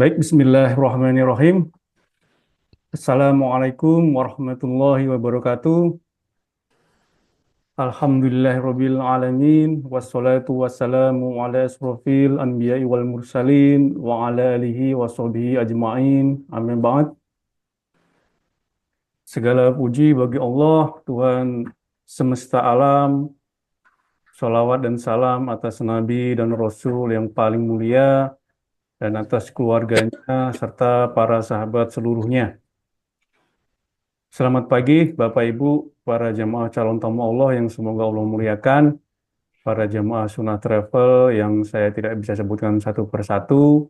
Baik, bismillahirrahmanirrahim. Assalamualaikum warahmatullahi wabarakatuh. Alhamdulillahirabbil alamin wassalatu wassalamu ala asrofil anbiya'i wal mursalin wa ala alihi wa sahbihi ajma'in. Amin ba'd. Segala puji bagi Allah, Tuhan semesta alam. Salawat dan salam atas Nabi dan Rasul yang paling mulia dan atas keluarganya serta para sahabat seluruhnya. Selamat pagi, Bapak Ibu, para jemaah calon tamu Allah yang semoga Allah muliakan, para jemaah Sunnah Travel yang saya tidak bisa sebutkan satu persatu,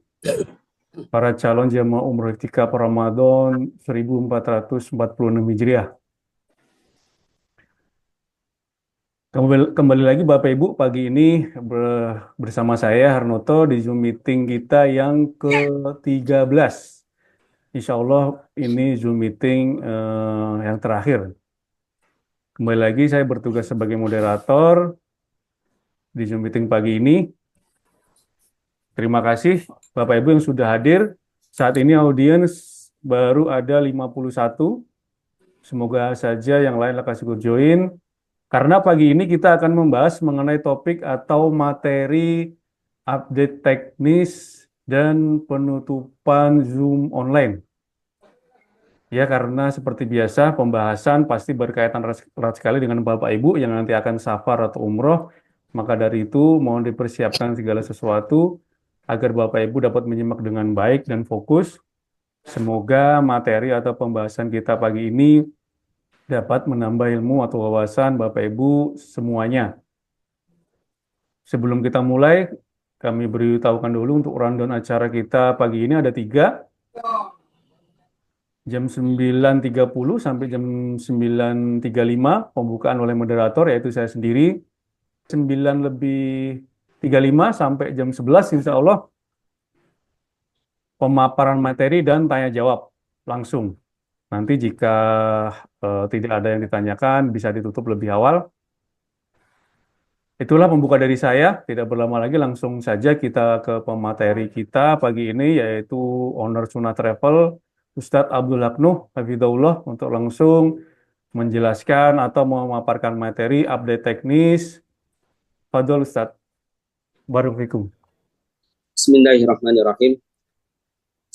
para calon jemaah umroh iktikaf Ramadan 1446 Hijriah. Kembali lagi Bapak Ibu, pagi ini bersama saya Harnoto di Zoom meeting kita yang ke-13. Insya Allah ini Zoom meeting yang terakhir. Kembali lagi saya bertugas sebagai moderator di Zoom meeting pagi ini. Terima kasih Bapak Ibu yang sudah hadir. Saat ini audiens baru ada 51. Semoga saja yang lain akan ikut join. Karena pagi ini kita akan membahas mengenai topik atau materi update teknis dan penutupan Zoom online. Ya, karena seperti biasa pembahasan pasti berkaitan erat sekali dengan Bapak Ibu yang nanti akan safar atau umroh. Maka dari itu mohon dipersiapkan segala sesuatu agar Bapak Ibu dapat menyimak dengan baik dan fokus. Semoga materi atau pembahasan kita pagi ini dapat menambah ilmu atau wawasan Bapak Ibu semuanya. Sebelum kita mulai, kami beritahukan dulu untuk rundown acara kita pagi ini ada 3. Jam 9.30 sampai jam 9.35 pembukaan oleh moderator yaitu saya sendiri. 9:35 sampai jam 11 insya Allah pemaparan materi dan tanya jawab langsung. Nanti jika tidak ada yang ditanyakan bisa ditutup lebih awal. Itulah pembuka dari saya. Tidak berlama lagi langsung saja kita ke pemateri kita pagi ini yaitu owner Sunnah Travel Ustadz Abdul Nuh Hafidhahullah untuk langsung menjelaskan atau memaparkan materi update teknis. Fadhol Ustadz. Barakallahu. Bismillahirrahmanirrahim.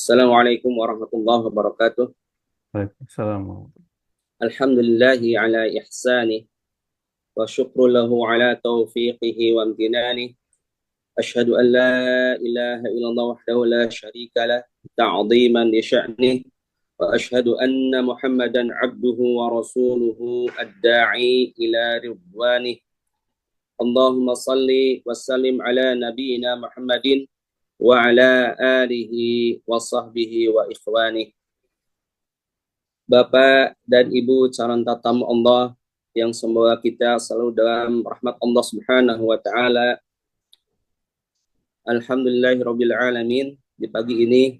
Assalamualaikum warahmatullahi wabarakatuh. Waalaikumsalam. Alhamdulillahi ala ihsani wa syukru lahu ala taufiqihi wa amtinani. Ashhadu an la ilaha illallah wahdahu la syarika lah ta'ziman li sya'ni wa ashhadu anna Muhammadan abduhu wa rasuluhu ad-da'i ila ridwani. Allahumma salli wa sallim ala nabiyyina Muhammadin wa ala alihi wa sahbihi wa ikhwani. Bapak dan Ibu calon tatamu Allah yang semoga kita selalu dalam rahmat Allah Subhanahu wa taala. Alhamdulillahirabbil alamin. Di pagi ini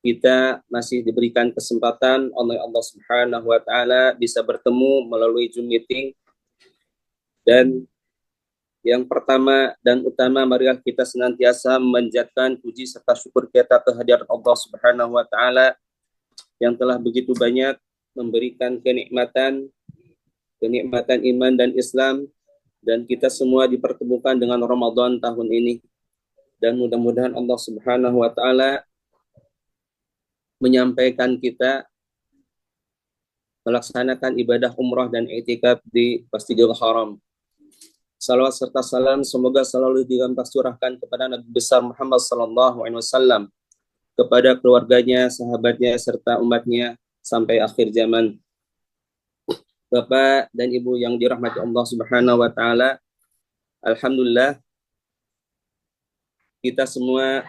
kita masih diberikan kesempatan oleh Allah Subhanahu wa taala bisa bertemu melalui Zoom meeting. Dan yang pertama dan utama marilah kita senantiasa memanjatkan puji serta syukur kita kehadirat Allah Subhanahu wa taala yang telah begitu banyak memberikan kenikmatan iman dan Islam, dan kita semua dipertemukan dengan Ramadan tahun ini. Dan mudah-mudahan Allah Subhanahu wa taala menyampaikan kita melaksanakan ibadah umrah dan i'tikaf di Masjidil Haram. Salawat serta salam semoga selalu dilimpahcurahkan kepada Nabi besar Muhammad sallallahu alaihi wasallam, kepada keluarganya, sahabatnya, serta umatnya sampai akhir zaman. Bapak dan Ibu yang dirahmati Allah Subhanahu wa taala, alhamdulillah kita semua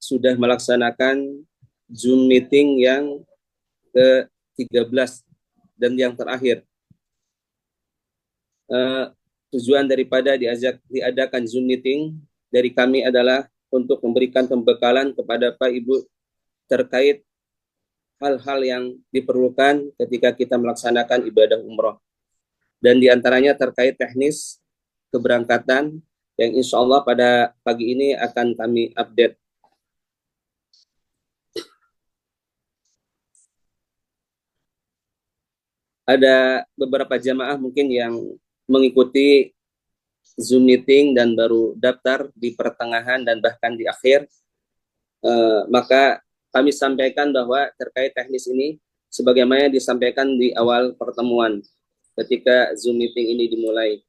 sudah melaksanakan Zoom meeting yang ke-13 dan yang terakhir. Tujuan daripada diadakan Zoom meeting dari kami adalah untuk memberikan pembekalan kepada Pak Ibu terkait hal-hal yang diperlukan ketika kita melaksanakan ibadah umroh. Dan diantaranya terkait teknis keberangkatan yang insya Allah pada pagi ini akan kami update. ada beberapa jamaah mungkin yang mengikuti Zoom meeting dan baru daftar di pertengahan dan bahkan di akhir, maka kami sampaikan bahwa terkait teknis ini, sebagaimana disampaikan di awal pertemuan ketika Zoom meeting ini dimulai.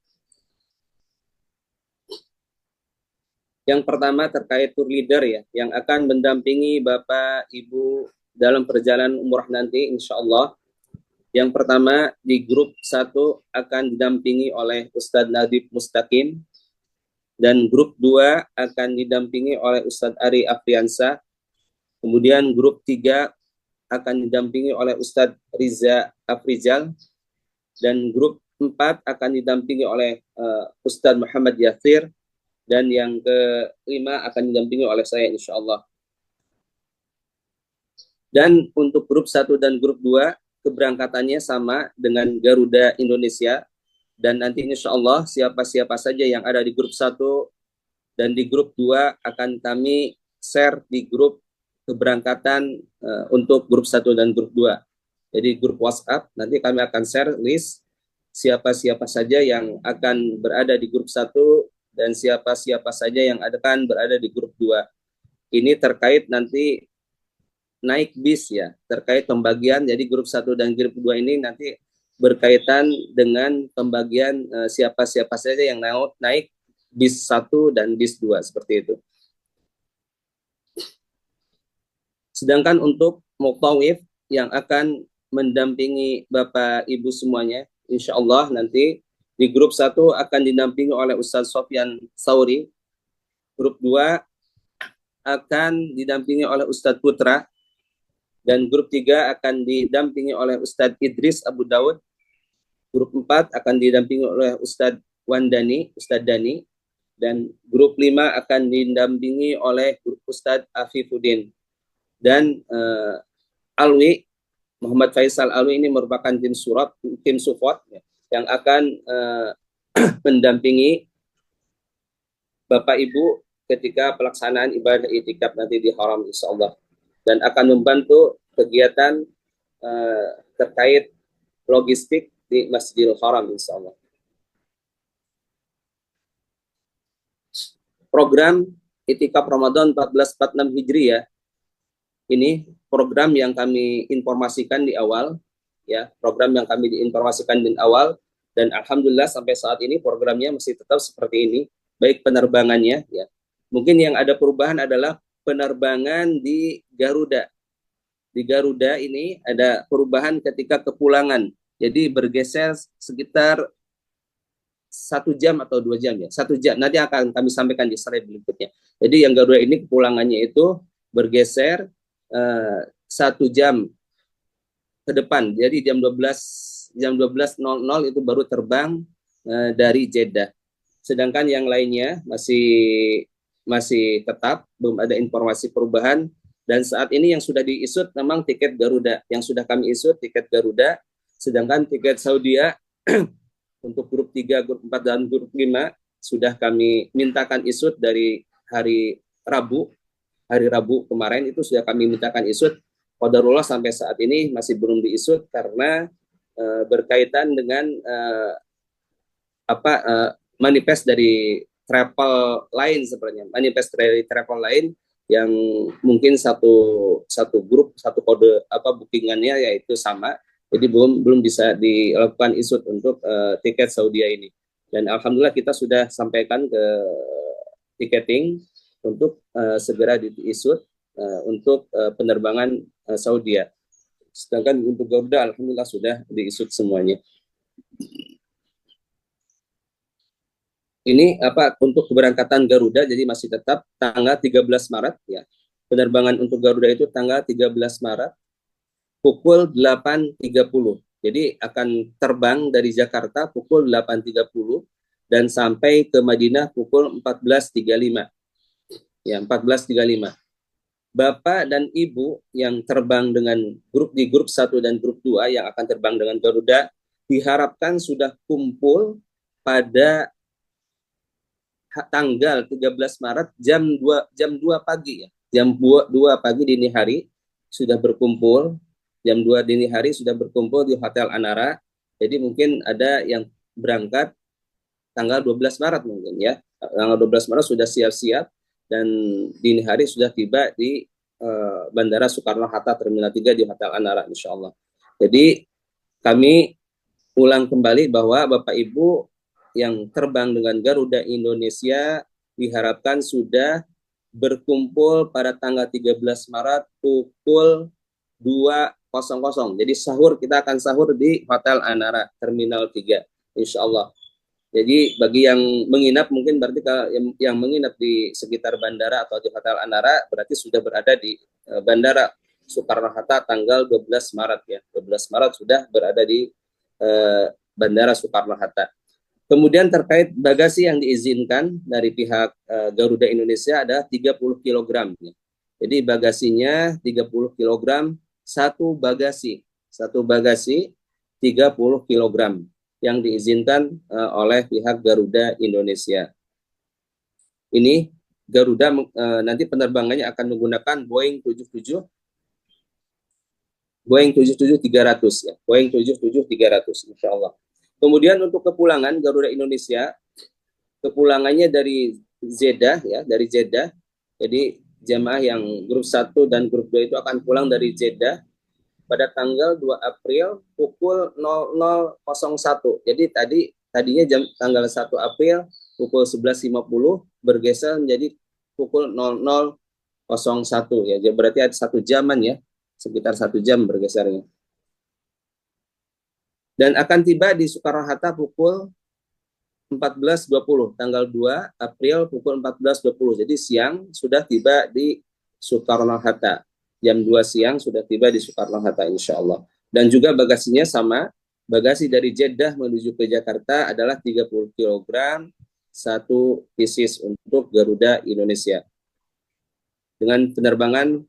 Yang pertama terkait tour leader ya, yang akan mendampingi Bapak Ibu dalam perjalanan umrah nanti insya Allah. Yang pertama di grup 1 akan didampingi oleh Ustadz Nadib Mustaqim, dan grup 2 akan didampingi oleh Ustadz Ari Afriansa. Kemudian grup 3 akan didampingi oleh Ustadz Riza Afrizal, dan grup 4 akan didampingi oleh Ustadz Muhammad Yasir, dan yang kelima akan didampingi oleh saya insya Allah. Dan untuk grup 1 dan grup 2 keberangkatannya sama dengan Garuda Indonesia, dan nanti insya Allah siapa-siapa saja yang ada di grup 1 dan di grup 2 akan kami share di grup keberangkatan untuk grup 1 dan grup 2. Jadi grup WhatsApp nanti kami akan share list siapa-siapa saja yang akan berada di grup 1 dan siapa-siapa saja yang akan berada di grup 2. Ini terkait nanti naik bis ya, terkait pembagian. Jadi grup 1 dan grup 2 ini nanti berkaitan dengan pembagian siapa-siapa saja yang naik bis 1 dan bis 2, seperti itu. Sedangkan untuk muqtawif yang akan mendampingi Bapak Ibu semuanya, insya Allah nanti di grup 1 akan didampingi oleh Ustadz Sofyan Sauri, grup 2 akan didampingi oleh Ustadz Putra, dan grup 3 akan didampingi oleh Ustadz Idris Abu Daud, grup 4 akan didampingi oleh Ustadz Ustadz Dani, dan grup 5 akan didampingi oleh Ustadz Afifuddin. Dan Alwi, Muhammad Faisal Alwi ini merupakan tim support ya, yang akan mendampingi Bapak Ibu ketika pelaksanaan ibadah itikaf nanti di Haram insyaallah, dan akan membantu kegiatan terkait logistik di Masjidil Haram insyaallah. Program Itikaf Ramadan 1446 Hijriah ini program yang kami informasikan di awal ya, dan alhamdulillah sampai saat ini programnya masih tetap seperti ini, baik penerbangannya ya. Mungkin yang ada perubahan adalah penerbangan di Garuda. Di Garuda ini ada perubahan ketika kepulangan. Jadi bergeser sekitar 1 jam atau 2 jam ya. 1 jam. Nanti akan kami sampaikan di slide berikutnya. Jadi yang Garuda ini kepulangannya itu bergeser 1 jam ke depan. Jadi jam 12.00 itu baru terbang dari Jeddah. Sedangkan yang lainnya masih tetap, belum ada informasi perubahan. Dan saat ini yang sudah diisut memang tiket Garuda, yang sudah kami isut tiket Garuda, sedangkan tiket Saudia untuk grup 3, grup 4, dan grup 5 sudah kami mintakan isut dari hari Rabu kemarin, itu sudah kami mintakan isut. Qadarullah sampai saat ini masih belum diisut karena berkaitan dengan manifest dari travel lain, sebenarnya manifest dari travel lain yang mungkin satu grup, satu kode bookingannya yaitu sama, jadi belum bisa dilakukan isut untuk tiket Saudi ini. Dan alhamdulillah kita sudah sampaikan ke tiketing untuk segera diisut untuk penerbangan Saudi. Sedangkan untuk Garuda alhamdulillah sudah diisut semuanya. Ini untuk keberangkatan Garuda, jadi masih tetap tanggal 13 Maret ya. Penerbangan untuk Garuda itu tanggal 13 Maret pukul 8.30. Jadi akan terbang dari Jakarta pukul 8.30 dan sampai ke Madinah pukul 14.35. Ya, 14.35. Bapak dan Ibu yang terbang dengan di grup 1 dan grup 2 yang akan terbang dengan Garuda diharapkan sudah kumpul pada tanggal 13 Maret jam 2 pagi ya. Jam 2 pagi dini hari sudah berkumpul. Jam 2 dini hari sudah berkumpul di Hotel Anara Jadi mungkin ada yang berangkat tanggal 12 Maret mungkin ya. Tanggal 12 Maret sudah siap-siap dan dini hari sudah tiba di Bandara Soekarno-Hatta Terminal 3 di Hotel Anara insya Allah. Jadi kami ulang kembali bahwa Bapak Ibu yang terbang dengan Garuda Indonesia diharapkan sudah berkumpul pada tanggal 13 Maret pukul 2.00. Jadi sahur, kita akan sahur di Hotel Anara Terminal 3 insya Allah. Jadi bagi yang menginap mungkin berarti kalau yang menginap di sekitar bandara atau di Hotel Anara berarti sudah berada di Bandara Soekarno-Hatta tanggal 12 Maret ya. 12 Maret sudah berada di Bandara Soekarno-Hatta. Kemudian terkait bagasi yang diizinkan dari pihak Garuda Indonesia ada 30 kg. Ya. Jadi bagasinya 30 kg, satu bagasi 30 kg yang diizinkan oleh pihak Garuda Indonesia. Ini Garuda nanti penerbangannya akan menggunakan Boeing 77 300 ya. Boeing 77 300 insya Allah. Kemudian untuk kepulangan Garuda Indonesia, kepulangannya dari Jeddah ya, dari Jeddah. Jadi jemaah yang grup 1 dan grup 2 itu akan pulang dari Jeddah pada tanggal 2 April pukul 00.01. Jadi tadinya tanggal 1 April pukul 11.50 bergeser menjadi pukul 00.01 ya. Jadi berarti ada 1 jaman ya, sekitar 1 jam bergesernya. Dan akan tiba di Soekarno-Hatta pukul 14.20, tanggal 2 April pukul 14.20. Jadi siang sudah tiba di Soekarno-Hatta. Jam 2 siang sudah tiba di Soekarno-Hatta insya Allah. Dan juga bagasinya sama, bagasi dari Jeddah menuju ke Jakarta adalah 30 kg, satu pieces untuk Garuda Indonesia. Dengan penerbangan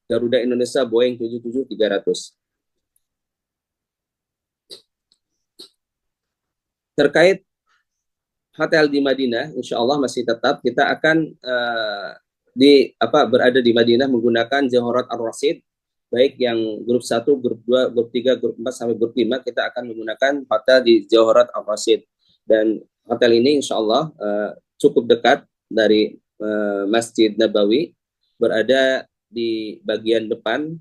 Garuda Indonesia Boeing 77 300. Terkait hotel di Madinah, insya Allah masih tetap kita akan berada di Madinah menggunakan Jawharat Ar-Rasyid, baik yang grup 1, grup 2, grup 3, grup 4 sampai grup 5 kita akan menggunakan hotel di Jawharat Ar-Rasyid. Dan hotel ini insya Allah cukup dekat dari Masjid Nabawi, berada di bagian depan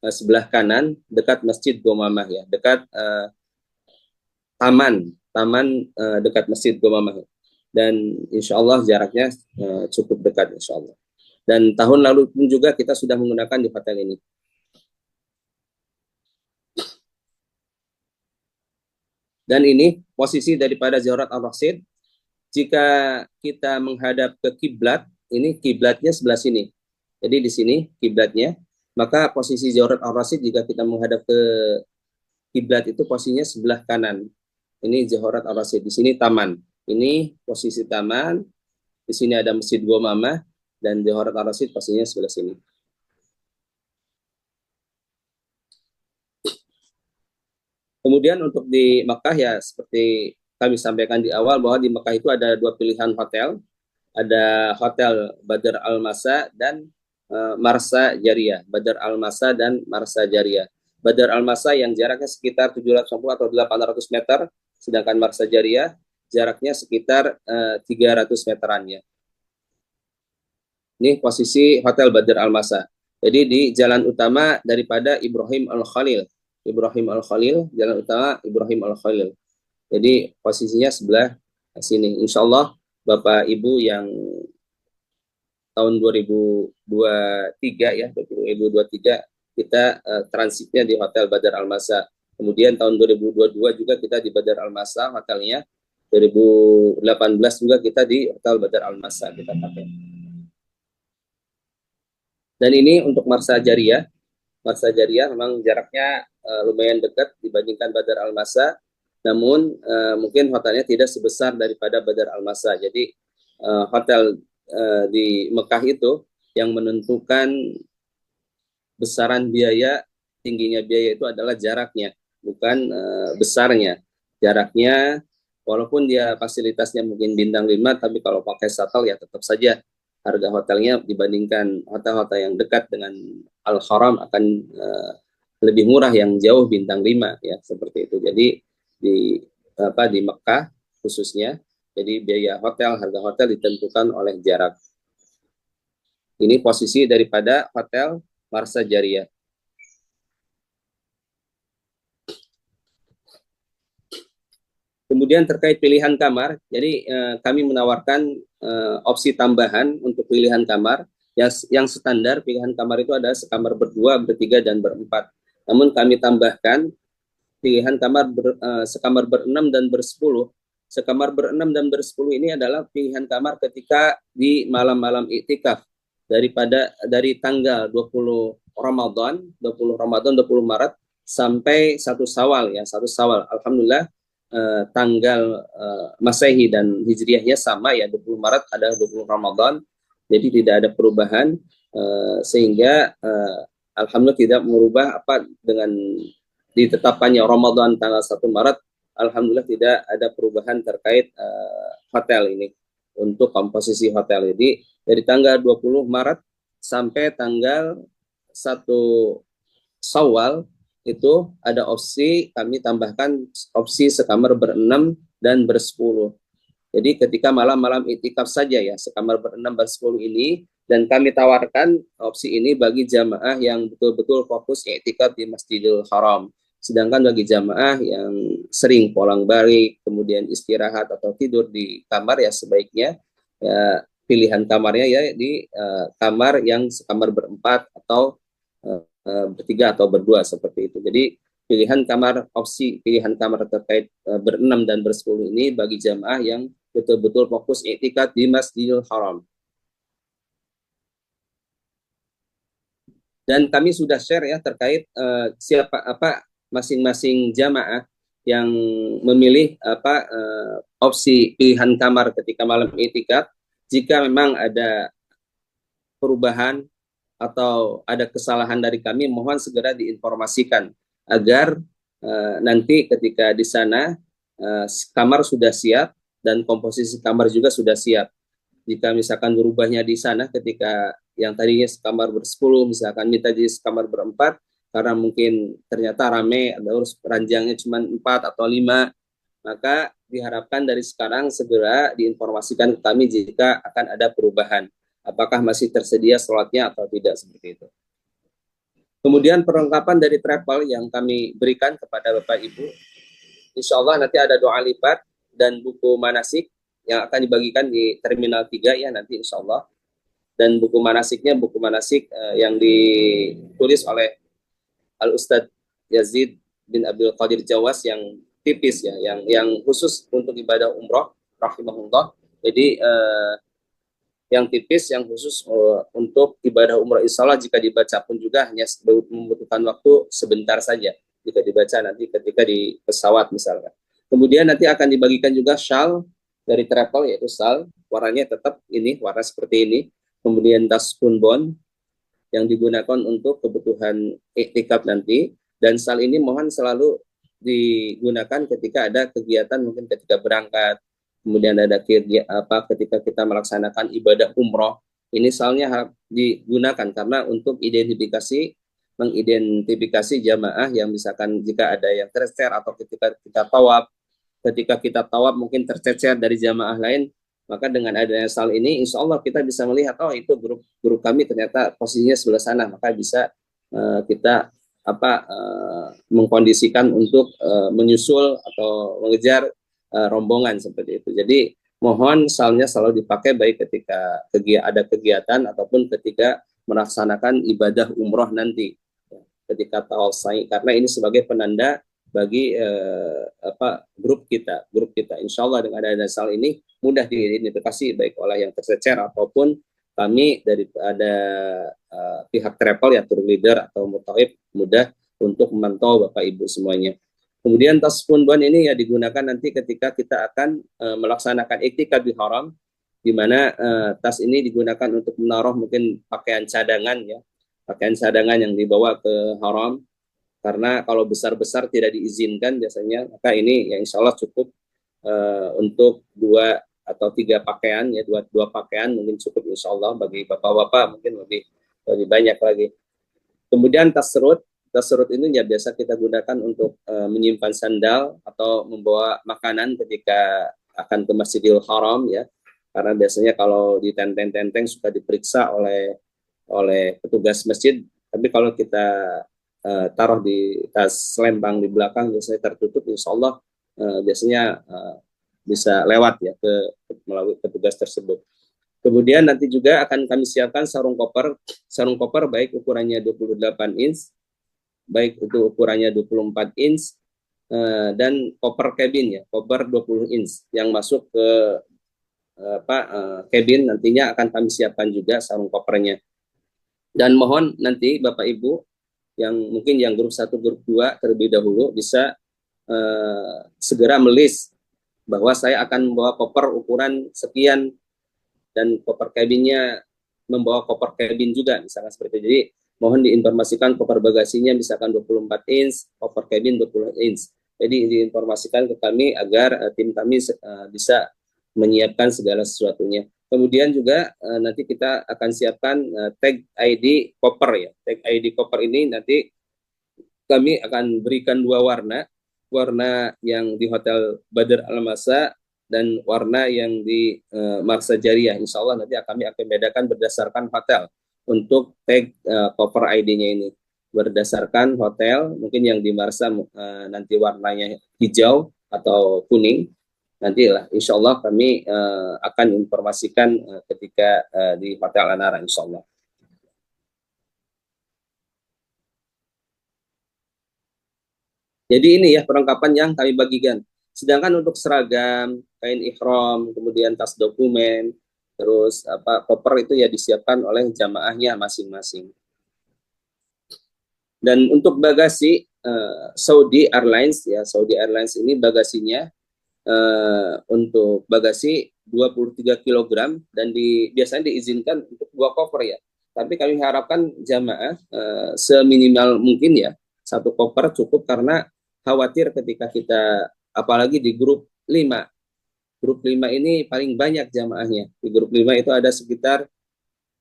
sebelah kanan dekat Masjid Gomamah ya, dekat taman dekat Masjid Gomamah. Dan insya Allah jaraknya cukup dekat insya Allah. Dan tahun lalu pun juga kita sudah menggunakan di hotel ini. Dan ini posisi daripada Jawharat Ar-Rasyid. Jika kita menghadap ke kiblat, ini kiblatnya sebelah sini. Jadi di sini kiblatnya, maka posisi Jawharat Ar-Rasyid jika kita menghadap ke kiblat itu posisinya sebelah kanan. Ini Jawharat Ar-Rasyid, di sini taman. Ini posisi taman, di sini ada Masjid Gomamah, dan Jawharat Ar-Rasyid posisinya sebelah sini. Kemudian untuk di Mekah ya seperti kami sampaikan di awal bahwa di Mekah itu ada 2 pilihan hotel. Ada Hotel Badr Al-Masa dan Marsa Jariah. Badr Al-Masa dan Marsa Jariah. Badr Al-Masa yang jaraknya sekitar 750 atau 800 meter, sedangkan Marsa Jariah jaraknya sekitar 300 meteran ya. Ini posisi Hotel Badr Al-Masa. Jadi di jalan utama daripada Ibrahim Al-Khalil. Jalan utama Ibrahim Al-Khalil. Jadi posisinya sebelah sini. Insya Allah Bapak Ibu yang tahun 2023 ya, 2023 kita transitnya di Hotel Badr Al-Masa. Kemudian tahun 2022 juga kita di Badr Al-Masa hotelnya. 2018 juga kita di Hotel Badr Al-Masa kita pakai. Dan ini untuk Marsa Jariah. Marsa Jariah memang jaraknya lumayan dekat dibandingkan Badr Al-Masa, namun mungkin hotelnya tidak sebesar daripada Badr Al-Masa. Jadi hotel di Mekah itu yang menentukan besaran biaya, tingginya biaya itu adalah jaraknya, bukan besarnya. Jaraknya, walaupun dia fasilitasnya mungkin bintang 5, tapi kalau pakai shuttle ya tetap saja harga hotelnya dibandingkan hotel-hotel yang dekat dengan Al-Haram akan lebih murah yang jauh bintang 5 ya, seperti itu. Jadi di Mekah khususnya. Jadi biaya hotel, harga hotel ditentukan oleh jarak. Ini posisi daripada hotel Marsa Jariah. Kemudian terkait pilihan kamar, jadi kami menawarkan opsi tambahan untuk pilihan kamar. Yang standar pilihan kamar itu ada sekamar berdua, bertiga, dan berempat. Namun kami tambahkan pilihan kamar sekamar berenam dan bersepuluh. Sekamar berenam dan bersepuluh ini adalah pilihan kamar ketika di malam-malam iktikaf dari tanggal 20 Ramadan, 20 Maret sampai 1 Syawal ya, 1 Syawal. Alhamdulillah tanggal Masehi dan Hijriahnya sama ya, 20 Maret ada 20 Ramadan. Jadi tidak ada perubahan sehingga alhamdulillah tidak merubah apa dengan ditetapkannya Ramadan tanggal 1 Maret, alhamdulillah tidak ada perubahan terkait hotel ini untuk komposisi hotel. Jadi dari tanggal 20 Maret sampai tanggal 1 Syawal itu ada opsi, kami tambahkan opsi sekamar berenam dan bersepuluh. Jadi ketika malam-malam iktikaf saja ya, sekamar berenam bersepuluh ini, dan kami tawarkan opsi ini bagi jamaah yang betul-betul fokus iktikaf di Masjidil Haram. Sedangkan bagi jamaah yang sering pulang-balik, kemudian istirahat atau tidur di kamar, ya sebaiknya ya, pilihan kamarnya ya di kamar yang sekamar berempat atau bertiga atau berdua seperti itu. Jadi opsi pilihan kamar terkait berenam dan bersepuluh ini bagi jamaah yang betul-betul fokus iktikaf di Masjidil Haram. Dan kami sudah share ya terkait masing-masing jamaah yang memilih opsi pilihan kamar ketika malam iktikaf. Jika memang ada perubahan atau ada kesalahan dari kami, mohon segera diinformasikan agar nanti ketika di sana kamar sudah siap dan komposisi kamar juga sudah siap. Jika misalkan berubahnya di sana ketika yang tadinya sekamar bersepuluh, misalkan minta jadi sekamar berempat, karena mungkin ternyata rame, ada urus ranjangnya cuma 4 atau 5, maka diharapkan dari sekarang segera diinformasikan ke kami jika akan ada perubahan. Apakah masih tersedia slotnya atau tidak, seperti itu. Kemudian perlengkapan dari travel yang kami berikan kepada Bapak Ibu, insya Allah nanti ada doa lipat dan buku manasik yang akan dibagikan di Terminal 3 ya nanti insya Allah. Dan buku manasik yang ditulis oleh Al-Ustadz Yazid bin Abdul Qadir Jawas yang tipis ya, yang khusus untuk ibadah umroh, rahimahullah. Jadi yang tipis, yang khusus untuk ibadah umroh, insya Allah jika dibaca pun juga hanya membutuhkan waktu sebentar saja jika dibaca nanti ketika di pesawat misalnya. Kemudian nanti akan dibagikan juga shawl dari travel, yaitu shawl warnanya tetap ini, warna seperti ini. Kemudian tas punbon yang digunakan untuk kebutuhan iktikaf nanti, dan shawl ini mohon selalu digunakan ketika ada kegiatan, mungkin ketika berangkat, kemudian ada ketika kita melaksanakan ibadah umroh, ini shawlnya digunakan karena untuk mengidentifikasi jamaah yang misalkan jika ada yang tercecer atau ketika kita tawaf mungkin tercecer dari jamaah lain, maka dengan adanya shawl ini insya Allah kita bisa melihat, oh itu grup kami ternyata posisinya sebelah sana, maka bisa kita mengkondisikan untuk menyusul atau mengejar rombongan seperti itu. Jadi mohon shawlnya selalu dipakai baik ketika ada kegiatan ataupun ketika melaksanakan ibadah umroh nanti ketika tawaf sa'i, karena ini sebagai penanda bagi grup kita. Insya Allah dengan adanya shawl ini mudah diidentifikasi baik oleh yang tercecer ataupun kami daripada pihak travel ya, tour leader atau mutawif, mudah untuk memantau Bapak Ibu semuanya. Kemudian tas punbon ini ya digunakan nanti ketika kita akan melaksanakan iktikaf di haram, di mana tas ini digunakan untuk menaruh mungkin pakaian cadangan ya, pakaian cadangan yang dibawa ke haram, karena kalau besar-besar tidak diizinkan biasanya, maka ini ya insya Allah cukup untuk 2 atau 3 pakaian ya, dua pakaian mungkin cukup insya Allah. Bagi bapak-bapak mungkin lebih banyak lagi. Kemudian tas serut tas surut ini ya biasa kita gunakan untuk menyimpan sandal atau membawa makanan ketika akan ke Masjidil Haram ya. Karena biasanya kalau di tenteng-tenteng suka diperiksa oleh petugas masjid. Tapi kalau kita taruh di tas selempang di belakang biasanya tertutup, insya Allah biasanya bisa lewat ya melalui petugas tersebut. Kemudian nanti juga akan kami siapkan sarung koper baik ukurannya 28 inch, baik itu ukurannya 24 inch, dan koper cabin ya, koper 20 inch yang masuk ke cabin nantinya akan kami siapkan juga sarung kopernya. Dan mohon nanti Bapak Ibu yang mungkin yang grup 1, grup 2 terlebih dahulu bisa segera melis bahwa saya akan membawa koper ukuran sekian dan koper cabinnya membawa koper cabin juga misalkan seperti itu. Jadi mohon diinformasikan koper bagasinya misalkan 24 inch, koper cabin 20 inch. Jadi diinformasikan ke kami agar tim kami bisa menyiapkan segala sesuatunya. Kemudian juga nanti kita akan siapkan tag ID koper ya. Tag ID koper ini nanti kami akan berikan 2 warna. Warna yang di Hotel Badr Al-Masa dan warna yang di Marsa Jariah. Insya Allah nanti kami akan bedakan berdasarkan hotel untuk tag cover ID-nya ini. Berdasarkan hotel, mungkin yang di Marsa nanti warnanya hijau atau kuning. Nantilah, insya Allah kami akan informasikan ketika di Hotel Anara, insya Allah. Jadi ini ya perlengkapan yang kami bagikan. Sedangkan untuk seragam, kain ihram, kemudian tas dokumen, terus koper itu ya disiapkan oleh jamaahnya masing-masing. Dan untuk bagasi Saudi Airlines ya, Saudi Airlines ini bagasinya untuk bagasi 23 kg dan biasanya diizinkan untuk 2 koper ya. Tapi kami harapkan jamaah seminimal mungkin ya 1 koper cukup karena khawatir ketika kita apalagi di grup 5. Grup 5 ini paling banyak jamaahnya. Di grup 5 itu ada sekitar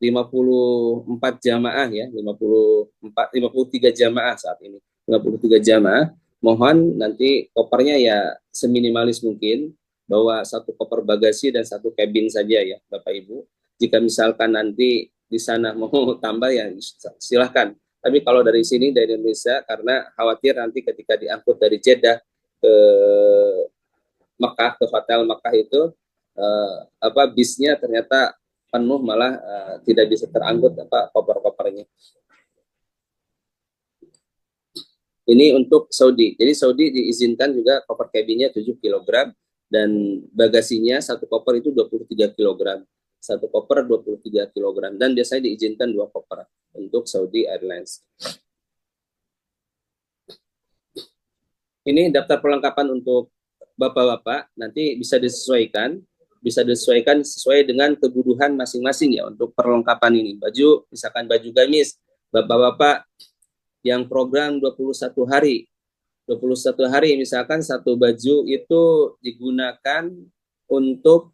54 jamaah ya, 53 jamaah saat ini. 53 jamaah. Mohon nanti kopernya ya seminimalis mungkin, bawa 1 koper bagasi dan 1 cabin saja ya Bapak Ibu. Jika misalkan nanti di sana mau tambah ya silahkan. Tapi kalau dari sini dari Indonesia karena khawatir nanti ketika diangkut dari Jeddah ke Mekah, ke hotel Mekah itu bisnya ternyata penuh malah tidak bisa terangkut koper-kopernya. Ini untuk Saudi. Jadi Saudi diizinkan juga koper cabinnya 7 kg dan bagasinya 1 koper itu 23 kg. 1 koper 23 kg dan biasanya diizinkan 2 koper untuk Saudi Airlines. Ini daftar perlengkapan untuk Bapak-bapak, nanti bisa disesuaikan sesuai dengan kebutuhan masing-masing ya untuk perlengkapan ini. Baju, misalkan baju gamis, Bapak-bapak yang program 21 hari. 21 hari misalkan 1 baju itu digunakan untuk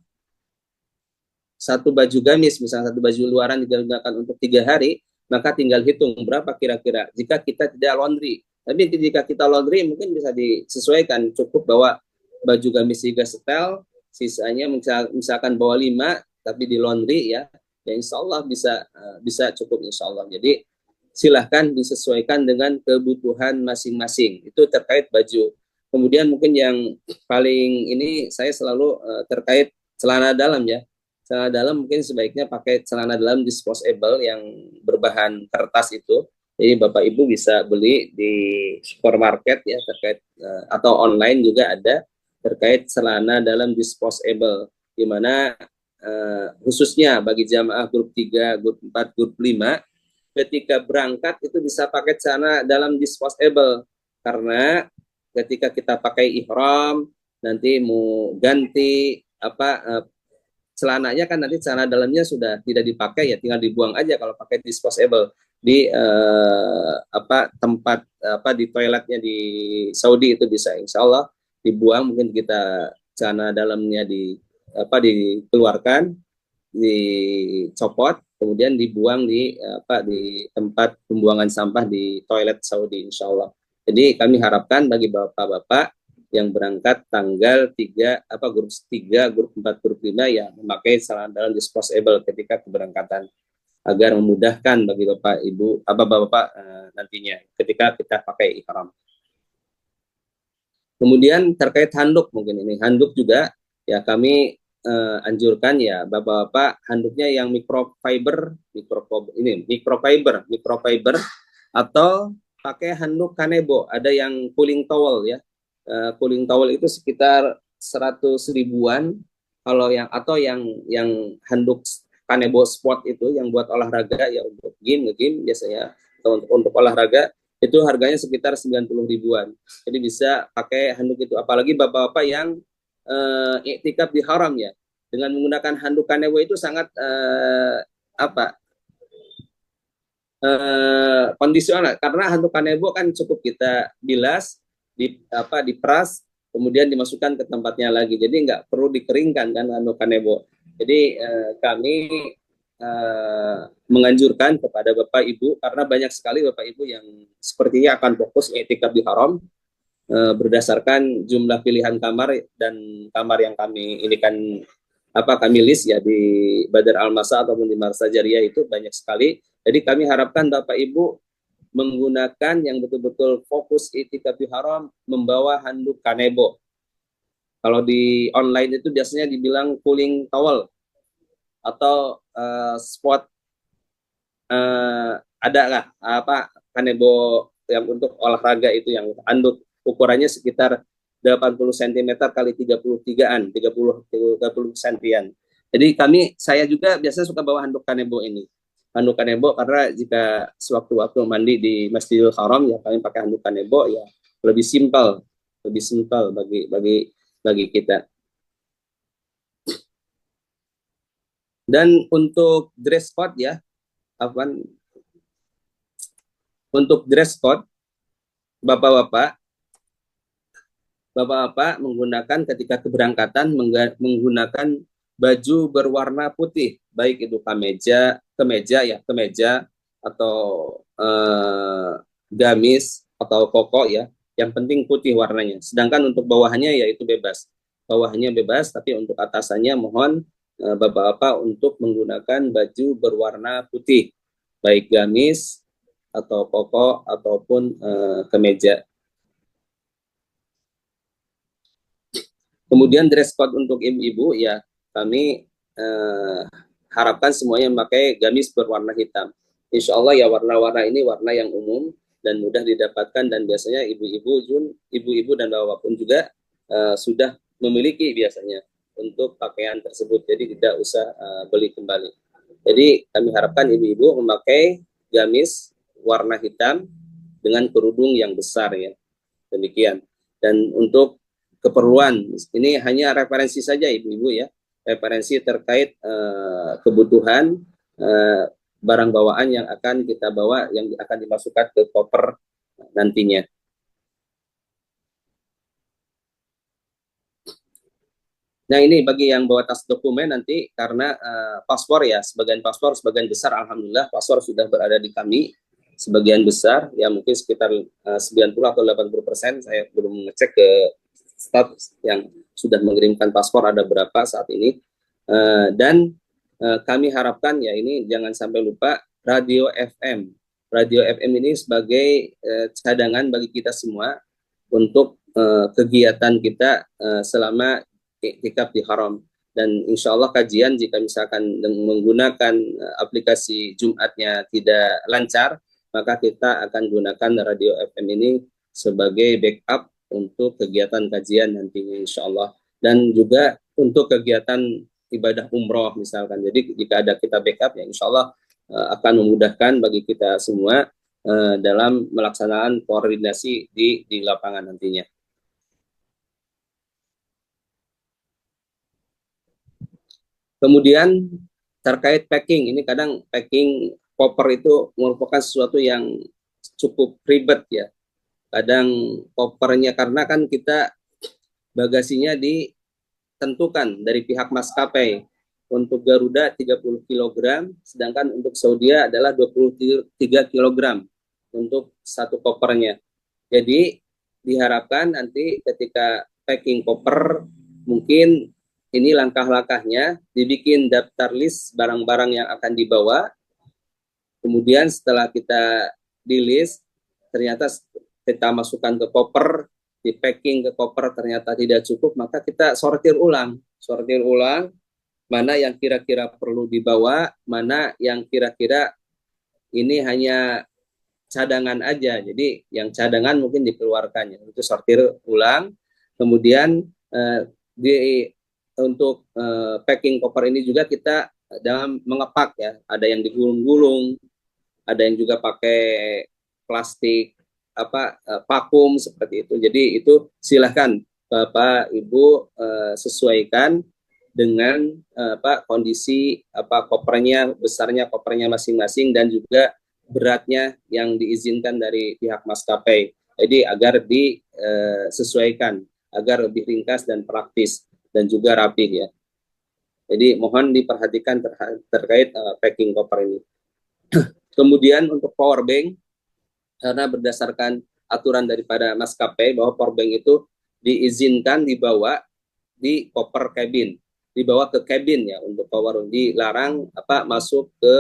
1 baju gamis, misalnya 1 baju luaran digunakan untuk 3 hari, maka tinggal hitung berapa kira-kira jika kita tidak laundry. Tapi jika kita laundry mungkin bisa disesuaikan, cukup bawa baju gamis 3 setel, sisanya misalkan bawa 5 tapi di laundry ya insya Allah bisa cukup insya Allah. Jadi silahkan disesuaikan dengan kebutuhan masing-masing. Itu terkait baju. Kemudian mungkin yang paling ini saya selalu terkait celana dalam ya. Celana dalam mungkin sebaiknya pakai celana dalam disposable yang berbahan kertas itu. Jadi Bapak Ibu bisa beli di supermarket ya terkait atau online juga ada terkait celana dalam disposable, di mana khususnya bagi jamaah grup 3, grup 4, grup 5, ketika berangkat itu bisa pakai celana dalam disposable, karena ketika kita pakai ihram, nanti mau ganti celananya kan nanti celana dalamnya sudah tidak dipakai ya, tinggal dibuang aja kalau pakai disposable di tempat di toiletnya di Saudi itu bisa insya Allah dibuang, mungkin kita celana dalamnya dikeluarkan, dicopot, kemudian dibuang di tempat pembuangan sampah di toilet Saudi, insya Allah. Jadi kami harapkan bagi bapak-bapak yang berangkat tanggal 3, grup 3, grup 4, grup 5 ya memakai celana dalam disposable ketika keberangkatan agar memudahkan bagi bapak ibu bapak-bapak nantinya ketika kita pakai ihram. Kemudian terkait handuk, mungkin ini handuk juga ya kami anjurkan ya bapak-bapak handuknya yang microfiber atau pakai handuk kanebo, ada yang cooling towel ya. Cooling towel itu sekitar 100 ribuan, kalau yang handuk kanebo sport itu yang buat olahraga ya, untuk nge-game biasanya atau untuk olahraga itu harganya sekitar 90 ribuan. Jadi bisa pakai handuk itu. Apalagi bapak-bapak yang iktikaf di haram ya. Dengan menggunakan handuk kanebo itu sangat kondisional. Karena handuk kanebo kan cukup kita bilas, diperas, kemudian dimasukkan ke tempatnya lagi. Jadi nggak perlu dikeringkan kan handuk kanebo. Jadi kami menganjurkan kepada Bapak Ibu, karena banyak sekali Bapak Ibu yang sepertinya akan fokus iktikaf di haram berdasarkan jumlah pilihan kamar dan kamar yang kami kami list ya di Badar Al-Masa ataupun di Marsa Jariyah itu banyak sekali. Jadi kami harapkan Bapak Ibu menggunakan yang betul-betul fokus iktikaf di haram membawa handuk kanebo. Kalau di online itu biasanya dibilang cooling towel atau spot ada lah kanebo yang untuk olahraga itu yang handuk ukurannya sekitar 80 cm kali 33-an, 30 cm. Jadi saya juga biasanya suka bawa handuk kanebo ini. Handuk kanebo karena jika sewaktu-waktu mandi di Masjidil Haram ya kami pakai handuk kanebo ya lebih simpel bagi kita. Dan untuk dress code ya, untuk dress code bapak-bapak menggunakan ketika keberangkatan menggunakan baju berwarna putih, baik itu kemeja atau gamis atau koko ya, yang penting putih warnanya. Sedangkan untuk bawahannya yaitu bebas, tapi untuk atasannya mohon bapak-bapak untuk menggunakan baju berwarna putih, baik gamis atau koko ataupun kemeja. Kemudian dress code untuk ibu-ibu ya kami harapkan semuanya memakai gamis berwarna hitam. Insya Allah ya warna-warna ini warna yang umum dan mudah didapatkan, dan biasanya ibu-ibu dan bapak pun juga sudah memiliki biasanya untuk pakaian tersebut, jadi tidak usah beli kembali. Jadi kami harapkan ibu-ibu memakai gamis warna hitam dengan kerudung yang besar ya, demikian. Dan untuk keperluan ini hanya referensi saja ibu-ibu ya, referensi terkait kebutuhan barang bawaan yang akan kita bawa, yang akan dimasukkan ke koper nantinya. Nah ini bagi yang bawa tas dokumen nanti, karena paspor ya, sebagian besar alhamdulillah paspor sudah berada di kami, sebagian besar ya mungkin sekitar 90 atau 80%, saya belum mengecek ke staf yang sudah mengirimkan paspor ada berapa saat ini. Dan kami harapkan ya ini jangan sampai lupa radio FM ini sebagai cadangan bagi kita semua untuk kegiatan kita selama iktikaf di haram. Dan insya Allah kajian jika misalkan menggunakan aplikasi Jumatnya tidak lancar, maka kita akan gunakan radio FM ini sebagai backup untuk kegiatan kajian nantinya insya Allah. Dan juga untuk kegiatan ibadah umroh misalkan. Jadi jika ada kita backup ya insya Allah akan memudahkan bagi kita semua dalam melaksanakan koordinasi di lapangan nantinya. Kemudian terkait packing, ini kadang packing koper itu merupakan sesuatu yang cukup ribet ya. Kadang kopernya, karena kan kita bagasinya ditentukan dari pihak maskapai. untuk Garuda 30 kg, sedangkan untuk Saudi adalah 23 kg untuk satu kopernya. Jadi diharapkan nanti ketika packing koper, mungkin ini langkah-langkahnya, dibikin daftar list barang-barang yang akan dibawa. Kemudian setelah kita di list, ternyata kita masukkan ke koper, di packing ke koper ternyata tidak cukup, maka kita sortir ulang mana yang kira-kira perlu dibawa, mana yang kira-kira ini hanya cadangan aja. Jadi yang cadangan mungkin dikeluarkannya. Itu sortir ulang. Kemudian di untuk packing koper ini juga kita dalam mengepak ya. Ada yang digulung-gulung, ada yang juga pakai plastik vakum seperti itu. Jadi itu silahkan Bapak Ibu sesuaikan dengan kondisi kopernya, besarnya kopernya masing-masing dan juga beratnya yang diizinkan dari pihak maskapai. Jadi agar disesuaikan agar lebih ringkas dan praktis dan juga rapih ya. Jadi mohon diperhatikan terkait packing koper ini. Kemudian untuk power bank, karena berdasarkan aturan daripada maskapai bahwa power bank itu diizinkan dibawa di koper cabin, dibawa ke cabin ya untuk power, dilarang masuk ke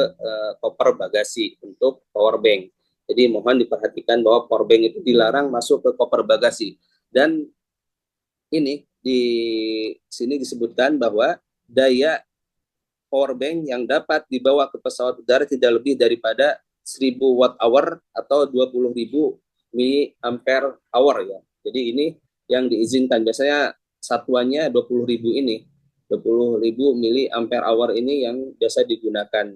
koper bagasi untuk power bank. Jadi mohon diperhatikan bahwa power bank itu dilarang masuk ke koper bagasi. Dan ini di sini disebutkan bahwa daya power bank yang dapat dibawa ke pesawat udara tidak lebih daripada 1000 watt hour atau 20.000 miliampere hour ya. Jadi ini yang diizinkan. Biasanya satuannya 20.000 ini. 20.000 miliampere hour ini yang biasa digunakan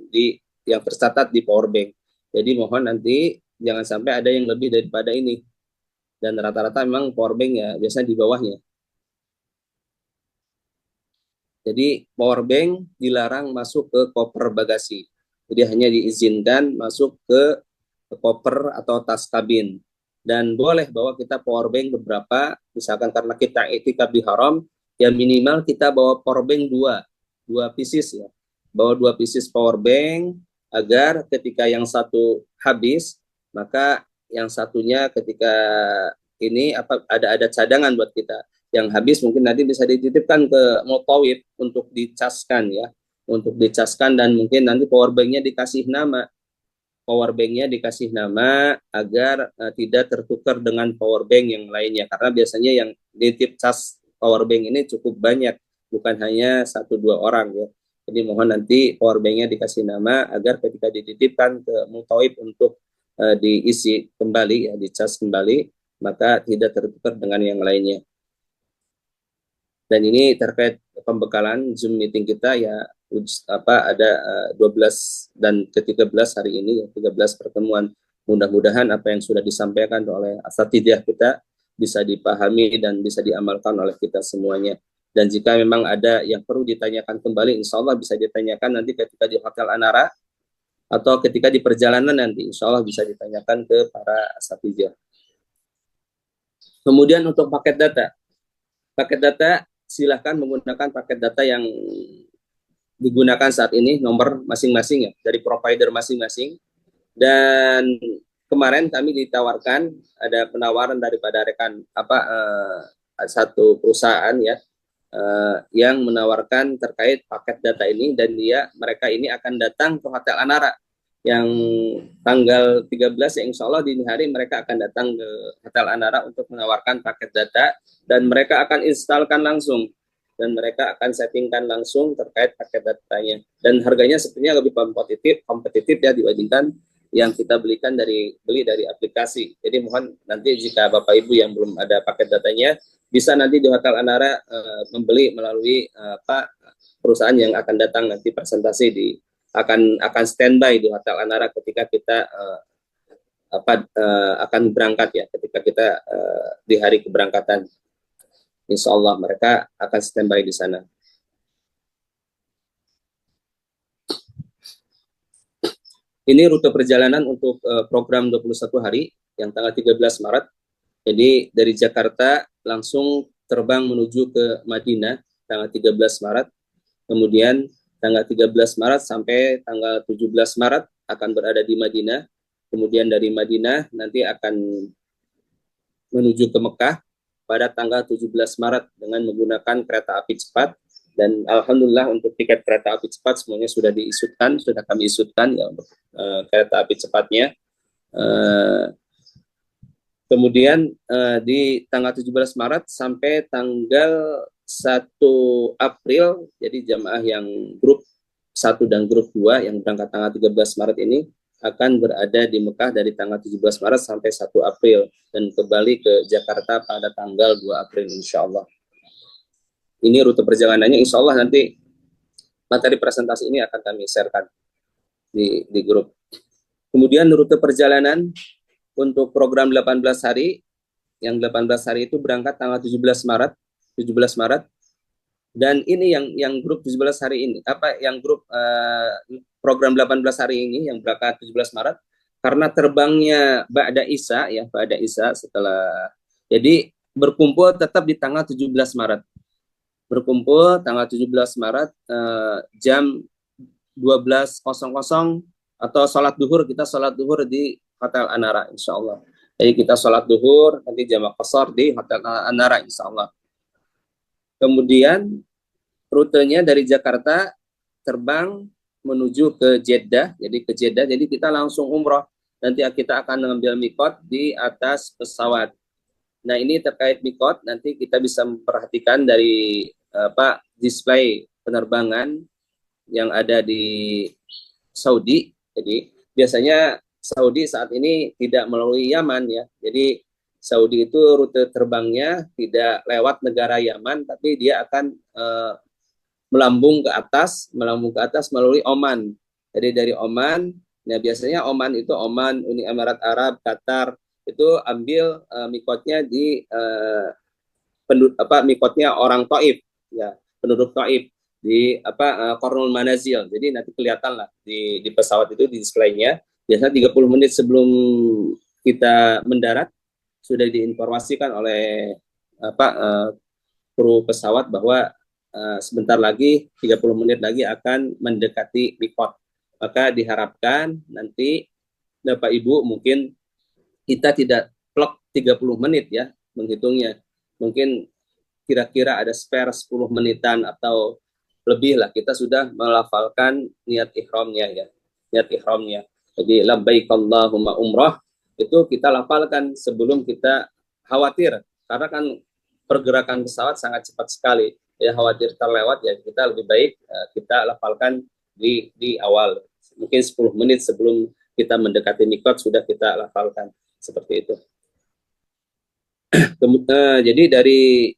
yang tercatat di power bank. Jadi mohon nanti jangan sampai ada yang lebih daripada ini. Dan rata-rata memang power bank ya biasanya di bawahnya. Jadi power bank dilarang masuk ke koper bagasi. Jadi hanya diizinkan masuk ke koper atau tas kabin. Dan boleh bawa kita power bank beberapa, misalkan karena kita iktikaf di haram, ya minimal kita bawa power bank dua pieces ya. Bawa 2 pieces power bank agar ketika yang satu habis, maka yang satunya ketika ini ada cadangan buat kita. Yang habis mungkin nanti bisa dititipkan ke mutawif untuk dicaskan ya, untuk dicaskan, dan mungkin nanti power banknya dikasih nama, agar tidak tertukar dengan power bank yang lainnya, karena biasanya yang nitip cas power bank ini cukup banyak, bukan hanya 1-2 orang ya. Jadi mohon nanti power banknya dikasih nama agar ketika dititipkan ke mutawif untuk diisi kembali ya, dicas kembali, maka tidak tertukar dengan yang lainnya. Dan ini terkait pembekalan Zoom meeting kita ya, ada 12 dan ke-13 hari ini, 13 pertemuan. Mudah-mudahan apa yang sudah disampaikan oleh asatidzah kita bisa dipahami dan bisa diamalkan oleh kita semuanya. Dan jika memang ada yang perlu ditanyakan kembali, insya Allah bisa ditanyakan nanti ketika di Hotel Anara atau ketika di perjalanan nanti, insya Allah bisa ditanyakan ke para asatidzah. Kemudian untuk paket data silahkan menggunakan paket data yang digunakan saat ini, nomor masing-masing ya, dari provider masing-masing. Dan kemarin kami ditawarkan, ada penawaran daripada rekan satu perusahaan ya, yang menawarkan terkait paket data ini, dan mereka ini akan datang ke Hotel Anara yang tanggal 13 ya, insya Allah dini hari mereka akan datang ke Hotel Anara untuk menawarkan paket data, dan mereka akan instalkan langsung, dan mereka akan settingkan langsung terkait paket datanya, dan harganya sebenarnya lebih kompetitif ya dibandingkan yang kita beli dari aplikasi. Jadi mohon nanti jika Bapak Ibu yang belum ada paket datanya, bisa nanti di Hotel Anara membeli melalui perusahaan yang akan datang nanti presentasi akan standby di Hotel Anara ketika kita akan berangkat ya, ketika kita di hari keberangkatan. Insya Allah mereka akan standby di sana. Ini rute perjalanan untuk program 21 hari yang tanggal 13 Maret. Jadi dari Jakarta langsung terbang menuju ke Madinah tanggal 13 Maret. Kemudian tanggal 13 Maret sampai tanggal 17 Maret akan berada di Madinah. Kemudian dari Madinah nanti akan menuju ke Mekah pada tanggal 17 Maret dengan menggunakan kereta api cepat. Dan alhamdulillah untuk tiket kereta api cepat semuanya sudah diisutkan, sudah kami isutkan ya untuk kereta api cepatnya. Kemudian di tanggal 17 Maret sampai tanggal 1 April, jadi jamaah yang grup 1 dan grup 2 yang berangkat tanggal 13 Maret ini akan berada di Mekah dari tanggal 17 Maret sampai 1 April dan kembali ke Jakarta pada tanggal 2 April insya Allah. Ini rute perjalanannya, insya Allah nanti materi presentasi ini akan kami sharekan di grup. Kemudian rute perjalanan untuk program 18 hari, yang 18 hari itu berangkat tanggal 17 Maret, dan ini yang grup 17 hari ini, yang grup program 18 hari ini yang berangkat 17 Maret, karena terbangnya Ba'da Isya setelah, jadi berkumpul tetap di tanggal 17 Maret. Berkumpul tanggal 17 Maret jam 12.00 atau sholat duhur di Hotel Anara insya Allah. Jadi kita sholat duhur, nanti jamak qashar di Hotel Anara insya Allah. Kemudian rutenya dari Jakarta terbang menuju ke Jeddah, jadi kita langsung umroh. Nanti kita akan mengambil mikot di atas pesawat. Nah ini terkait mikot, nanti kita bisa memperhatikan dari display penerbangan yang ada di Saudi. Jadi biasanya Saudi saat ini tidak melalui Yaman ya. Jadi Saudi itu rute terbangnya tidak lewat negara Yaman, tapi dia akan melambung ke atas melalui Oman. Jadi dari Oman, nah biasanya Oman itu Uni Emirat Arab, Qatar, itu ambil mikotnya di mikotnya orang Taif ya, penduduk Taif di Qarnul Manazil. Jadi nanti kelihatan lah di pesawat itu di displaynya. Biasanya 30 menit sebelum kita mendarat sudah diinformasikan oleh kru pesawat bahwa sebentar lagi 30 menit lagi akan mendekati mikot. Maka diharapkan nanti Bapak Ibu mungkin kita tidak plok 30 menit ya menghitungnya. Mungkin kira-kira ada spare 10 menitan atau lebih lah, kita sudah melafalkan niat ihramnya ya. Niat ihramnya. Jadi labbaik Allahumma umrah itu kita lafalkan sebelum kita khawatir, karena kan pergerakan pesawat sangat cepat sekali. Ya khawatir terlewat ya, kita lebih baik kita lafalkan di awal. Mungkin 10 menit sebelum kita mendekati mikot sudah kita lafalkan seperti itu. Jadi dari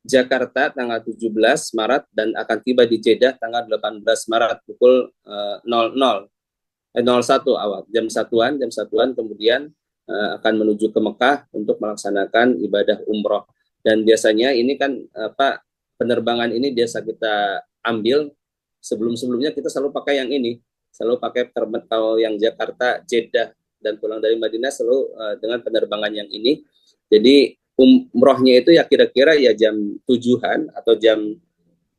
Jakarta tanggal 17 Maret dan akan tiba di Jeddah tanggal 18 Maret pukul 01 awal jam satuan kemudian akan menuju ke Mekah untuk melaksanakan ibadah umroh. Dan biasanya ini kan penerbangan ini biasa kita ambil sebelumnya kita selalu pakai yang ini, selalu pakai terminal yang Jakarta Jeddah, dan pulang dari Madinah selalu dengan penerbangan yang ini. Jadi umrohnya itu ya kira-kira ya jam 7-an atau jam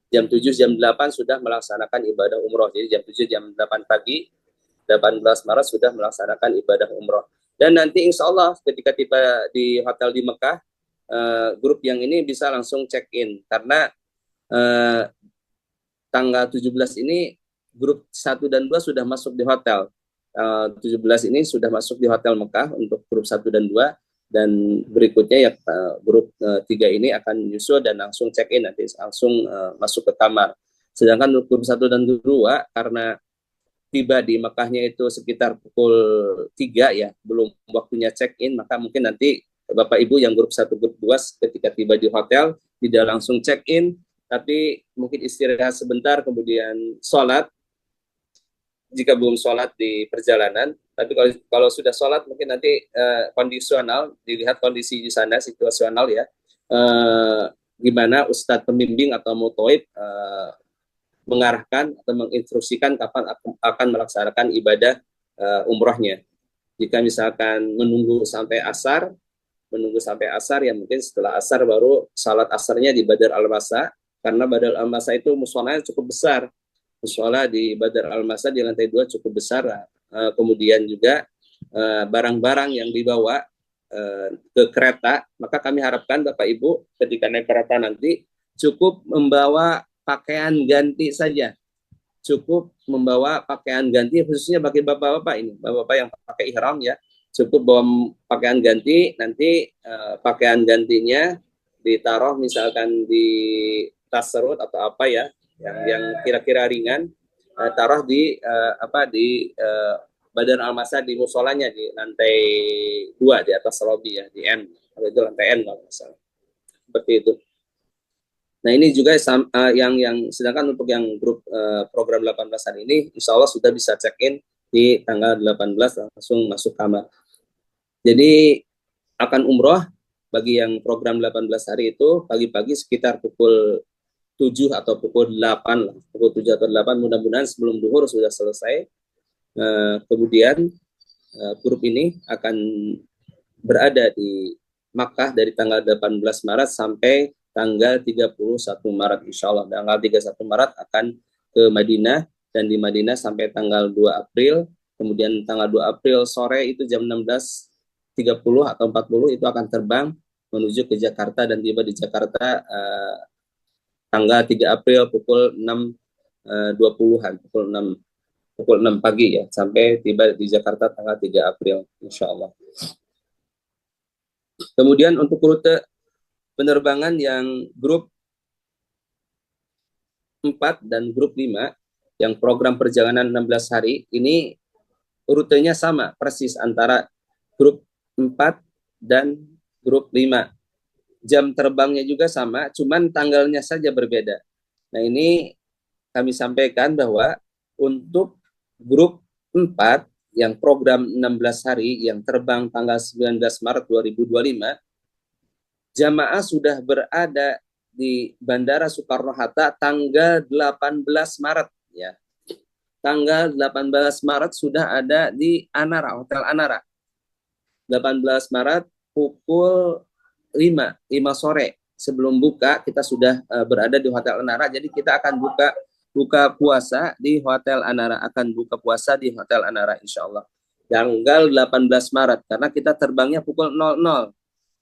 7 jam 8 sudah melaksanakan ibadah umroh. Jadi jam 7 jam 8 pagi 18 Maret sudah melaksanakan ibadah umroh. Dan nanti insya Allah ketika tiba di hotel di Mekah, grup yang ini bisa langsung check in karena tanggal 17 ini grup 1 dan 2 sudah masuk di hotel. 17 ini sudah masuk di hotel Mekah untuk grup 1 dan 2. Dan berikutnya ya grup 3 ini akan menyusul dan langsung check in, nanti langsung masuk ke kamar. Sedangkan grup 1 dan 2 karena tiba di Mekahnya itu sekitar pukul 3 ya, belum waktunya check in, maka mungkin nanti Bapak Ibu yang grup 1 grup 2 ketika tiba di hotel tidak langsung check in, tapi mungkin istirahat sebentar kemudian sholat jika belum sholat di perjalanan. Tapi kalau sudah sholat mungkin nanti kondisional, dilihat kondisi di sana situasional ya, gimana Ustadz pembimbing atau mutoib mengarahkan atau menginstruksikan kapan akan melaksanakan ibadah umrohnya. Jika misalkan menunggu sampai asar ya mungkin setelah asar baru salat asarnya di Badar Al-Masa, karena Badar Al-Masa itu musholanya cukup besar. musola di Badar Al-Masa di lantai 2 cukup besar. Kemudian juga barang-barang yang dibawa ke kereta, maka kami harapkan Bapak Ibu ketika naik kereta nanti cukup membawa pakaian ganti saja. Cukup membawa pakaian ganti khususnya bagi bapak-bapak ini, bapak-bapak yang pakai ihram ya. Cukup bawa pakaian ganti, nanti pakaian gantinya ditaruh misalkan di tas serut atau apa ya, yang kira-kira ringan, taruh di Badan Al-Masa di musolanya di lantai 2 di atas lobby ya, di N. Kalau itu lantai N kalau misalnya. Seperti itu. Nah ini juga yang sedangkan untuk yang grup program 18 hari ini insya Allah sudah bisa check-in di tanggal 18 langsung masuk kamar. Jadi akan umroh bagi yang program 18 hari itu pagi-pagi sekitar pukul 7 atau pukul 8 lah. Pukul 7 atau 8 mudah-mudahan sebelum duhur sudah selesai. Kemudian grup ini akan berada di Makkah dari tanggal 18 Maret sampai tanggal 31 Maret insya Allah. Tanggal 31 Maret akan ke Madinah dan di Madinah sampai tanggal 2 April. Kemudian tanggal 2 April sore itu jam 16.30 atau 40 itu akan terbang menuju ke Jakarta dan tiba di Jakarta tanggal 3 April pukul 6.20-an, pukul 6 pagi ya, sampai tiba di Jakarta tanggal 3 April, insya Allah. Kemudian untuk rute penerbangan yang grup 4 dan grup 5, yang program perjalanan 16 hari, ini rutenya sama, persis antara grup 4 dan grup 5. Jam terbangnya juga sama, cuman tanggalnya saja berbeda. Nah ini kami sampaikan bahwa untuk grup 4 yang program 16 hari yang terbang tanggal 19 Maret 2025, jamaah sudah berada di Bandara Soekarno-Hatta tanggal 18 Maret ya. Tanggal 18 Maret sudah ada di Anara, Hotel Anara. 18 Maret pukul 5 sore sebelum buka kita sudah berada di Hotel Anara. Jadi kita akan buka puasa di Hotel Anara, akan buka puasa di Hotel Anara insya Allah tanggal 18 Maret karena kita terbangnya pukul 00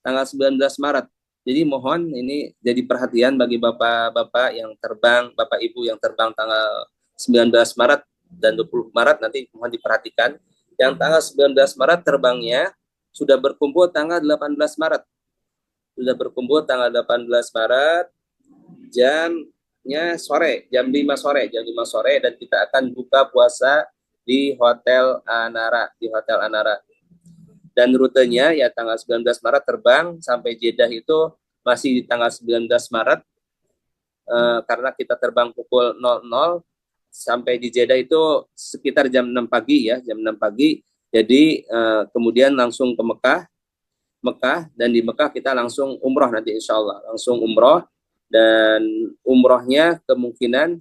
tanggal 19 Maret. Jadi mohon ini jadi perhatian bagi bapak-bapak yang terbang, bapak ibu yang terbang tanggal 19 Maret dan 20 Maret nanti mohon diperhatikan. Yang tanggal 19 Maret terbangnya sudah berkumpul tanggal 18 Maret. Sudah berkumpul tanggal 18 Maret jamnya sore, jam 5 sore dan kita akan buka puasa di Hotel Anara, Dan rutenya ya tanggal 19 Maret terbang sampai Jeddah itu masih di tanggal 19 Maret karena kita terbang pukul 00 sampai di Jeddah itu sekitar jam 6 pagi ya, jam 6 pagi. Jadi kemudian langsung ke Mekah dan di Mekah kita langsung umroh nanti insya Allah, langsung umroh dan umrohnya kemungkinan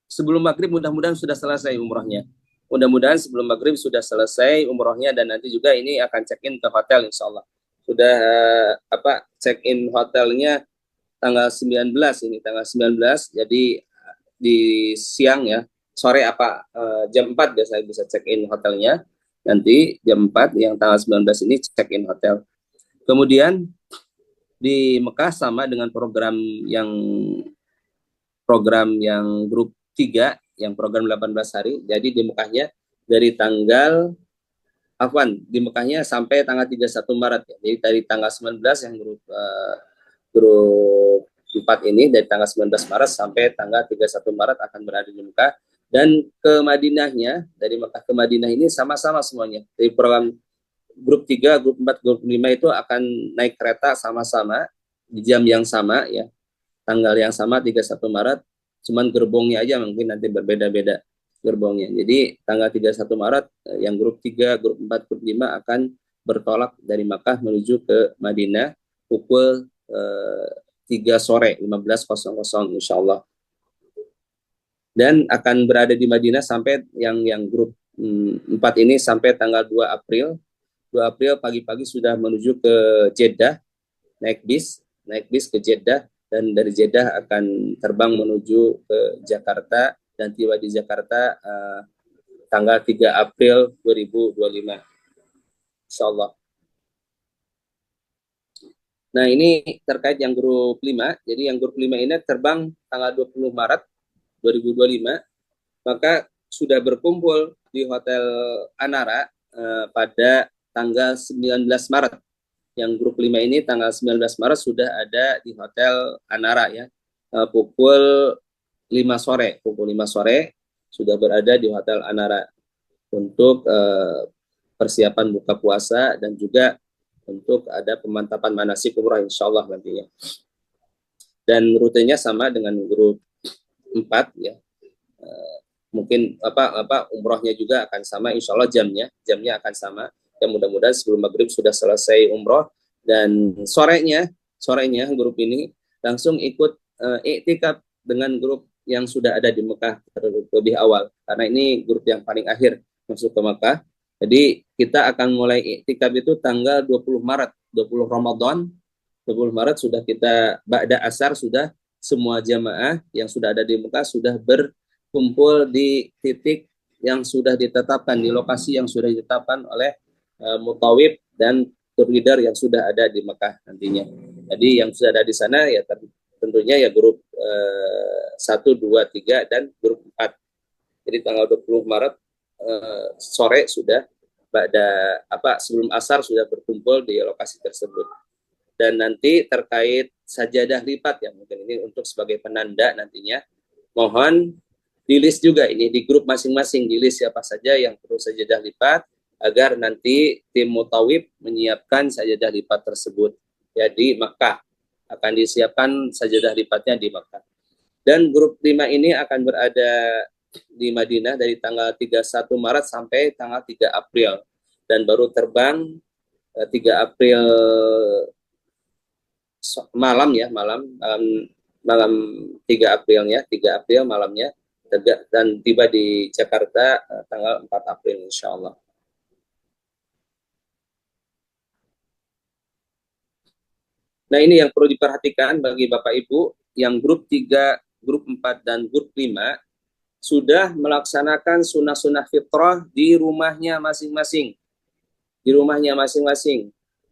sebelum maghrib mudah-mudahan sudah selesai umrohnya. Mudah-mudahan sebelum maghrib sudah selesai umrohnya dan nanti juga ini akan check-in ke hotel insya Allah. Sudah check-in hotelnya tanggal 19 ini, tanggal 19, jadi di siang ya, sore jam 4 biasanya bisa check-in hotelnya. Nanti jam 4 yang tanggal 19 ini check-in hotel. Kemudian di Mekah sama dengan program yang grup 3 yang program 18 hari. Jadi di Mekahnya dari di Mekahnya sampai tanggal 31 Maret ya. Jadi dari tanggal 19 yang grup 4 ini dari tanggal 19 Maret sampai tanggal 31 Maret akan berada di Mekah. Dan ke Madinahnya, dari Mekah ke Madinah ini sama-sama semuanya. Dari program grup 3, grup 4, grup 5 itu akan naik kereta sama-sama di jam yang sama ya. Tanggal yang sama 31 Maret, cuman gerbongnya aja mungkin nanti berbeda-beda gerbongnya. Jadi tanggal 31 Maret yang grup 3, grup 4, grup 5 akan bertolak dari Makkah menuju ke Madinah pukul 3 sore 15.00 insya Allah. Dan akan berada di Madinah sampai yang grup 4 ini sampai tanggal 2 April. 2 April pagi-pagi sudah menuju ke Jeddah, naik bis ke Jeddah dan dari Jeddah akan terbang menuju ke Jakarta dan tiba di Jakarta tanggal 3 April 2025. Insyaallah. Nah, ini terkait yang grup 5. Jadi yang grup 5 ini terbang tanggal 20 Maret 2025, maka sudah berkumpul di Hotel Anara pada tanggal 19 Maret. Yang grup 5 ini tanggal 19 Maret sudah ada di Hotel Anara ya. Pukul 5 sore, sudah berada di Hotel Anara untuk persiapan buka puasa dan juga untuk ada pemantapan manasik umrah insyaallah nantinya. Dan rutenya sama dengan grup 4 ya. Mungkin umrohnya juga akan sama insyaallah, jamnya akan sama. Dan mudah-mudahan sebelum maghrib sudah selesai umroh dan sorenya grup ini langsung ikut iktikaf dengan grup yang sudah ada di Mekah terlebih awal, karena ini grup yang paling akhir masuk ke Mekah. Jadi kita akan mulai iktikaf itu tanggal 20 Maret, 20 Ramadan, 20 Maret sudah kita ba'da asar, sudah semua jamaah yang sudah ada di Mekah sudah berkumpul di titik yang sudah ditetapkan, di lokasi yang sudah ditetapkan oleh mutawib dan tour leader yang sudah ada di Mekah nantinya. Jadi yang sudah ada di sana ya tentunya ya grup 1, 2, 3 dan grup 4. Jadi tanggal 20 Maret sore sudah sebelum asar sudah berkumpul di lokasi tersebut. Dan nanti terkait sajadah lipat ya, mungkin ini untuk sebagai penanda nantinya, mohon di list juga ini di grup masing-masing, di list siapa saja yang perlu sajadah lipat agar nanti tim mutawib menyiapkan sajadah lipat tersebut ya di Makkah, akan disiapkan sajadah lipatnya di Makkah. Dan grup 5 ini akan berada di Madinah dari tanggal 31 Maret sampai tanggal 3 April dan baru terbang 3 April malam 3 Aprilnya, 3 April malamnya, dan tiba di Jakarta tanggal 4 April insyaallah. Nah, ini yang perlu diperhatikan bagi Bapak Ibu yang grup 3, grup 4 dan grup 5 sudah melaksanakan sunnah-sunnah fitrah di rumahnya masing-masing.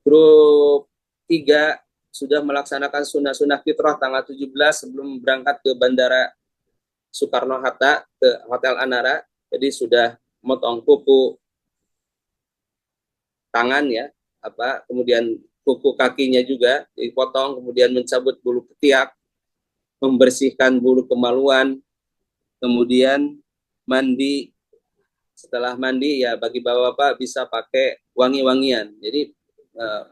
Grup 3 sudah melaksanakan sunnah-sunnah fitrah tanggal 17 sebelum berangkat ke Bandara Soekarno-Hatta ke Hotel Anara. Jadi sudah motong kuku tangan ya, kemudian kuku kakinya juga dipotong, kemudian mencabut bulu ketiak, membersihkan bulu kemaluan, kemudian mandi. Setelah mandi ya bagi bapak-bapak bisa pakai wangi-wangian. Jadi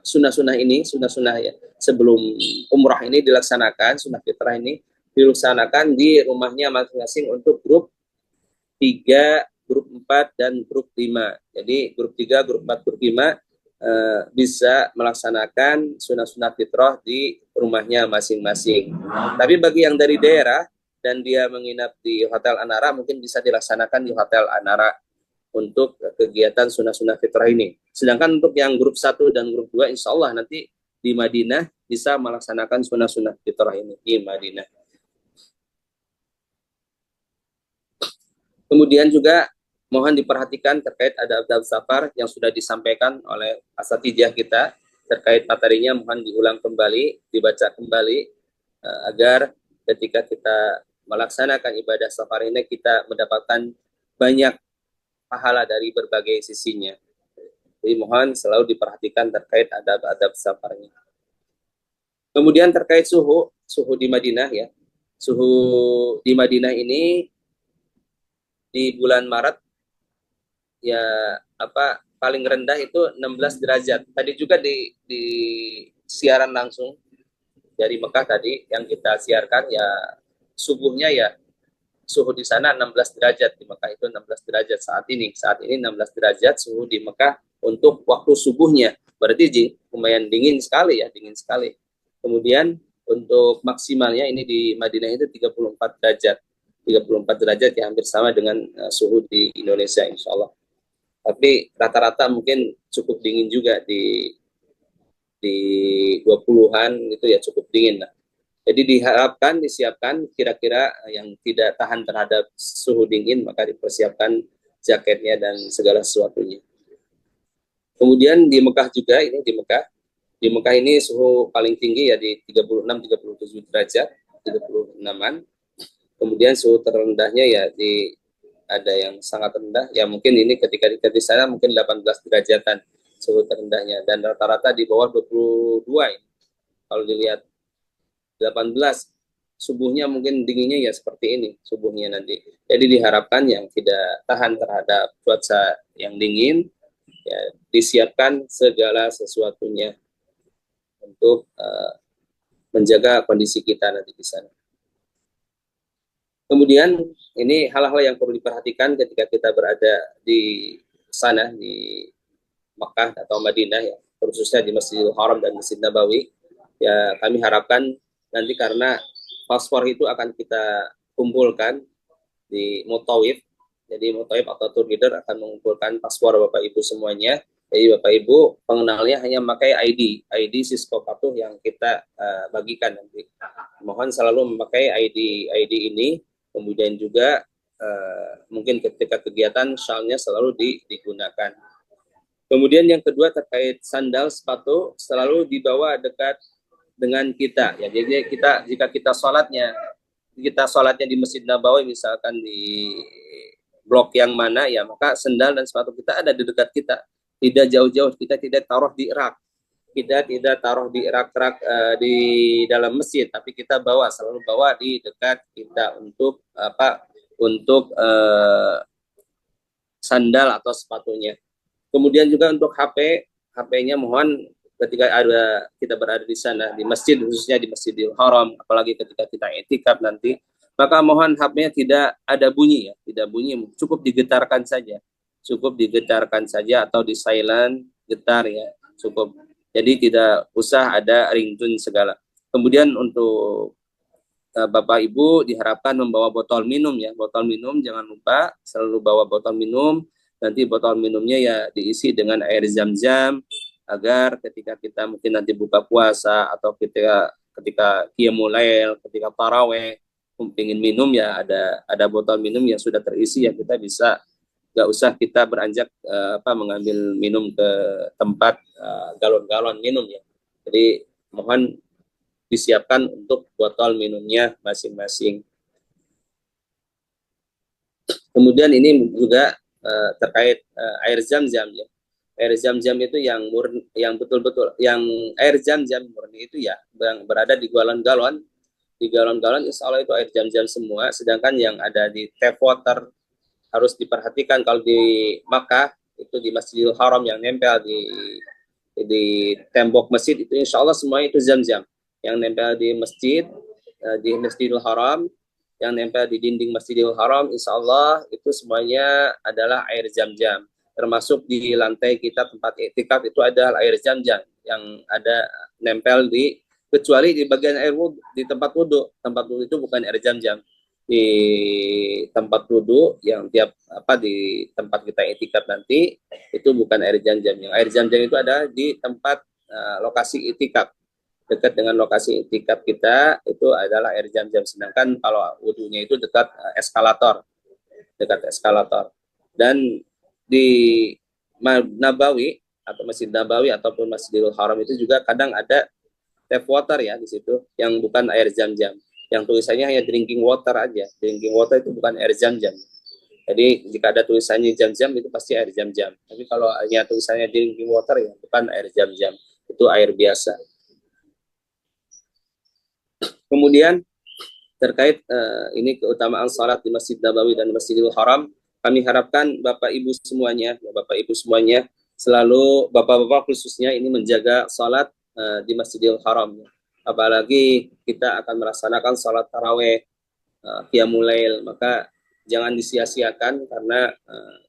sunnah-sunnah ya sebelum umrah ini dilaksanakan, sunnah fitrah ini dilaksanakan di rumahnya masing-masing untuk grup 3, grup 4 dan grup 5. Jadi grup 3, grup 4, grup 5 bisa melaksanakan sunnah-sunnah fitrah di rumahnya masing-masing. Tapi bagi yang dari daerah dan dia menginap di Hotel Anara, mungkin bisa dilaksanakan di Hotel Anara untuk kegiatan sunnah-sunnah fitrah ini. Sedangkan untuk yang grup 1 dan grup 2, insya Allah nanti di Madinah bisa melaksanakan sunnah-sunnah fitrah ini di Madinah. Kemudian juga mohon diperhatikan terkait adab-adab safar yang sudah disampaikan oleh asatidjah kita terkait materinya, mohon diulang kembali, dibaca kembali agar ketika kita melaksanakan ibadah safar ini kita mendapatkan banyak pahala dari berbagai sisinya. Jadi mohon selalu diperhatikan terkait adab-adab safarnya. Kemudian terkait suhu di Madinah ya. Suhu di Madinah ini di bulan Maret ya paling rendah itu 16 derajat. Tadi juga di siaran langsung dari Mekah tadi yang kita siarkan ya, subuhnya ya suhu di sana 16 derajat, di Mekah itu 16 derajat saat ini 16 derajat suhu di Mekah untuk waktu subuhnya. Berarti lumayan dingin sekali. Kemudian untuk maksimalnya ini di Madinah itu 34 derajat. 34 derajat ya, hampir sama dengan suhu di Indonesia insya Allah. Tapi rata-rata mungkin cukup dingin juga di 20-an itu ya, cukup dingin lah. Jadi diharapkan disiapkan kira-kira yang tidak tahan terhadap suhu dingin, maka dipersiapkan jaketnya dan segala sesuatunya. Kemudian di Mekah juga, ini di Mekah ini suhu paling tinggi ya di 36-37 derajat, 36-an. Kemudian suhu terendahnya ya di ada yang sangat rendah, ya mungkin ini ketika di sana mungkin 18 derajatan suhu terendahnya, dan rata-rata di bawah 22 ya. Kalau dilihat 18, subuhnya mungkin dinginnya ya seperti ini subuhnya nanti. Jadi diharapkan yang tidak tahan terhadap cuaca yang dingin, ya disiapkan segala sesuatunya untuk menjaga kondisi kita nanti di sana. Kemudian ini hal-hal yang perlu diperhatikan ketika kita berada di sana di Mekah atau Madinah ya, khususnya di Masjidil Haram dan Masjid Nabawi. Ya kami harapkan nanti karena paspor itu akan kita kumpulkan di Mutawif. Jadi Mutawif atau tour leader akan mengumpulkan paspor Bapak Ibu semuanya. Jadi Bapak Ibu pengenalnya hanya memakai ID Cisco Patuh yang kita bagikan nanti. Mohon selalu memakai ID ini. Kemudian juga mungkin ketika kegiatan syalnya selalu digunakan. Kemudian yang kedua terkait sandal sepatu selalu dibawa dekat dengan kita. Ya, jadi jika kita sholatnya di Masjid Nabawi misalkan di blok yang mana ya, maka sandal dan sepatu kita ada di dekat kita, tidak jauh-jauh. Kita tidak taruh di rak, kita tidak taruh di rak-rak di dalam masjid, tapi kita selalu bawa di dekat kita untuk sandal atau sepatunya. Kemudian juga untuk HP-nya mohon ketika kita berada di sana di masjid, khususnya di Masjidil Haram, apalagi ketika kita i'tikaf nanti, maka mohon HP-nya tidak ada bunyi ya, tidak bunyi, cukup digetarkan saja atau di silent getar ya, cukup. Jadi tidak usah ada ringtone segala. Kemudian untuk Bapak Ibu diharapkan membawa botol minum ya, botol minum jangan lupa selalu bawa botol minum. Nanti botol minumnya ya diisi dengan air zam-zam agar ketika kita mungkin nanti buka puasa atau ketika qiyamul lail, ketika taraweh, ingin minum ya ada botol minum yang sudah terisi ya, kita bisa nggak usah kita beranjak mengambil minum ke tempat galon-galon minum ya. Jadi mohon disiapkan untuk botol minumnya masing-masing. Kemudian ini juga terkait air zam-zam ya. Air zam-zam itu yang betul-betul yang air zam-zam murni itu ya yang berada di galon-galon. Di galon-galon insya Allah itu air zam-zam semua, sedangkan yang ada di tap water harus diperhatikan. Kalau di Makkah itu di Masjidil Haram yang nempel di tembok masjid itu insya Allah semua itu zam-zam. Yang nempel di masjid di Masjidil Haram, yang nempel di dinding Masjidil Haram, insya Allah itu semuanya adalah air zam-zam. Termasuk di lantai kita tempat i'tikaf itu adalah air zam-zam yang ada nempel kecuali di bagian air wudhu, di tempat wudhu. Tempat wudhu itu bukan air zam-zam. Di tempat wudhu yang di tempat kita i'tikaf nanti itu bukan air zam-zam. Yang air zam-zam itu ada di tempat lokasi i'tikaf. Dekat dengan lokasi i'tikaf kita itu adalah air zam-zam. Sedangkan kalau wudhunya itu dekat eskalator. Dan di Nabawi atau Masjid Nabawi ataupun Masjidil Haram itu juga kadang ada tap water ya di situ yang bukan air zam-zam. Yang tulisannya hanya drinking water aja. Drinking water itu bukan air zam-zam. Jadi jika ada tulisannya zam-zam itu pasti air zam-zam. Tapi kalau hanya tulisannya drinking water ya bukan air zam-zam. Itu air biasa. Kemudian terkait ini keutamaan salat di Masjid Nabawi dan Masjidil Haram, kami harapkan Bapak Ibu semuanya selalu, Bapak-bapak khususnya ini menjaga salat di Masjidil Haram. Apalagi kita akan melaksanakan salat taraweh, qiyamul lail, maka jangan disia-siakan karena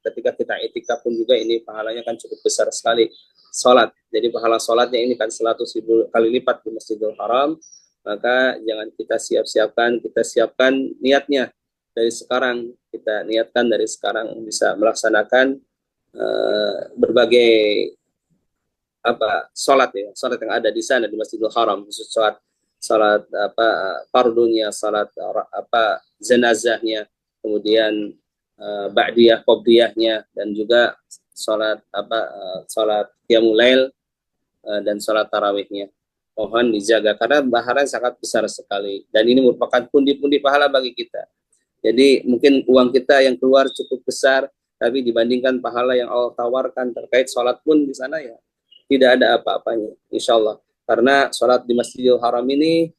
ketika kita i'tikaf pun juga ini pahalanya kan cukup besar sekali salat. Jadi pahala salatnya ini kan 100.000 kali lipat di Masjidil Haram. Maka jangan kita siapkan niatnya dari sekarang, kita niatkan dari sekarang bisa melaksanakan berbagai sholat yang ada di sana di Masjidil Haram, khusus sholat salat fardunya, salat jenazahnya, kemudian ba'diyah, qobliyahnya, dan juga salat qiyamul lail dan salat tarawihnya. Mohon dijaga karena pahala sangat besar sekali dan ini merupakan pundi-pundi pahala bagi kita. Jadi mungkin uang kita yang keluar cukup besar, tapi dibandingkan pahala yang Allah tawarkan terkait sholat pun di sana ya tidak ada apa-apanya, insya Allah. Karena sholat di Masjidil Haram ini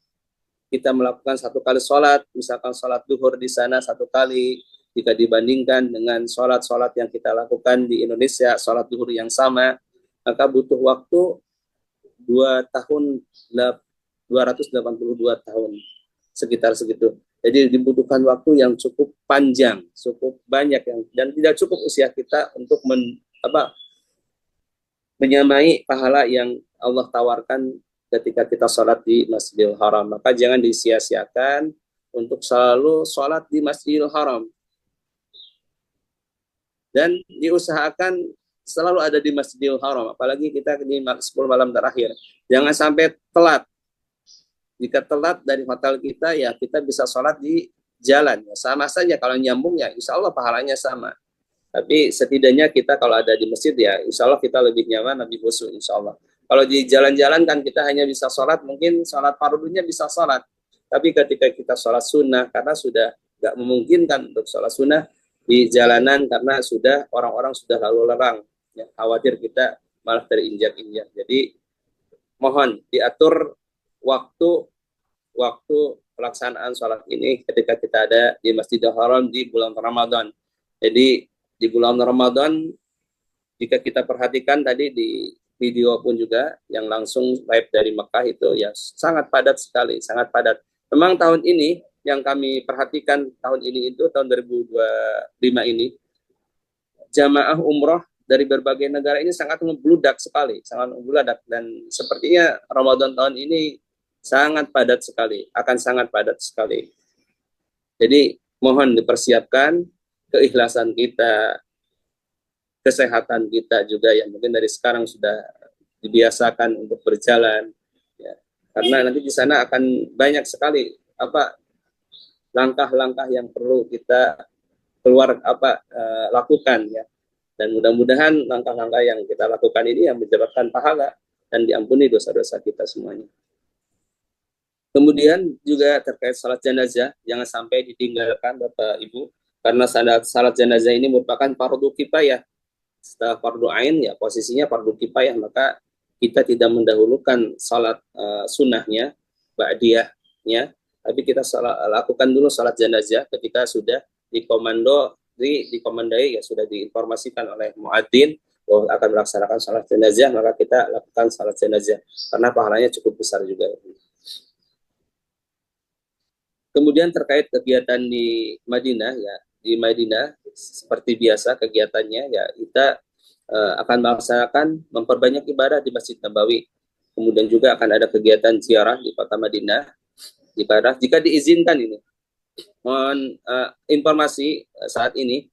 kita melakukan satu kali sholat, misalkan sholat duhur di sana satu kali, jika dibandingkan dengan sholat-sholat yang kita lakukan di Indonesia, sholat duhur yang sama, maka butuh waktu 282 tahun, sekitar segitu. Jadi dibutuhkan waktu yang cukup panjang, cukup banyak dan tidak cukup usia kita untuk menyamai pahala yang Allah tawarkan ketika kita sholat di Masjidil Haram. Maka jangan disia-siakan untuk selalu sholat di Masjidil Haram dan diusahakan selalu ada di Masjidil Haram, apalagi kita di 10 malam terakhir. Jangan sampai telat. Jika telat dari hotel kita, ya kita bisa sholat di jalan. Ya, sama saja kalau nyambung ya insya Allah pahalanya sama. Tapi setidaknya kita kalau ada di masjid ya insya Allah kita lebih nyaman, lebih khusyuk insya Allah. Kalau di jalan-jalan kan kita hanya bisa sholat, mungkin sholat fardunya bisa sholat. Tapi ketika kita sholat sunnah, karena sudah nggak memungkinkan untuk sholat sunnah di jalanan karena sudah orang-orang sudah lalu lalang. Ya, khawatir kita malah terinjak-injak. Jadi mohon diatur waktu pelaksanaan sholat ini ketika kita ada di Masjidil Haram di bulan Ramadan. Jadi di bulan Ramadan jika kita perhatikan tadi di video pun juga yang langsung live dari Mekah itu ya sangat padat sekali, sangat padat. Memang tahun ini yang kami perhatikan tahun ini itu tahun 2025 ini jamaah umroh dari berbagai negara ini sangat membludak sekali, sangat membludak dan sepertinya Ramadan tahun ini sangat padat sekali, akan sangat padat sekali. Jadi mohon dipersiapkan keikhlasan kita, kesehatan kita juga yang mungkin dari sekarang sudah dibiasakan untuk berjalan, ya. Karena nanti di sana akan banyak sekali langkah-langkah yang perlu kita lakukan ya. Dan mudah-mudahan langkah-langkah yang kita lakukan ini yang menyebabkan pahala dan diampuni dosa-dosa kita semuanya. Kemudian juga terkait salat jenazah, jangan sampai ditinggalkan Bapak Ibu, karena salat jenazah ini merupakan fardu kifayah. Setelah fardu ain ya posisinya fardu kifayah, maka kita tidak mendahulukan salat sunnahnya, ba'diyahnya, tapi kita lakukan dulu salat jenazah ketika sudah dikomandai ya sudah diinformasikan oleh muadzin bahwa akan melaksanakan salat jenazah, maka kita lakukan salat jenazah karena pahalanya cukup besar juga. Kemudian terkait kegiatan di Madinah ya, di Madinah seperti biasa kegiatannya ya kita akan melaksanakan memperbanyak ibadah di Masjid Nabawi. Kemudian juga akan ada kegiatan ziarah di Kota Madinah, ibadah jika diizinkan ini. Mohon informasi saat ini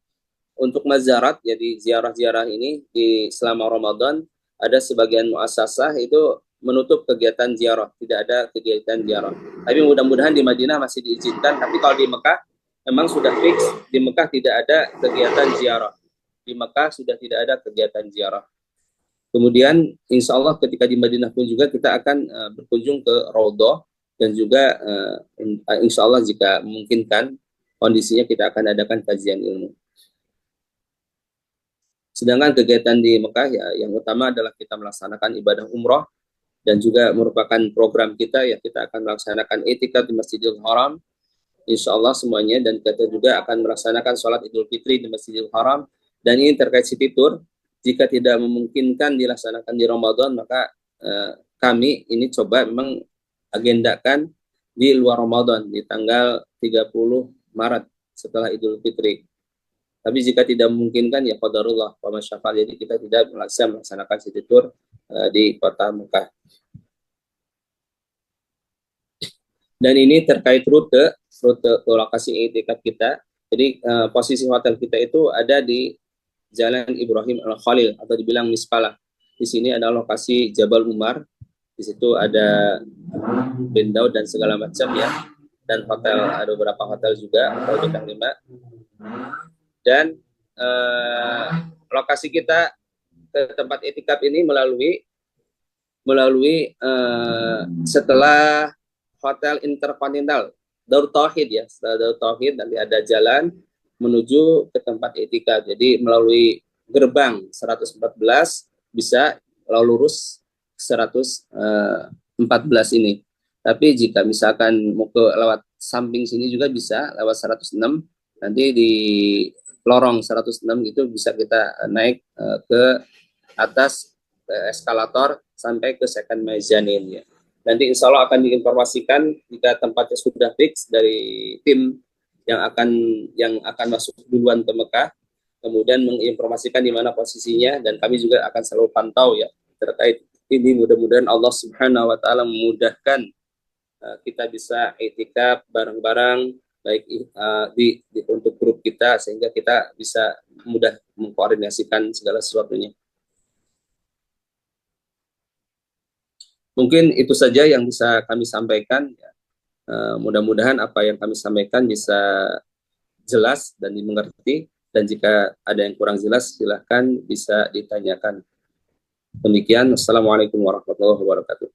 untuk mazarat, jadi ziarah-ziarah ini di selama Ramadan ada sebagian muasasah itu menutup kegiatan ziarah, tidak ada kegiatan ziarah. Tapi mudah-mudahan di Madinah masih diizinkan. Tapi kalau di Mekah memang sudah fix, di Mekah tidak ada kegiatan ziarah. Di Mekah sudah tidak ada kegiatan ziarah. Kemudian insya Allah ketika di Madinah pun juga kita akan berkunjung ke Raudhah dan juga insya Allah jika memungkinkan kondisinya kita akan adakan kajian ilmu. Sedangkan kegiatan di Mekah ya yang utama adalah kita melaksanakan ibadah umroh dan juga merupakan program kita ya kita akan melaksanakan i'tikaf di Masjidil Haram insya Allah semuanya, dan kita juga akan melaksanakan sholat Idul Fitri di Masjidil Haram. Dan ini terkait city tour, jika tidak memungkinkan dilaksanakan di Ramadan maka kami ini coba memang agendakan di luar Ramadan di tanggal 30 Maret setelah Idul Fitri. Tapi jika tidak memungkinkan ya qadarullah wa masyafal, jadi kita tidak melaksanakan city tour di kota Mekah. Dan ini terkait rute lokasi i'tikaf kita. Jadi posisi hotel kita itu ada di Jalan Ibrahim Al-Khalil atau dibilang Mispalah. Di sini ada lokasi Jabal Umar. Di situ ada window dan segala macam ya. Dan hotel, ada beberapa hotel juga, hotel bintang 5. Dan lokasi kita ke tempat itikaf ini melalui setelah Hotel Intercontinental Darut Tauhid ya. Setelah Darut Tauhid nanti ada jalan menuju ke tempat itikaf. Jadi melalui gerbang 114 bisa lalu lurus 114 ini. Tapi jika misalkan mau ke lewat samping sini juga bisa lewat 106, nanti di lorong 106 gitu bisa kita naik ke atas eskalator sampai ke second mezzanine ya. Nanti insya Allah akan diinformasikan jika tempatnya sudah fix dari tim yang akan masuk duluan ke Mekah, kemudian menginformasikan di mana posisinya, dan kami juga akan selalu pantau ya terkait ini. Mudah-mudahan Allah Subhanahu wa taala memudahkan kita bisa itikaf bareng-bareng baik untuk grup kita, sehingga kita bisa mudah mengkoordinasikan segala sesuatunya. Mungkin itu saja yang bisa kami sampaikan. Mudah-mudahan apa yang kami sampaikan bisa jelas dan dimengerti. Dan jika ada yang kurang jelas, silahkan bisa ditanyakan. Demikian. Assalamualaikum warahmatullahi wabarakatuh.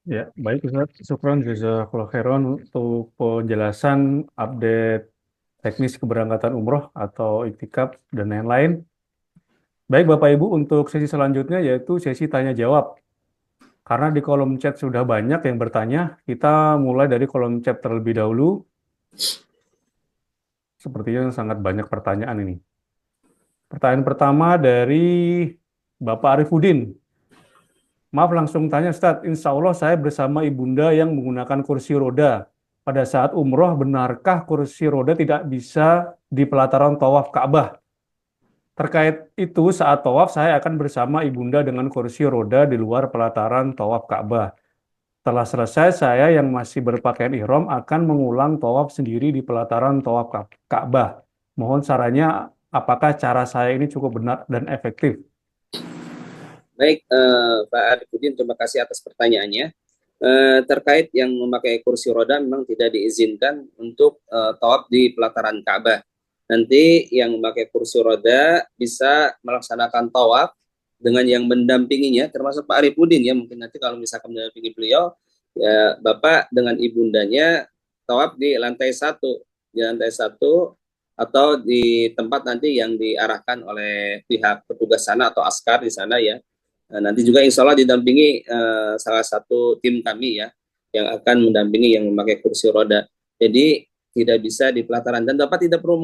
Ya, baik Ustaz. Syukran jazakallahu khairan untuk penjelasan update teknis keberangkatan umroh atau iktikaf dan lain-lain. Baik Bapak Ibu, untuk sesi selanjutnya yaitu sesi tanya jawab. Karena di kolom chat sudah banyak yang bertanya, kita mulai dari kolom chat terlebih dahulu. Sepertinya sangat banyak pertanyaan ini. Pertanyaan pertama dari Bapak Arifudin. Maaf langsung tanya Ustadz, insya Allah saya bersama ibunda yang menggunakan kursi roda. Pada saat umroh, benarkah kursi roda tidak bisa di pelataran tawaf Ka'bah? Terkait itu, saat tawaf saya akan bersama ibunda dengan kursi roda di luar pelataran tawaf Ka'bah. Setelah selesai, saya yang masih berpakaian ihram akan mengulang tawaf sendiri di pelataran tawaf Ka'bah. Mohon sarannya, apakah cara saya ini cukup benar dan efektif? Baik, Pak Arifudin, terima kasih atas pertanyaannya. Terkait yang memakai kursi roda memang tidak diizinkan untuk tawaf di pelataran Ka'bah. Nanti yang memakai kursi roda bisa melaksanakan tawaf dengan yang mendampinginya, termasuk Pak Arifudin ya. Mungkin nanti kalau misalkan mendampingi beliau, ya Bapak dengan ibundanya tawaf di lantai 1, atau di tempat nanti yang diarahkan oleh pihak petugas sana atau askar di sana ya. Nanti juga insya Allah didampingi salah satu tim kami ya, yang akan mendampingi yang memakai kursi roda. Jadi tidak bisa di pelataran, dan Bapak tidak perlu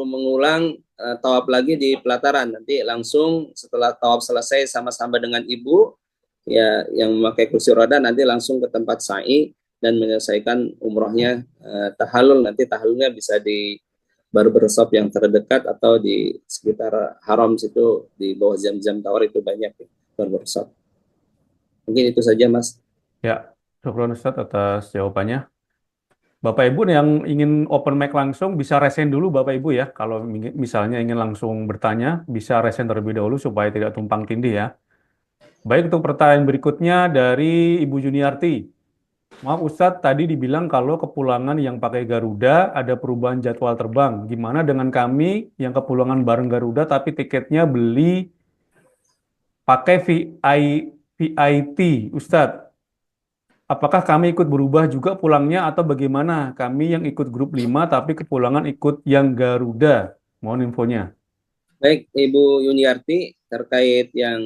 mengulang tawaf lagi di pelataran. Nanti langsung setelah tawaf selesai sama-sama dengan ibu ya yang memakai kursi roda, nanti langsung ke tempat sa'i dan menyelesaikan umrohnya. Tahallul, nanti tahallulnya bisa di barbershop yang terdekat atau di sekitar haram situ, di bawah Zam-Zam Tower itu banyak barbershop. Mungkin itu saja Mas. Ya, syukur Ustadz atas jawabannya. Bapak Ibu yang ingin open mic langsung bisa resen dulu Bapak Ibu ya. Kalau misalnya ingin langsung bertanya, bisa resen terlebih dahulu supaya tidak tumpang tindih ya. Baik, untuk pertanyaan berikutnya dari Ibu Juniarti. Maaf Ustadz, tadi dibilang kalau kepulangan yang pakai Garuda ada perubahan jadwal terbang. Gimana dengan kami yang kepulangan bareng Garuda tapi tiketnya beli pakai VIT, Ustadz? Apakah kami ikut berubah juga pulangnya atau bagaimana? Kami yang ikut grup 5 tapi kepulangan ikut yang Garuda. Mohon infonya. Baik Ibu Yuniarti, terkait yang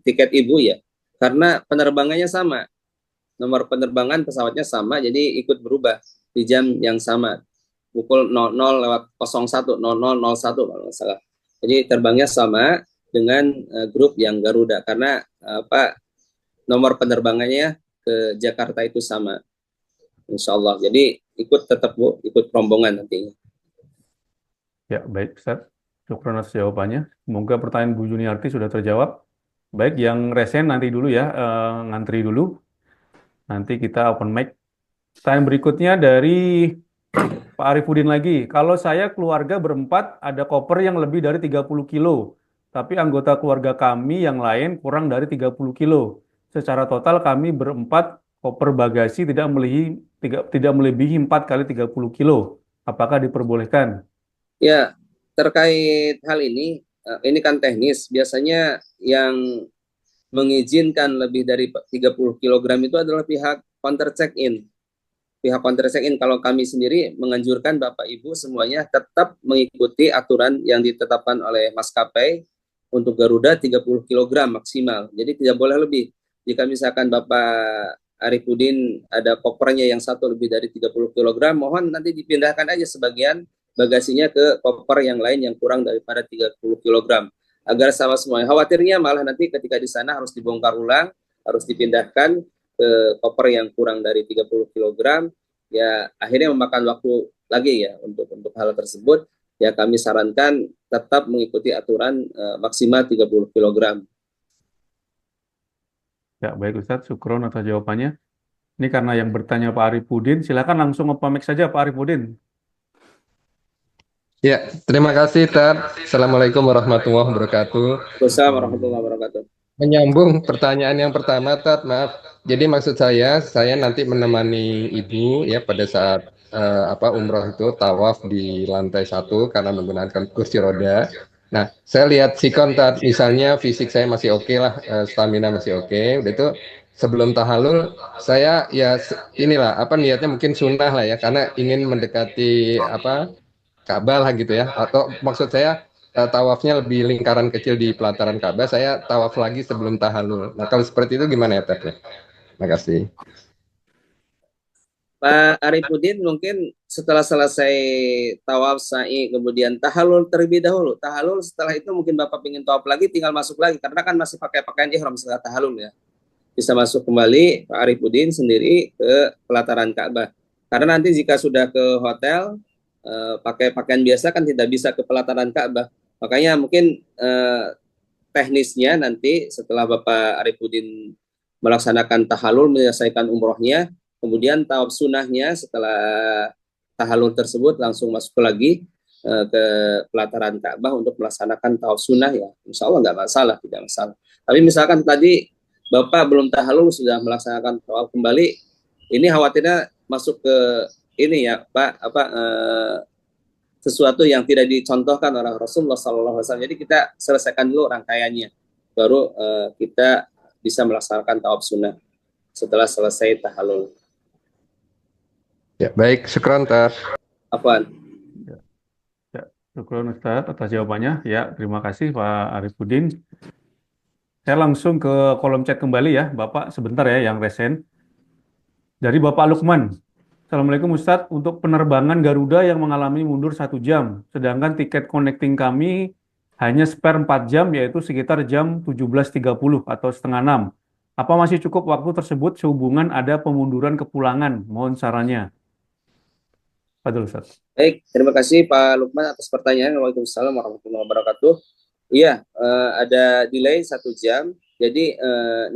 tiket Ibu ya, karena penerbangannya sama, nomor penerbangan pesawatnya sama, jadi ikut berubah di jam yang sama, pukul 00:01 kalau nggak salah. Jadi terbangnya sama dengan grup yang Garuda, karena nomor penerbangannya ke Jakarta itu sama, insya Allah. Jadi tetap Bu, ikut rombongan nantinya. Ya, baik Ustaz. Syukur atas jawabannya. Semoga pertanyaan Bu Juniarti sudah terjawab. Baik, yang resen nanti dulu ya, ngantri dulu. Nanti kita open mic. Pertanyaan berikutnya dari Pak Arifudin lagi. Kalau saya keluarga berempat, ada koper yang lebih dari 30 kilo. tapi anggota keluarga kami yang lain kurang dari 30 kilo. Secara total kami berempat koper bagasi tidak melebihi 4 kali 30 kilo. Apakah diperbolehkan? Ya, terkait hal ini kan teknis. Biasanya yang mengizinkan lebih dari 30 kilogram itu adalah pihak counter check-in. Pihak counter check-in, kalau kami sendiri menganjurkan Bapak Ibu semuanya tetap mengikuti aturan yang ditetapkan oleh maskapai untuk Garuda 30 kilogram maksimal. Jadi tidak boleh lebih. Jika misalkan Bapak Arifudin ada kopernya yang satu lebih dari 30 kilogram, mohon nanti dipindahkan aja sebagian bagasinya ke koper yang lain yang kurang daripada 30 kilogram. Agar sama semuanya. Khawatirnya malah nanti ketika di sana harus dibongkar ulang, harus dipindahkan ke koper yang kurang dari 30 kilogram, ya akhirnya memakan waktu lagi ya untuk hal tersebut. Ya kami sarankan tetap mengikuti aturan maksimal 30 kilogram. Ya, baik Ustadz, syukron atas jawabannya. Ini karena yang bertanya Pak Arifudin, silakan langsung open mic saja Pak Arifudin. Ya, terima kasih, Tat. Assalamualaikum warahmatullahi wabarakatuh. Wassalamualaikum warahmatullahi wabarakatuh. Menyambung pertanyaan yang pertama, Tat, maaf. Jadi maksud saya nanti menemani Ibu ya pada saat umroh itu tawaf di lantai 1 karena menggunakan kursi roda. Nah, saya lihat sikon, Tat, misalnya fisik saya masih oke lah, stamina masih oke. Udah itu sebelum tahallul saya ya inilah niatnya mungkin sunnah lah ya karena ingin mendekati Ka'bah lah gitu ya. Atau maksud saya tawafnya lebih lingkaran kecil di pelataran Ka'bah, saya tawaf lagi sebelum tahallul. Nah, kalau seperti itu gimana ya, Teh? Terima kasih. Pak Arifudin mungkin setelah selesai tawaf sa'i kemudian tahallul terlebih dahulu. Tahallul setelah itu mungkin Bapak ingin tawaf lagi tinggal masuk lagi karena kan masih pakai pakaian ihram setelah tahallul ya. Bisa masuk kembali Pak Arifudin sendiri ke pelataran Ka'bah. Karena nanti jika sudah ke hotel pakai pakaian biasa kan tidak bisa ke pelataran Ka'bah. Makanya mungkin teknisnya nanti setelah Bapak Arifudin melaksanakan tahallul menyelesaikan umrohnya, kemudian tawaf sunnahnya setelah tahallul tersebut langsung masuk lagi ke pelataran Ka'bah untuk melaksanakan tawaf sunnah ya. Insya Allah nggak masalah, tidak masalah. Tapi misalkan tadi Bapak belum tahallul sudah melaksanakan tawaf kembali, ini khawatirnya masuk ke ini ya Pak sesuatu yang tidak dicontohkan oleh Rasulullah SAW. Jadi kita selesaikan dulu rangkaiannya, baru kita bisa melaksanakan tawaf sunnah setelah selesai tahallul. Ya, baik, syukran, Tat. Apaan? Ya, syukron Ustadz atas jawabannya. Ya, terima kasih Pak Arifudin. Saya langsung ke kolom chat kembali ya, Bapak sebentar ya yang resen. Dari Bapak Lukman. Assalamualaikum Ustadz, untuk penerbangan Garuda yang mengalami mundur 1 jam, sedangkan tiket connecting kami hanya spare 4 jam, yaitu sekitar jam 17.30 atau setengah 6. Apa masih cukup waktu tersebut sehubungan ada pemunduran kepulangan? Mohon sarannya. Fadil Ustadz. Baik, terima kasih Pak Lukman atas pertanyaan. Waalaikumsalam warahmatullahi wabarakatuh. Iya, ada delay 1 jam. Jadi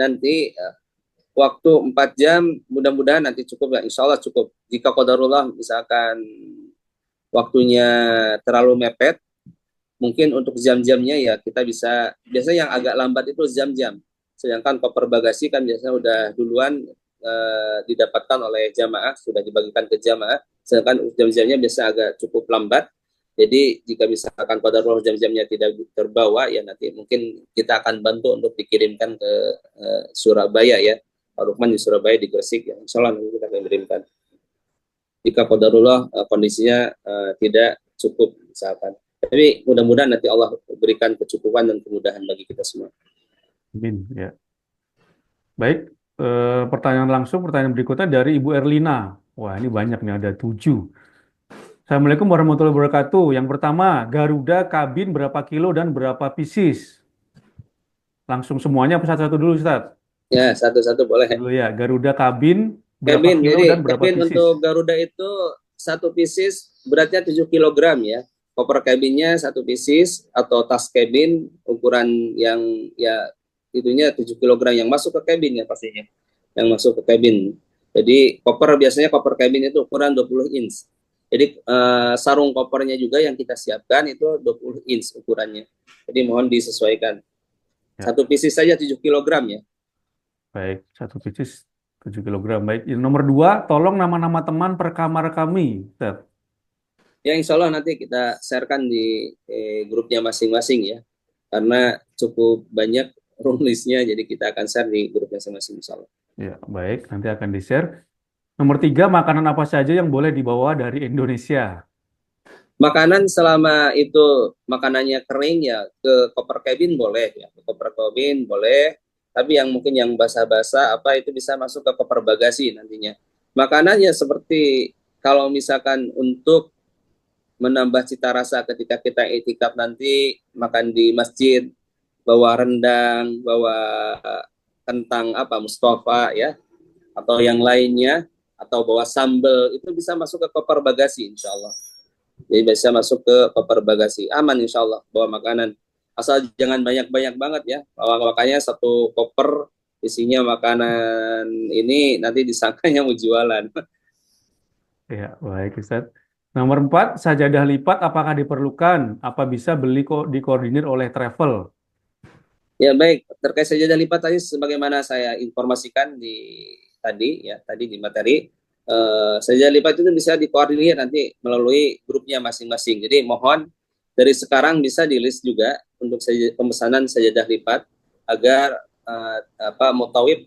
nanti waktu 4 jam mudah-mudahan nanti cukup ya. Insya Allah cukup. Jika qadarullah misalkan waktunya terlalu mepet, mungkin untuk jam-jamnya ya kita bisa, biasanya yang agak lambat itu jam-jam. Sedangkan koper bagasi kan biasanya udah duluan didapatkan oleh jamaah, sudah dibagikan ke jamaah. Sedangkan jam-jamnya biasa agak cukup lambat. Jadi jika misalkan qadarullah jam-jamnya tidak terbawa, ya nanti mungkin kita akan bantu untuk dikirimkan ke Surabaya ya. Pak Lukman di Surabaya, di Gresik ya. Insya Allah nanti kita akan kirimkan. Jika qadarullah kondisinya tidak cukup misalkan. Tapi mudah-mudahan nanti Allah berikan kecukupan dan kemudahan bagi kita semua. Amin. Ya. Baik, pertanyaan berikutnya dari Ibu Erlina. Wah, ini banyak nih, ada 7. Assalamualaikum warahmatullahi wabarakatuh. Yang pertama, Garuda kabin berapa kilo dan berapa pieces? Langsung semuanya apa satu-satu dulu, Ustaz? Ya, satu-satu boleh. Dulu ya, Garuda kabin berapa Kabin, kilo jadi dan berapa kabin pieces? untuk Garuda itu 1 pieces beratnya 7 kilogram ya. Koper kabinnya 1 pieces atau tas kabin ukuran yang ya itunya 7 kilogram yang masuk ke kabin ya pastinya. Yang masuk ke kabin. Jadi biasanya koper kabin itu ukuran 20 inch. Jadi sarung kopernya juga yang kita siapkan itu 20 inch ukurannya. Jadi mohon disesuaikan. Ya, Satu pieces saja 7 kilogram ya. baik. Satu pieces 7 kilogram. Baik. Yang nomor 2, tolong nama-nama teman per kamar kami, Ustaz. Ya insya Allah nanti kita sharekan di grupnya masing-masing ya. Karena cukup banyak room listnya, jadi kita akan share di grupnya masing-masing insya Allah. Ya, baik. Nanti akan di-share. Nomor 3, makanan apa saja yang boleh dibawa dari Indonesia? Makanan selama itu makanannya kering ya ke koper cabin boleh ya, ke koper cabin boleh. Tapi yang mungkin yang basah-basah apa itu bisa masuk ke koper bagasi nantinya. Makanannya seperti kalau misalkan untuk menambah cita rasa ketika kita itikaf nanti makan di masjid, bawa rendang, bawa kentang apa Mustafa ya atau yang lainnya atau bawa sambal itu bisa masuk ke koper bagasi insya Allah. Jadi bisa masuk ke koper bagasi. Aman insya Allah bawa makanan. Asal jangan banyak-banyak banget ya. Makanya satu koper isinya makanan ini nanti disangkanya mau jualan. Ya, baik, Ustaz. Nomor 4, sajadah lipat apakah diperlukan? Apa bisa dikoordinir oleh travel? Ya baik, terkait sajadah lipat tadi sebagaimana saya informasikan tadi di materi, sajadah lipat itu bisa dikoordinir nanti melalui grupnya masing-masing. Jadi mohon dari sekarang bisa di list juga untuk pemesanan sajadah lipat agar mutawib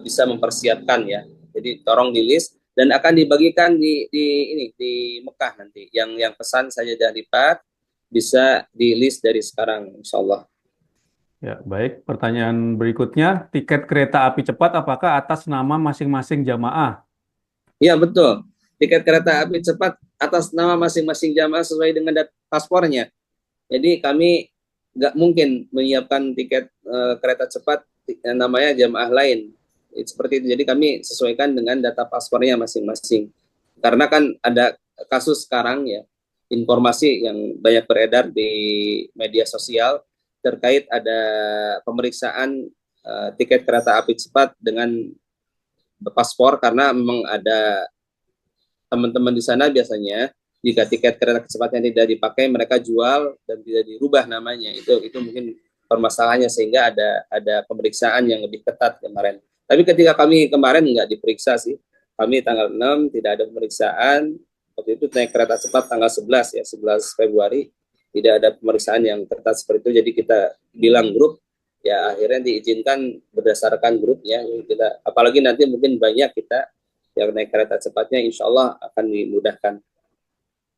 bisa mempersiapkan ya. Jadi tolong di list dan akan dibagikan di Mekah nanti. Yang pesan sajadah lipat bisa di list dari sekarang, insya Allah. Ya, baik. Pertanyaan berikutnya, tiket kereta api cepat apakah atas nama masing-masing jamaah? Iya betul. Tiket kereta api cepat atas nama masing-masing jamaah sesuai dengan paspornya. Jadi kami nggak mungkin menyiapkan tiket kereta cepat namanya jamaah lain. Seperti itu. Jadi kami sesuaikan dengan data paspornya masing-masing. Karena kan ada kasus sekarang ya, informasi yang banyak beredar di media sosial terkait ada pemeriksaan tiket kereta api cepat dengan paspor karena memang ada teman-teman di sana biasanya jika tiket kereta cepatnya tidak dipakai mereka jual dan tidak dirubah namanya itu mungkin permasalahannya sehingga ada pemeriksaan yang lebih ketat kemarin. Tapi ketika kami kemarin nggak diperiksa sih, kami tanggal 6 tidak ada pemeriksaan. Waktu itu naik kereta cepat tanggal 11 ya, 11 Februari tidak ada pemeriksaan yang ketat seperti itu. Jadi kita bilang grup ya akhirnya diizinkan berdasarkan grupnya kita, apalagi nanti mungkin banyak kita yang naik kereta cepatnya insya Allah akan dimudahkan.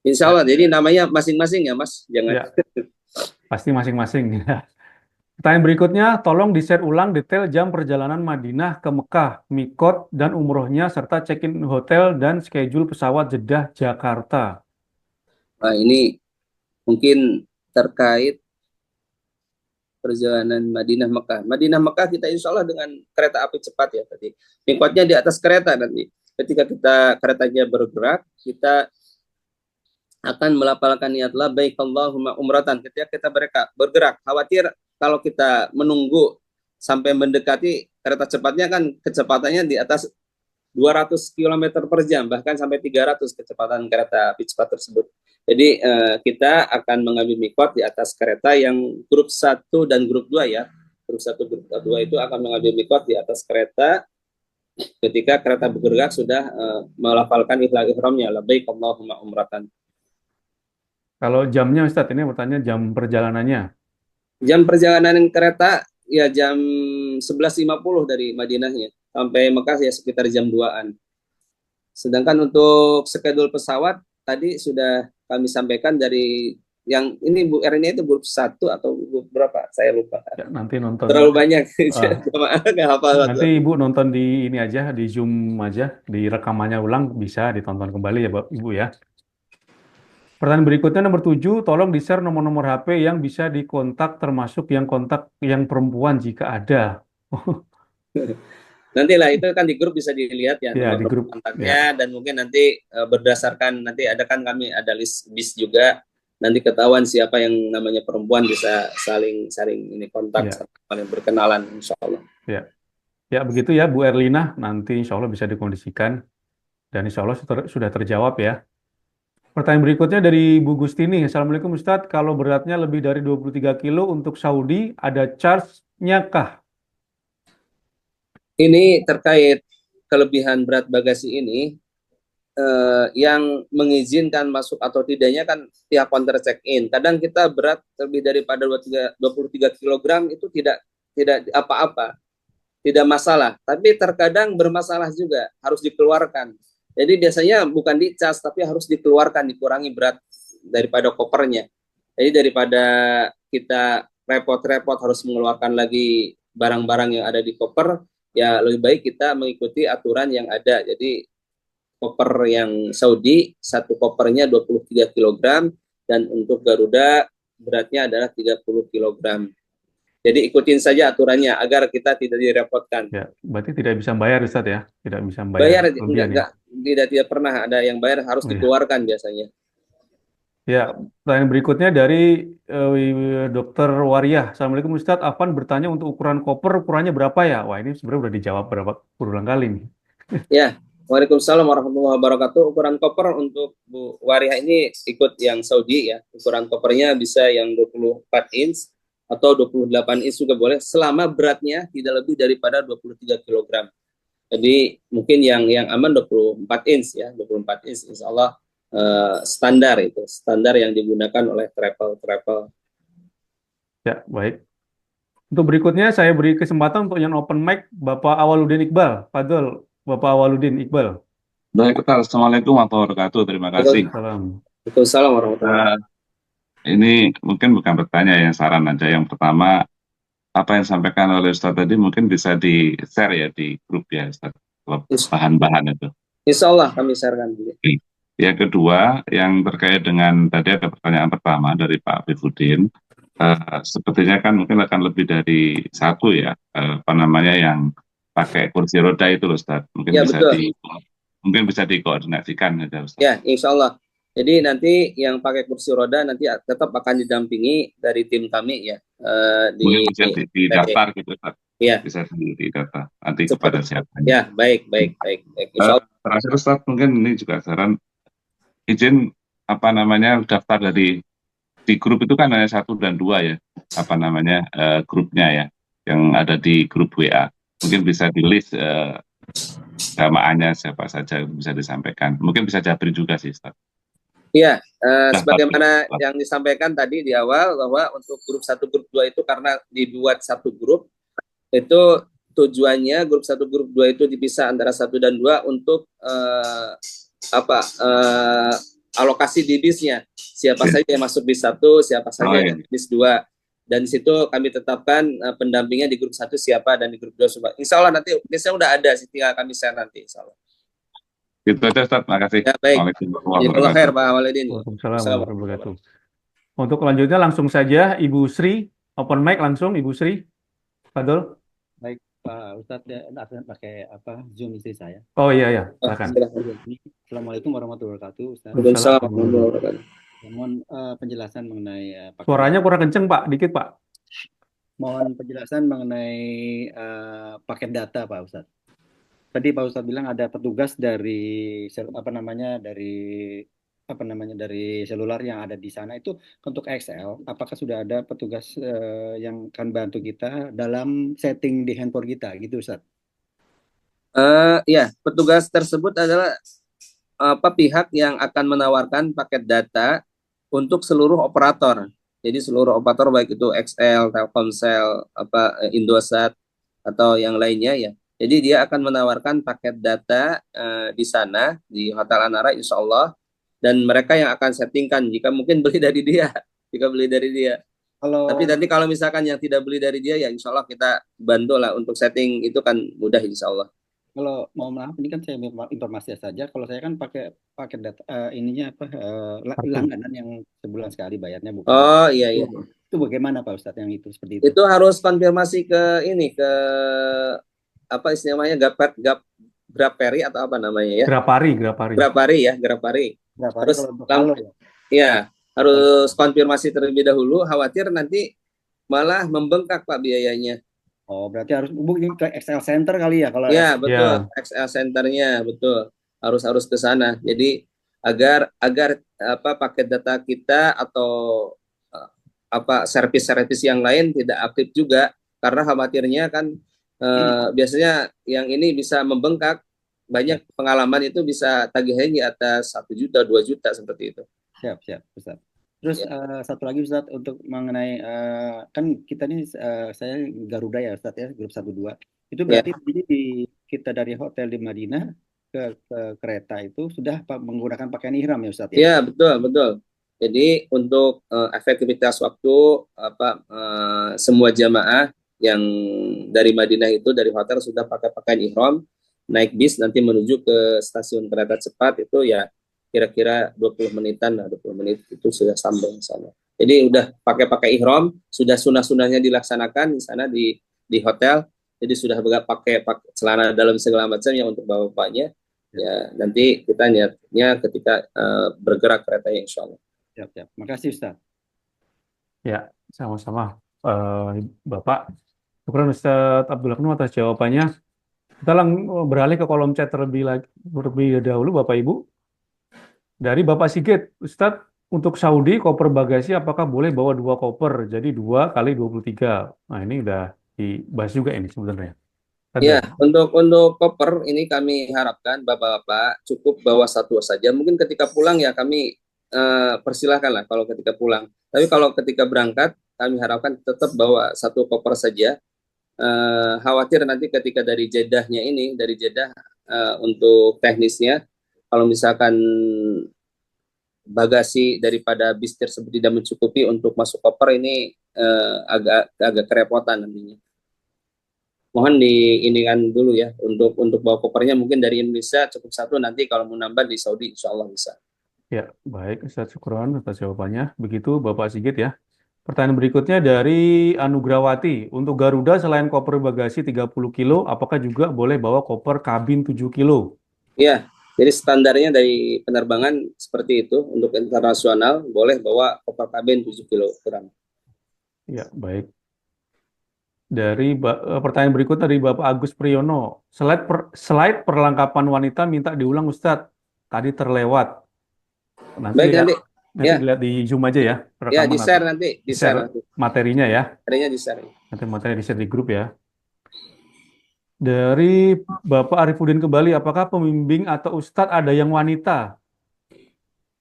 Insya Ya, Allah, jadi namanya masing-masing ya Mas, jangan. ya, pasti masing-masing. Pertanyaan berikutnya, tolong di-share ulang detail jam perjalanan Madinah ke Mekah, mikot dan umrohnya, serta check-in hotel dan schedule pesawat Jeddah Jakarta. Nah, ini mungkin terkait perjalanan Madinah Mekah. Madinah Mekah kita insya Allah dengan kereta api cepat ya tadi. Mikotnya di atas kereta nanti. Ketika kita keretanya bergerak, kita akan melafalkan niat labbaik Allahumma umratan ketika kita bergerak. Khawatir kalau kita menunggu sampai mendekati kereta cepatnya kan kecepatannya di atas 200 km per jam bahkan sampai 300 kecepatan kereta api cepat tersebut. Jadi kita akan mengambil mikot di atas kereta yang grup 1 dan grup 2 ya. Grup 1 grup 2 itu akan mengambil mikot di atas kereta ketika kereta bergerak sudah melafalkan ihlal ihramnya labbaik Allahumma umratan. Kalau jamnya, Ustadz, ini bertanya jam perjalanannya. Jam perjalanan kereta ya jam 11.50 dari Madinahnya sampai Mekah ya sekitar jam 2-an. Sedangkan untuk schedule pesawat tadi sudah kami sampaikan dari yang ini Bu Erni itu grup 1 atau grup berapa? Saya lupa. Ya, nanti nonton. Terlalu banyak. Nggak hafal. Nanti Ibu nonton di ini aja, di Zoom aja, di rekamannya ulang bisa ditonton kembali ya, Ibu ya. Pertanyaan berikutnya nomor 7, tolong di-share nomor-nomor HP yang bisa dikontak termasuk yang kontak yang perempuan jika ada. Nantilah itu kan di grup bisa dilihat ya, Ya, di nomor grup kontaknya dan mungkin nanti berdasarkan nanti ada kan kami ada list bis juga nanti ketahuan siapa yang namanya perempuan bisa saling ini kontak ya. saling berkenalan insya Allah. Ya. Ya begitu ya Bu Erlina, nanti insya Allah bisa dikondisikan dan insya Allah sudah terjawab ya. Pertanyaan berikutnya dari Bu Gustini. Assalamualaikum Ustadz, kalau beratnya lebih dari 23 kilo untuk Saudi, ada charge-nya kah? Ini terkait kelebihan berat bagasi ini, yang mengizinkan masuk atau tidaknya kan pihak counter check in. Kadang kita berat lebih daripada 23 kilogram itu tidak apa-apa, tidak masalah. Tapi terkadang bermasalah juga, harus dikeluarkan. Jadi biasanya bukan dicas, tapi harus dikeluarkan, dikurangi berat daripada kopernya. Jadi daripada kita repot-repot harus mengeluarkan lagi barang-barang yang ada di koper, ya lebih baik kita mengikuti aturan yang ada. Jadi koper yang Saudi, satu kopernya 23 kilogram, dan untuk Garuda beratnya adalah 30 kilogram. Jadi ikutin saja aturannya agar kita tidak direpotkan. Ya, berarti tidak bisa bayar Ustadz ya? Tidak bisa Bayar bayar kelebihan ya? tidak pernah ada yang bayar, harus Oh, ya. dikeluarkan biasanya. Ya, pertanyaan berikutnya dari Dokter Wariah. Assalamualaikum Ustadz, Afan bertanya untuk ukuran koper, ukurannya berapa ya? Wah, ini sebenarnya udah dijawab berapa berulang kali nih. Ya, Waalaikumsalam warahmatullahi wabarakatuh. Ukuran koper untuk Bu Wariah ini ikut yang Saudi ya. Ukuran kopernya bisa yang 24 inch atau 28 inch juga boleh, selama beratnya tidak lebih daripada 23 kilogram. Jadi mungkin yang aman 24 inch ya, 24 inch insya Allah standar itu, standar yang digunakan oleh travel. Ya, baik. Untuk berikutnya saya beri kesempatan untuk yang open mic Bapak Awaludin Iqbal. Fadol, Bapak Awaludin Iqbal. Baik, Ustaz. Assalamualaikum warahmatullahi wabarakatuh. Terima kasih. Salam. Waalaikumsalam warahmatullahi wabarakatuh. Ini mungkin bukan bertanya, yang saran aja. Yang pertama, apa yang disampaikan oleh Ustaz tadi mungkin bisa di-share ya di grup ya, Ustaz. Kalau bahan-bahan itu. Insya Allah kami sharekan dulu. Yang kedua, yang terkait dengan tadi ada pertanyaan pertama dari Pak Bifuddin. Sepertinya kan mungkin akan lebih dari satu ya, apa namanya, yang pakai kursi roda itu loh, Ustaz. Mungkin Ya, bisa betul. mungkin bisa dikoordinasikan ya, Ustaz. Ya, insya Allah. Jadi nanti yang pakai kursi roda nanti tetap akan didampingi dari tim kami ya. Mungkin bisa didaftar gitu, Ustaz. Ya. Bisa didata nanti kepada siapa. Ya, baik. Insya Allah. Terakhir Ustaz, mungkin ini juga saran, izin apa namanya daftar di grup itu kan hanya 1 dan 2 ya, apa namanya grupnya ya, yang ada di grup WA. Mungkin bisa di list jamaahnya siapa saja bisa disampaikan. Mungkin bisa Jabri juga sih, Ustaz. Iya, sebagaimana yang disampaikan tadi di awal bahwa untuk grup 1, grup 2 itu karena dibuat satu grup, itu tujuannya grup 1, grup 2 itu dipisah antara 1 dan 2 untuk alokasi di bisnya. Siapa saja yang masuk bis 1, siapa saja yang bis 2. Dan di situ kami tetapkan pendampingnya di grup 1 siapa dan di grup 2 siapa. Insya Allah nanti bisnya udah ada, tinggal kami share nanti insya Allah. Itu aja Ustaz, makasih. Ya, baik. Waalaikumsalam warahmatullahi wabarakatuh. Untuk selanjutnya langsung saja Ibu Sri, open mic langsung Ibu Sri. Fadol. Baik, Pak Ustadz, pakai Zoom istri saya. Oh iya, silakan. Assalamualaikum warahmatullahi wabarakatuh, Ustadz. Waalaikumsalam warahmatullahi wabarakatuh. Mohon penjelasan mengenai suaranya kurang kenceng Pak, dikit Pak. Mohon penjelasan mengenai paket data Pak Ustadz. Tadi Pak Ustadz bilang ada petugas dari dari selular yang ada di sana itu untuk XL. Apakah sudah ada petugas yang akan bantu kita dalam setting di handphone kita, gitu Ustadz? Ya, petugas tersebut adalah pihak yang akan menawarkan paket data untuk seluruh operator. Jadi seluruh operator baik itu XL, Telkomsel, Indosat atau yang lainnya ya. Jadi dia akan menawarkan paket data di sana di Hotel Anara insya Allah, dan mereka yang akan settingkan jika mungkin beli dari dia. Tapi nanti kalau misalkan yang tidak beli dari dia ya insya Allah kita bantu lah untuk setting itu kan mudah insya Allah. Kalau mau maaf ini kan saya informasi saja. Kalau saya kan pakai paket data langganan yang sebulan sekali bayarnya bukan. Oh iya. Itu bagaimana Pak Ustadz yang itu seperti itu? Itu harus konfirmasi ke istilahnya Grapari atau apa namanya ya? Grapari. Harus harus konfirmasi terlebih dahulu, khawatir nanti malah membengkak Pak biayanya. Oh, berarti harus hubungi ke XL Center kali ya kalau. Ya, betul. XL Centernya betul. Harus ke sana. Jadi agar paket data kita atau servis-servis yang lain tidak aktif juga, karena khawatirnya kan biasanya yang ini bisa membengkak. Banyak pengalaman itu bisa tagihannya di atas 1 juta, 2 juta seperti itu. Siap, Ustaz. Terus satu lagi Ustaz, untuk mengenai kan kita ini saya Garuda ya Ustaz ya, grup 1-2. Itu berarti ini kita dari hotel di Madinah ke kereta itu sudah menggunakan pakaian ihram ya Ustaz ya? Iya, betul. Jadi untuk efektivitas waktu semua jamaah yang dari Madinah itu dari hotel sudah pakai pakaian ihram, naik bis nanti menuju ke stasiun kereta cepat itu ya kira-kira 20 menitan lah, 20 menit itu sudah sampai di sana. Jadi udah pakai ihram, sudah sunah-sunahnya dilaksanakan di sana di hotel. Jadi sudah pakai celana dalam segala macam yang untuk bapak-bapaknya. Ya, nanti kita niatnya ketika bergerak keretanya insya Allah. Siap. Makasih Ustaz. Ya, sama-sama Bapak. Syukur Ustaz Abdul Hakam atas jawabannya. Kita beralih ke kolom chat terlebih dahulu Bapak Ibu. Dari Bapak Sigit, Ustadz, untuk Saudi koper bagasi apakah boleh bawa 2 koper? Jadi 2 kali 23. Nah, ini udah dibahas juga ini sebenarnya. Ya, untuk koper ini kami harapkan Bapak-bapak cukup bawa 1 saja. Mungkin ketika pulang ya kami persilahkan lah kalau ketika pulang. Tapi kalau ketika berangkat kami harapkan tetap bawa 1 koper saja. Khawatir nanti ketika dari Jeddah untuk teknisnya, kalau misalkan bagasi daripada bis tersebut tidak mencukupi untuk masuk koper, ini agak kerepotan nantinya. Mohon diinikan dulu ya untuk bawa kopernya, mungkin dari Indonesia cukup 1, nanti kalau mau nambah di Saudi insya Allah bisa. Ya, baik Ustaz, syukron atas jawabannya. Begitu Bapak Sigit ya. Pertanyaan berikutnya dari Anugrawati. Untuk Garuda selain koper bagasi 30 kilo, apakah juga boleh bawa koper kabin 7 kilo? Iya, jadi standarnya dari penerbangan seperti itu. Untuk internasional boleh bawa koper kabin 7 kg. Ya, baik. Dari pertanyaan berikutnya dari Bapak Agus Priyono. Slide perlengkapan wanita minta diulang Ustadz. Tadi terlewat. Nanti dilihat di Zoom aja ya. Ya, di-share nanti. Di-share materinya ya. Materinya di-share. Nanti materi di-share di grup ya. Dari Bapak Arifuddin kembali, apakah pembimbing atau Ustadz ada yang wanita?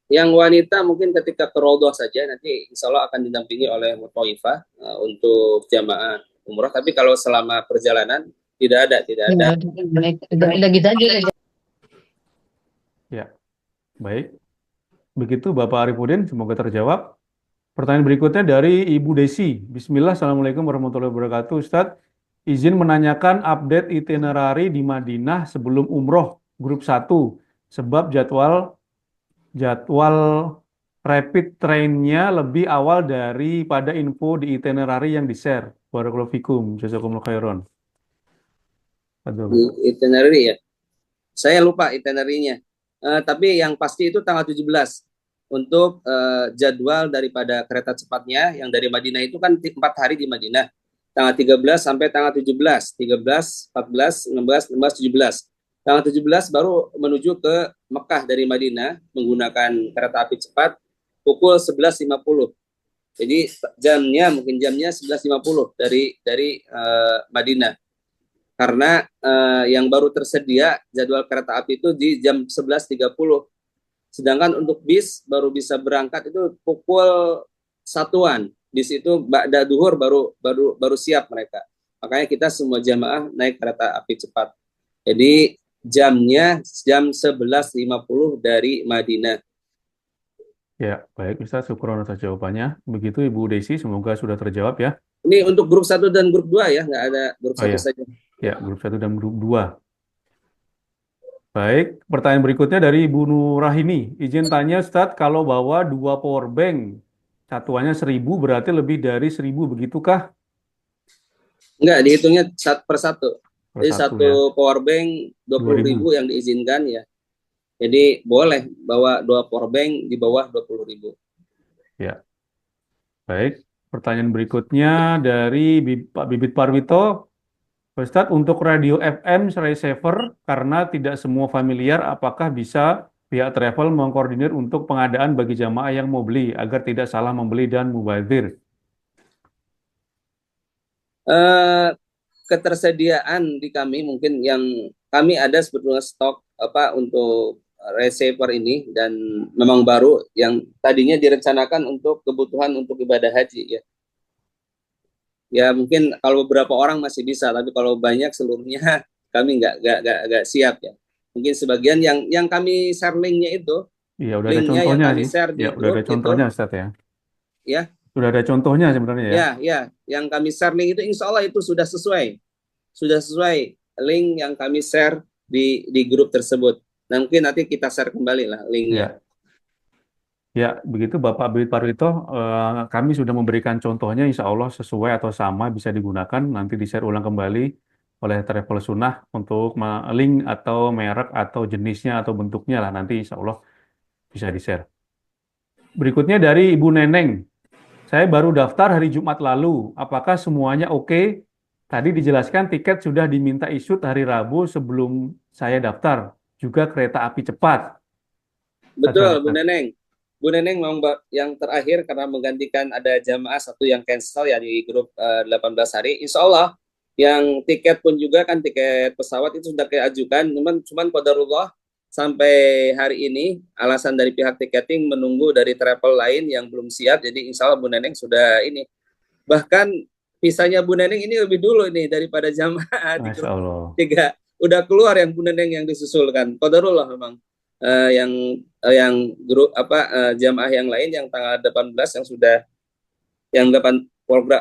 Yang wanita mungkin ketika ke Raudhah saja, nanti insya Allah akan didampingi oleh Muthaifah untuk jamaah umroh. Tapi kalau selama perjalanan tidak ada. Ya, baik. Begitu Bapak Arifuddin, semoga terjawab. Pertanyaan berikutnya dari Ibu Desi. Bismillah, Assalamualaikum warahmatullahi wabarakatuh. Ustadz, izin menanyakan update itinerary di Madinah sebelum umroh grup 1. Sebab jadwal rapid train-nya lebih awal daripada info di itinerary yang di-share. Barakallahu fikum, jazakumullah khairan. Itinerary ya. Saya lupa itinerary-nya. Tapi yang pasti itu tanggal 17 untuk jadwal daripada kereta cepatnya yang dari Madinah itu kan 4 hari di Madinah. Tanggal 13 sampai tanggal 17. 13, 14, 16, 17. Tanggal 17 baru menuju ke Mekah dari Madinah menggunakan kereta api cepat pukul 11.50. Jadi jamnya 11.50 dari Madinah. Karena yang baru tersedia jadwal kereta api itu di jam 11.30. Sedangkan untuk bis baru bisa berangkat itu pukul 1-an. Bis itu ba'da duhur baru siap mereka. Makanya kita semua jamaah naik kereta api cepat. Jadi jamnya jam 11.50 dari Madinah. Ya, baik Ustaz, syukur atas jawabannya. Begitu Ibu Desi, semoga sudah terjawab ya. Ini untuk grup 1 dan grup 2 ya, nggak ada grup 1 saja. Ya, grup 1 dan grup 2. Baik, pertanyaan berikutnya dari Ibu Nurahini. Izin tanya Ustadz, kalau bawa 2 power bank, satuannya 1.000 berarti lebih dari 1.000, begitukah? Enggak, dihitungnya per satu. Jadi 1 ya. power bank 20.000 yang diizinkan ya. Jadi boleh bawa 2 power bank di bawah 20.000. Ya. Baik, pertanyaan berikutnya dari Pak Bibit Parwito. Ustadz, untuk radio FM receiver, karena tidak semua familiar, apakah bisa Pihak travel mengkoordinir untuk pengadaan bagi jamaah yang mau beli agar tidak salah membeli dan mubazir. Eh, Ketersediaan di kami mungkin yang kami ada sebetulnya stok apa untuk receiver ini, dan memang baru yang tadinya direncanakan untuk kebutuhan untuk ibadah haji ya. Ya mungkin kalau beberapa orang masih bisa, tapi kalau banyak seluruhnya kami nggak siap ya. Mungkin sebagian yang kami share linknya itu, Iya, udah ada linknya yang contohnya kami sih. share Ya, di udah ada grup contohnya, itu Ustadz ya. ya. Sudah ada contohnya sebenarnya ya. Ya, yang kami share link itu insya Allah itu sudah sesuai link yang kami share di grup tersebut. Nah, mungkin nanti kita share kembali lah linknya. Ya, ya, begitu Bapak Bibit Parwito, kami sudah memberikan contohnya, insya Allah sesuai atau sama bisa digunakan, nanti di-share ulang kembali oleh Travel Sunnah untuk link atau merek atau jenisnya atau bentuknya lah, nanti insya Allah bisa di-share. Berikutnya dari Ibu Neneng, saya baru daftar hari Jumat lalu, apakah semuanya oke? Tadi dijelaskan tiket sudah diminta isut hari Rabu sebelum saya daftar, juga kereta api cepat. Betul, Bu Neneng. Bu Neneng memang yang terakhir karena menggantikan ada jamaah satu yang cancel ya di grup 18 hari. Insya Allah yang tiket pun juga kan tiket pesawat itu sudah diajukan, cuman qadarullah sampai hari ini alasan dari pihak tiketing menunggu dari travel lain yang belum siap. Jadi insya Allah Bu Neneng sudah ini. Bahkan visanya Bu Neneng ini lebih dulu ini daripada jamaah di Masya grup Allah. 3. Udah keluar yang Bu Neneng yang disusulkan. Qadarullah memang. Yang grup jamaah yang lain yang tanggal 18 yang sudah yang 8 program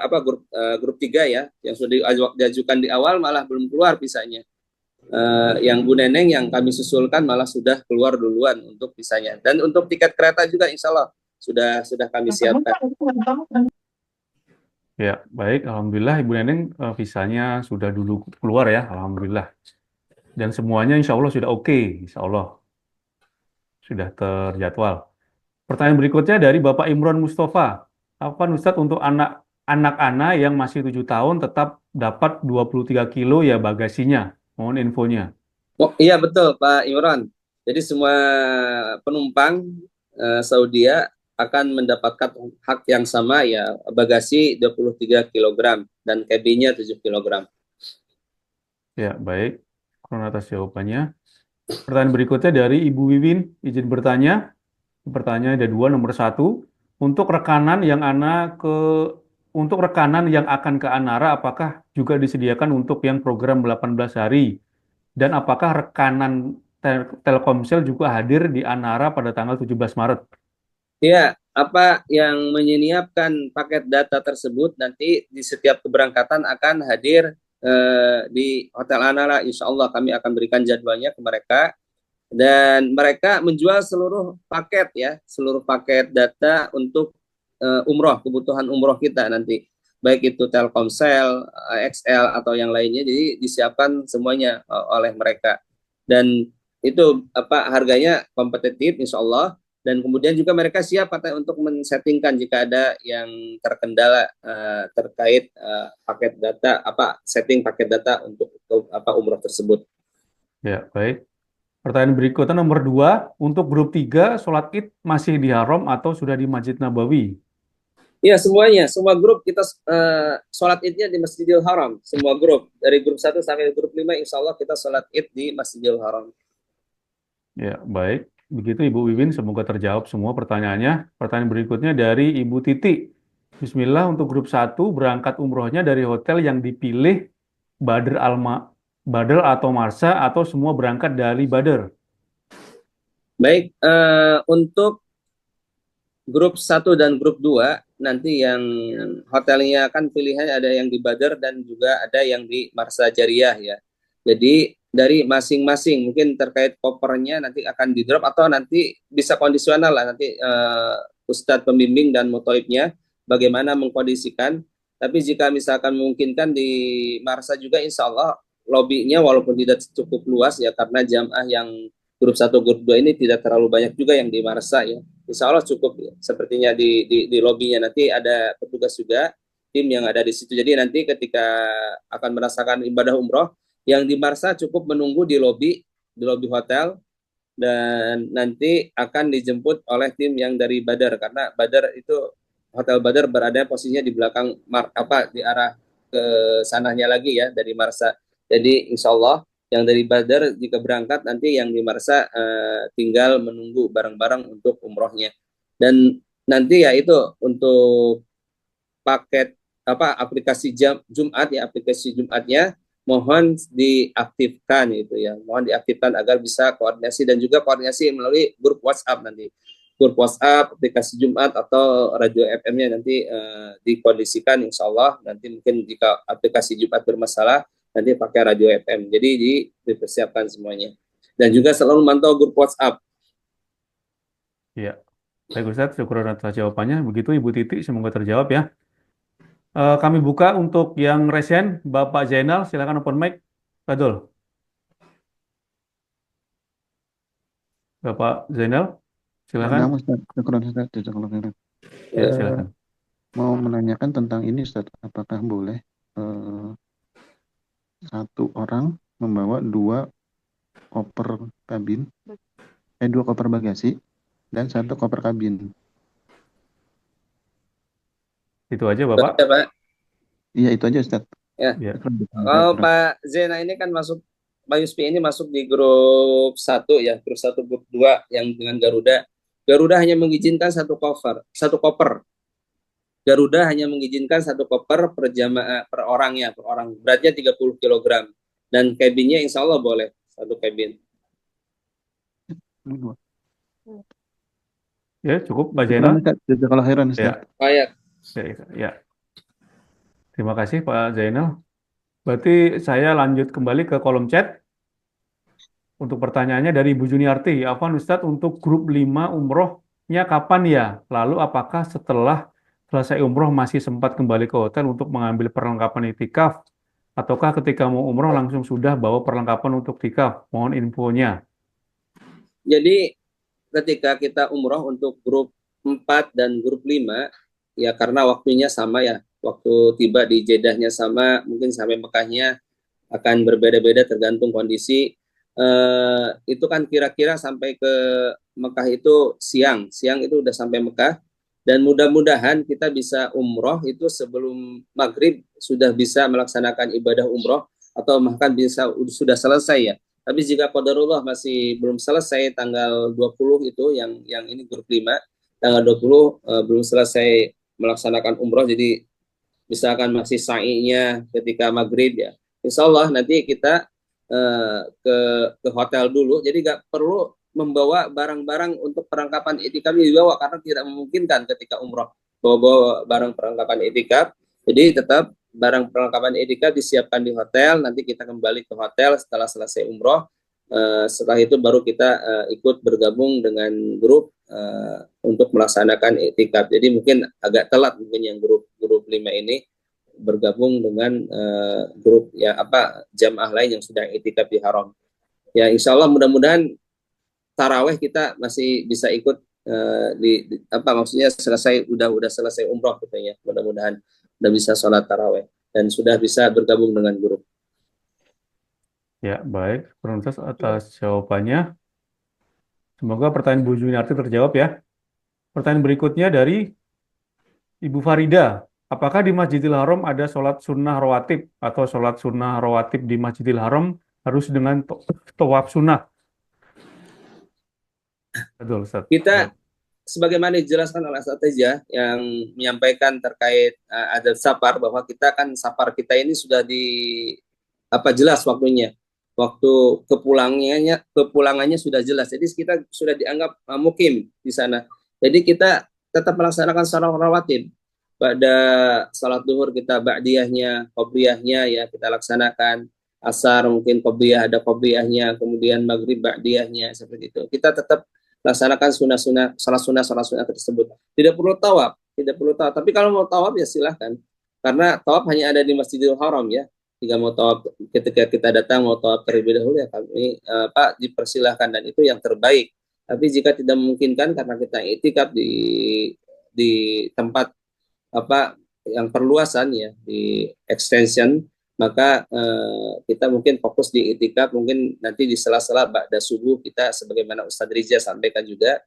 grup 3 ya yang sudah diajukan di awal malah belum keluar visanya. Yang Bu Neneng yang kami susulkan malah sudah keluar duluan untuk visanya, dan untuk tiket kereta juga insya Allah sudah kami siapkan. Ya, baik. Alhamdulillah Ibu Neneng visanya sudah dulu keluar ya, Alhamdulillah. Dan semuanya insya Allah sudah oke, insya Allah sudah terjadwal. Pertanyaan berikutnya dari Bapak Imron Mustafa. Apa Ustadz untuk anak-anak yang masih 7 tahun tetap dapat 23 kilo ya bagasinya? Mohon infonya. Oh, iya betul Pak Imran. Jadi semua penumpang Saudi akan mendapatkan hak yang sama ya, bagasi 23 kg dan cabinnya 7 kg. Ya, baik. Kurang atas jawabannya. Pertanyaan berikutnya dari Ibu Wiwin. Izin bertanya. Pertanyaan ada dua. Nomor satu, untuk rekanan yang akan ke Anara, apakah juga disediakan untuk yang program 18 hari? Dan apakah rekanan Telkomsel juga hadir di Anara pada tanggal 17 Maret? Ya, apa yang menyiapkan paket data tersebut nanti di setiap keberangkatan akan hadir di Hotel Anara. Insya Allah kami akan berikan jadwalnya ke mereka, dan mereka menjual seluruh paket data untuk umroh, kebutuhan umroh kita nanti, baik itu Telkomsel, XL atau yang lainnya. Jadi disiapkan semuanya oleh mereka, dan itu harganya kompetitif insya Allah. Dan kemudian juga mereka siap untuk men-settingkan jika ada yang terkendala terkait paket data, setting paket data untuk umroh tersebut. Ya, baik. Pertanyaan berikutnya nomor 2, untuk grup 3, sholat id masih di Haram atau sudah di Masjid Nabawi? Ya, semua grup kita sholat idnya di Masjidil Haram. Semua grup, dari grup 1 sampai grup 5, insya Allah kita sholat id di Masjidil Haram. Ya, baik. Begitu Ibu Wiwin, semoga terjawab semua pertanyaannya. Pertanyaan berikutnya dari Ibu Titi. Bismillah, untuk grup 1 berangkat umrohnya dari hotel yang dipilih Badr atau Marsa atau semua berangkat dari Badr? Baik, untuk grup 1 dan grup 2 nanti yang hotelnya kan pilihannya ada yang di Badr dan juga ada yang di Marsa Jariyah ya. Jadi dari masing-masing mungkin terkait kopernya nanti akan di drop atau nanti bisa kondisional lah nanti Ustadz pembimbing dan mutoibnya bagaimana mengkondisikan. Tapi jika misalkan memungkinkan di Marsa juga insya Allah lobbynya walaupun tidak cukup luas ya, karena jamaah yang grup 1 grup 2 ini tidak terlalu banyak juga yang di Marsa ya. Insya Allah cukup ya. Sepertinya di lobbynya nanti ada petugas juga, tim yang ada di situ. Jadi nanti ketika akan merasakan ibadah umroh, yang di Marsa cukup menunggu di lobby hotel, dan nanti akan dijemput oleh tim yang dari Badar, karena Badar itu Hotel Badar berada posisinya di belakang di arah ke sananya lagi ya dari Marsa. Jadi insya Allah yang dari Badar jika berangkat, nanti yang di Marsa tinggal menunggu bareng-bareng untuk umrohnya. Dan nanti ya itu untuk paket aplikasi Jumat ya, aplikasi Jumatnya mohon diaktifkan itu ya, mohon diaktifkan agar bisa koordinasi, dan juga koordinasi melalui grup WhatsApp nanti, grup WhatsApp aplikasi Jumat atau radio FM-nya nanti dikondisikan, insya Allah nanti mungkin jika aplikasi Jumat bermasalah nanti pakai radio FM, jadi dipersiapkan semuanya, dan juga selalu mantau grup WhatsApp. Iya. Baik Ustadz, syukur atas jawabannya. Begitu Ibu Titi, semoga terjawab ya. Kami buka untuk yang resen, Bapak Zainal, silakan open mic. Badul. Bapak Zainal, silakan. Nah, Ustaz, syukuran Ustaz, jazakallahu khairan. Ya, silakan. Mau menanyakan tentang ini Ustaz, apakah boleh satu orang membawa dua koper kabin, dua koper bagasi dan satu koper kabin? Itu aja Bapak. Ya, Pak. Iya, itu aja Ustaz. Ya. Ya. Kalau Pak Zena ini kan masuk, Pak Yuspi ini masuk di grup 1 ya, grup 1, grup 2 yang dengan Garuda. Garuda hanya mengizinkan satu koper. Garuda hanya mengizinkan satu koper per jamaah, per orang. Beratnya 30 kg. Dan kabinnya insya Allah boleh satu kabin. Ya, cukup Pak Zainal. Jazakallahu khairan Ustaz. Ya. Baik. Ya. Terima kasih Pak Zainal. Berarti saya lanjut kembali ke kolom chat. Untuk pertanyaannya dari Ibu Juniarti, Afwan Ustadz, untuk grup 5 umrohnya kapan ya? Lalu apakah setelah selesai umroh masih sempat kembali ke hotel untuk mengambil perlengkapan itikaf? Ataukah ketika mau umroh langsung sudah bawa perlengkapan untuk itikaf? Mohon infonya. Jadi ketika kita umroh untuk grup 4 dan grup 5, ya karena waktunya sama ya, waktu tiba di Jedahnya sama, mungkin sampai Mekahnya akan berbeda-beda tergantung kondisi. Itu kan kira-kira sampai ke Mekah itu siang itu udah sampai Mekah, dan mudah-mudahan kita bisa umroh itu sebelum maghrib sudah bisa melaksanakan ibadah umroh, atau bahkan bisa sudah selesai ya. Tapi jika qadarullah masih belum selesai tanggal 20 itu yang ini grup 5, tanggal 20 belum selesai melaksanakan umroh, jadi misalkan masih sa'inya ketika maghrib ya, insya Allah nanti kita ke hotel dulu, jadi nggak perlu membawa barang-barang untuk perlengkapan itikaf dibawa, karena tidak memungkinkan ketika umroh bawa barang perlengkapan itikaf. Jadi tetap barang perlengkapan itikaf disiapkan di hotel, nanti kita kembali ke hotel setelah selesai umroh. Setelah itu baru kita ikut bergabung dengan grup untuk melaksanakan itikaf. Jadi mungkin agak telat mungkin yang grup 5 ini bergabung dengan grup jamaah lain yang sudah itikaf di haram. Ya insya Allah mudah-mudahan taraweh kita masih bisa ikut maksudnya udah selesai umroh gitu ya. Mudah-mudahan udah bisa sholat taraweh dan sudah bisa bergabung dengan grup. Ya, baik. Terima atas jawabannya. Semoga pertanyaan Bu Juniarti terjawab ya. Pertanyaan berikutnya dari Ibu Farida. Apakah di Masjidil Haram ada sholat sunnah rawatib atau sholat sunnah rawatib di Masjidil Haram harus dengan tawaf sunnah? Betul, Ustaz. Kita sebagaimana dijelaskan oleh Ustaz yang menyampaikan terkait adab safar, bahwa kita kan safar kita ini sudah jelas waktunya. Waktu kepulangannya sudah jelas. Jadi kita sudah dianggap mukim di sana. Jadi kita tetap melaksanakan sholat rawatib. Pada salat duhur kita ba'diyahnya, qobliyahnya ya kita laksanakan. Asar mungkin qobliyah, ada qobliyahnya, kemudian maghrib ba'diyahnya, seperti itu. Kita tetap laksanakan salat sunnah tersebut. Tidak perlu tawaf. Tapi kalau mau tawaf ya silahkan. Karena tawaf hanya ada di Masjidil Haram ya. Jika mau tawaf, ketika kita datang mau tawaf terlebih dahulu ya kami dipersilahkan, dan itu yang terbaik. Tapi jika tidak memungkinkan karena kita itikaf di tempat yang perluasan ya, di extension, maka kita mungkin fokus di itikaf, mungkin nanti di sela-sela ba'da subuh kita sebagaimana Ustadz Riza sampaikan juga,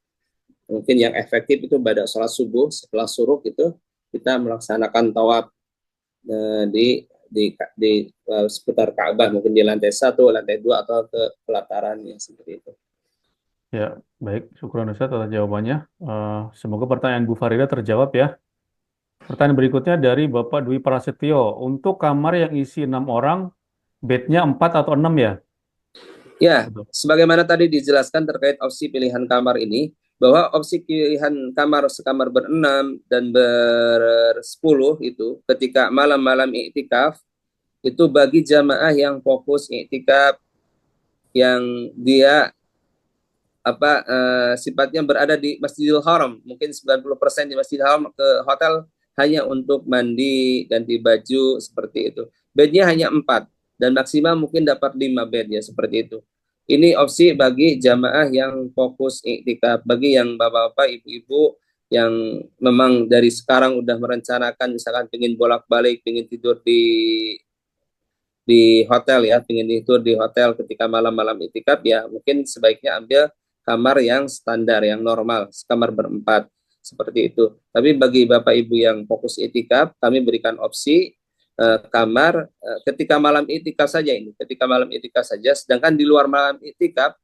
mungkin yang efektif itu pada sholat subuh setelah suruk itu kita melaksanakan tawaf di seputar Ka'bah, mungkin di lantai 1, lantai 2 atau ke pelatarannya seperti itu. Ya, baik. Syukron Ustaz atas jawabannya. Semoga pertanyaan Bu Farida terjawab ya. Pertanyaan berikutnya dari Bapak Dwi Prasetyo. Untuk kamar yang isi 6 orang, bednya 4 atau 6 ya? Ya, Betul. sebagaimana tadi dijelaskan terkait opsi pilihan kamar ini, bahwa opsi pilihan kamar sekamar berenam dan bersepuluh itu ketika malam-malam iktikaf, itu bagi jamaah yang fokus iktikaf, yang dia sifatnya berada di Masjidil Haram, mungkin 90% di Masjidil Haram, ke hotel hanya untuk mandi, ganti baju, seperti itu. Bednya hanya 4 dan maksimal mungkin dapat 5 bed ya, seperti itu. Ini opsi bagi jamaah yang fokus iktikaf. Bagi yang bapak-bapak, ibu-ibu yang memang dari sekarang udah merencanakan, misalkan pengen bolak-balik, pengen tidur di hotel ya, pengen tidur di hotel ketika malam-malam iktikaf, ya mungkin sebaiknya ambil kamar yang standar, yang normal, kamar berempat, seperti itu. Tapi bagi Bapak Ibu yang fokus itikaf, kami berikan opsi kamar ketika malam itikaf saja ini, ketika malam itikaf saja. Sedangkan di luar malam itikaf,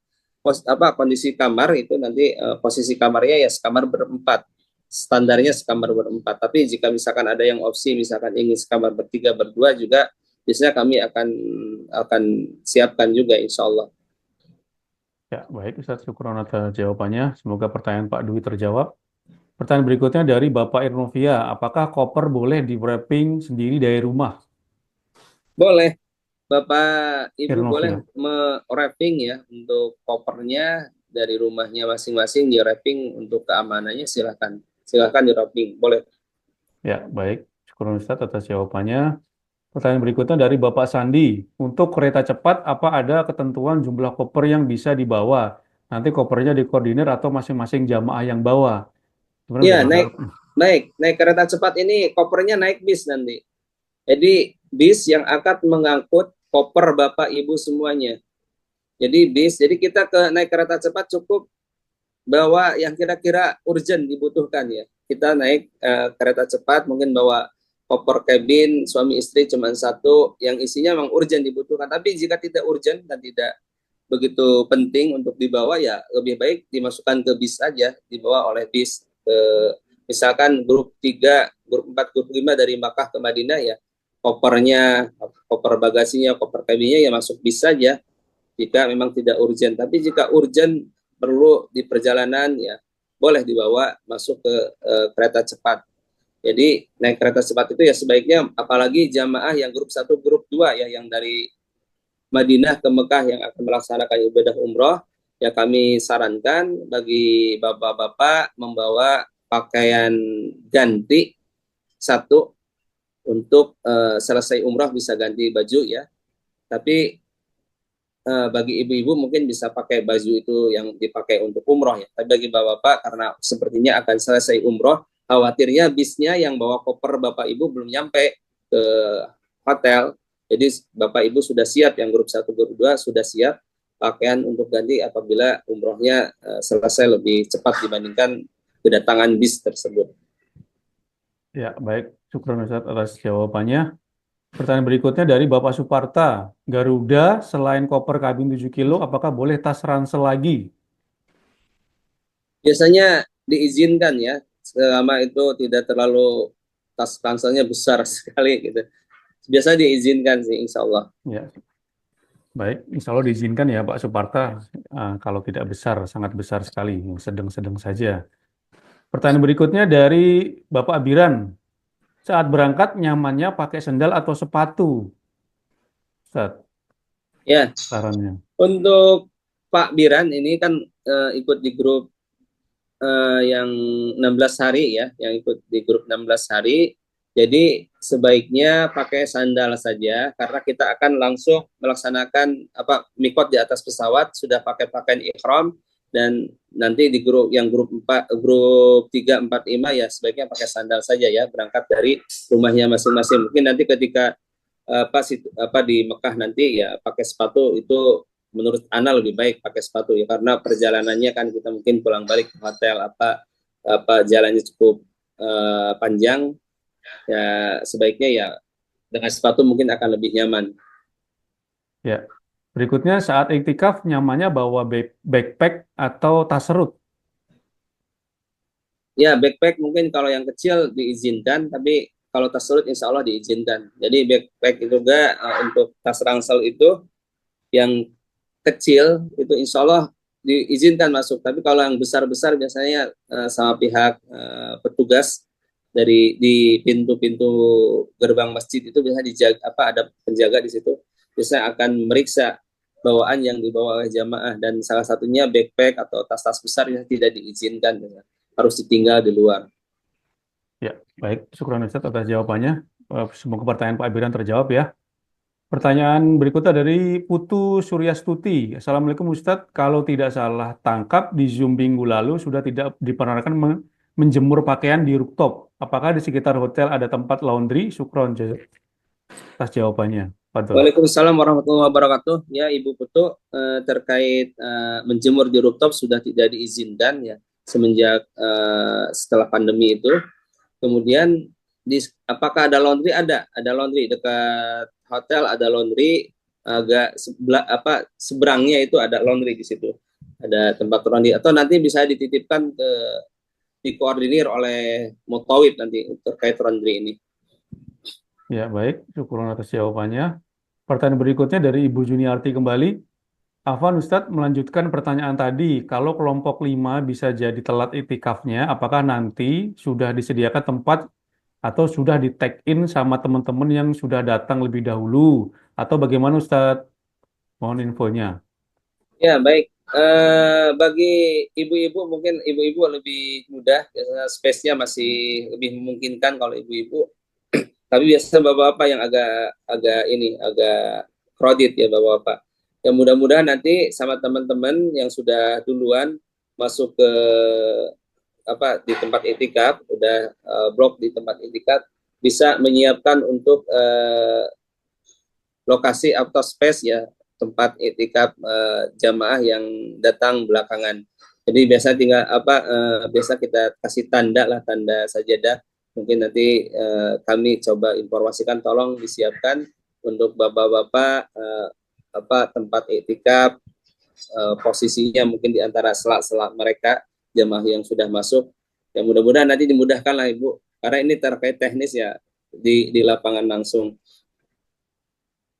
kondisi kamar itu nanti posisi kamarnya ya sekamar berempat, standarnya sekamar berempat. Tapi jika misalkan ada yang opsi, misalkan ingin sekamar bertiga, berdua juga, biasanya kami akan siapkan juga, insya Allah. Ya, baik Ustaz, syukron atas jawabannya. Semoga pertanyaan Pak Dwi terjawab. Pertanyaan berikutnya dari Bapak Irnovia. Apakah koper boleh di wrapping sendiri dari rumah? Boleh, Bapak Ibu boleh Irnovia. wrapping ya untuk kopernya dari rumahnya masing-masing, di wrapping untuk keamanannya, silakan di wrapping, boleh. Ya, baik. Syukron Ustaz atas jawabannya. Pertanyaan berikutnya dari Bapak Sandi. Untuk kereta cepat, apa ada ketentuan jumlah koper yang bisa dibawa? Nanti kopernya dikoordinir atau masing-masing jamaah yang bawa? Iya, naik kereta cepat ini kopernya naik bis nanti. Jadi bis yang akan mengangkut koper Bapak Ibu semuanya. Jadi kita naik kereta cepat cukup bawa yang kira-kira urgent dibutuhkan ya. Kita naik kereta cepat mungkin bawa koper cabin suami istri cuma 1 yang isinya memang urgent dibutuhkan. Tapi jika tidak urgent dan tidak begitu penting untuk dibawa, ya lebih baik dimasukkan ke bis saja, dibawa oleh bis. Misalkan grup 3, grup 4, grup 5 dari Makkah ke Madinah, ya kopernya, koper bagasinya, koper cabinnya ya masuk bis saja jika memang tidak urgent. Tapi jika urgent perlu di perjalanan, ya boleh dibawa masuk ke kereta cepat. Jadi naik kereta cepat itu ya sebaiknya, apalagi jamaah yang grup 1, grup 2 ya, yang dari Madinah ke Mekah yang akan melaksanakan ibadah umroh, ya kami sarankan bagi bapak-bapak membawa pakaian ganti 1 untuk selesai umroh bisa ganti baju ya. Tapi bagi ibu-ibu mungkin bisa pakai baju itu yang dipakai untuk umroh ya. Tapi bagi bapak-bapak, karena sepertinya akan selesai umroh, khawatirnya bisnya yang bawa koper Bapak Ibu belum nyampe ke hotel. Jadi Bapak Ibu sudah siap, yang grup 1, grup 2 sudah siap pakaian untuk ganti apabila umrohnya selesai lebih cepat dibandingkan kedatangan bis tersebut. Ya, baik. Syukron Ustaz atas jawabannya. Pertanyaan berikutnya dari Bapak Suparta. Garuda selain koper kabin 7 kilo, apakah boleh tas ransel lagi? Biasanya diizinkan ya, selama itu tidak terlalu tas ranselnya besar sekali gitu. Biasa diizinkan sih, insya Allah. Ya, baik. Insya Allah diizinkan ya Pak Suparta. Kalau tidak besar, sangat besar sekali, sedang-sedang saja. Pertanyaan berikutnya dari Bapak Abiran. Saat berangkat nyamannya pakai sendal atau sepatu? Ustaz, Ya, sarannya. untuk Pak Biran ini kan ikut di grup yang 16 hari ya, yang ikut di grup 16 hari. Jadi sebaiknya pakai sandal saja, karena kita akan langsung melaksanakan mikot di atas pesawat, sudah pakai pakaian ihram, dan nanti di grup 3, 4, 5 ya sebaiknya pakai sandal saja ya, berangkat dari rumahnya masing-masing. Mungkin nanti ketika di Mekah nanti ya pakai sepatu itu menurut Ana lebih baik pakai sepatu ya, karena perjalanannya kan kita mungkin pulang balik ke hotel jalannya cukup panjang ya, sebaiknya ya dengan sepatu mungkin akan lebih nyaman. Ya. Berikutnya saat iktikaf nyamannya bawa backpack atau tas serut. Ya, backpack mungkin kalau yang kecil diizinkan, tapi kalau tas serut insya Allah diizinkan. Jadi backpack itu juga untuk tas ransel itu yang kecil itu insya Allah diizinkan masuk. Tapi kalau yang besar-besar biasanya sama pihak petugas di pintu-pintu gerbang masjid itu biasanya dijaga, ada penjaga di situ, biasanya akan meriksa bawaan yang dibawa oleh jamaah, dan salah satunya backpack atau tas-tas besar yang tidak diizinkan, harus ditinggal di luar. Ya, baik. Syukran Ustadz atas jawabannya. Semoga pertanyaan Pak Abiran terjawab ya. Pertanyaan berikutnya dari Putu Suryastuti. Assalamualaikum Ustadz, kalau tidak salah tangkap di Zoom minggu lalu sudah tidak diperkenankan menjemur pakaian di rooftop. Apakah di sekitar hotel ada tempat laundry? Syukron atas jawabannya. Waalaikumsalam warahmatullahi wabarakatuh. Ya, Ibu Putu, terkait menjemur di rooftop sudah tidak diizinkan ya semenjak setelah pandemi itu. Kemudian apakah ada laundry? Ada laundry dekat hotel, ada laundry agak seberangnya itu ada laundry di situ. Ada tempat laundry, atau nanti bisa dititipkan dikoordinir oleh Mutawib nanti terkait laundry ini. Ya, baik. Syukur atas jawabannya. Pertanyaan berikutnya dari Ibu Juniarti kembali. Afwan Ustadz melanjutkan pertanyaan tadi, kalau kelompok 5 bisa jadi telat iktikafnya, apakah nanti sudah disediakan tempat atau sudah di tag in sama teman-teman yang sudah datang lebih dahulu? Atau bagaimana Ustadz? Mohon infonya. Ya, baik. Bagi ibu-ibu, mungkin ibu-ibu lebih mudah, biasanya space-nya masih lebih memungkinkan kalau ibu-ibu. Tapi biasanya bapak-bapak yang agak crowded ya bapak-bapak. Ya mudah-mudahan nanti sama teman-teman yang sudah duluan masuk ke di tempat itikaf, udah blok di tempat itikaf, bisa menyiapkan untuk lokasi atau space ya tempat itikaf jamaah yang datang belakangan. Jadi biasa tinggal biasa kita kasih tanda sajadah. Mungkin nanti kami coba informasikan, tolong disiapkan untuk bapak-bapak tempat iktikaf, posisinya mungkin di antara selak-selak mereka jamaah yang sudah masuk. Ya mudah-mudahan nanti dimudahkan lah Ibu, karena ini terkait teknis ya di lapangan langsung.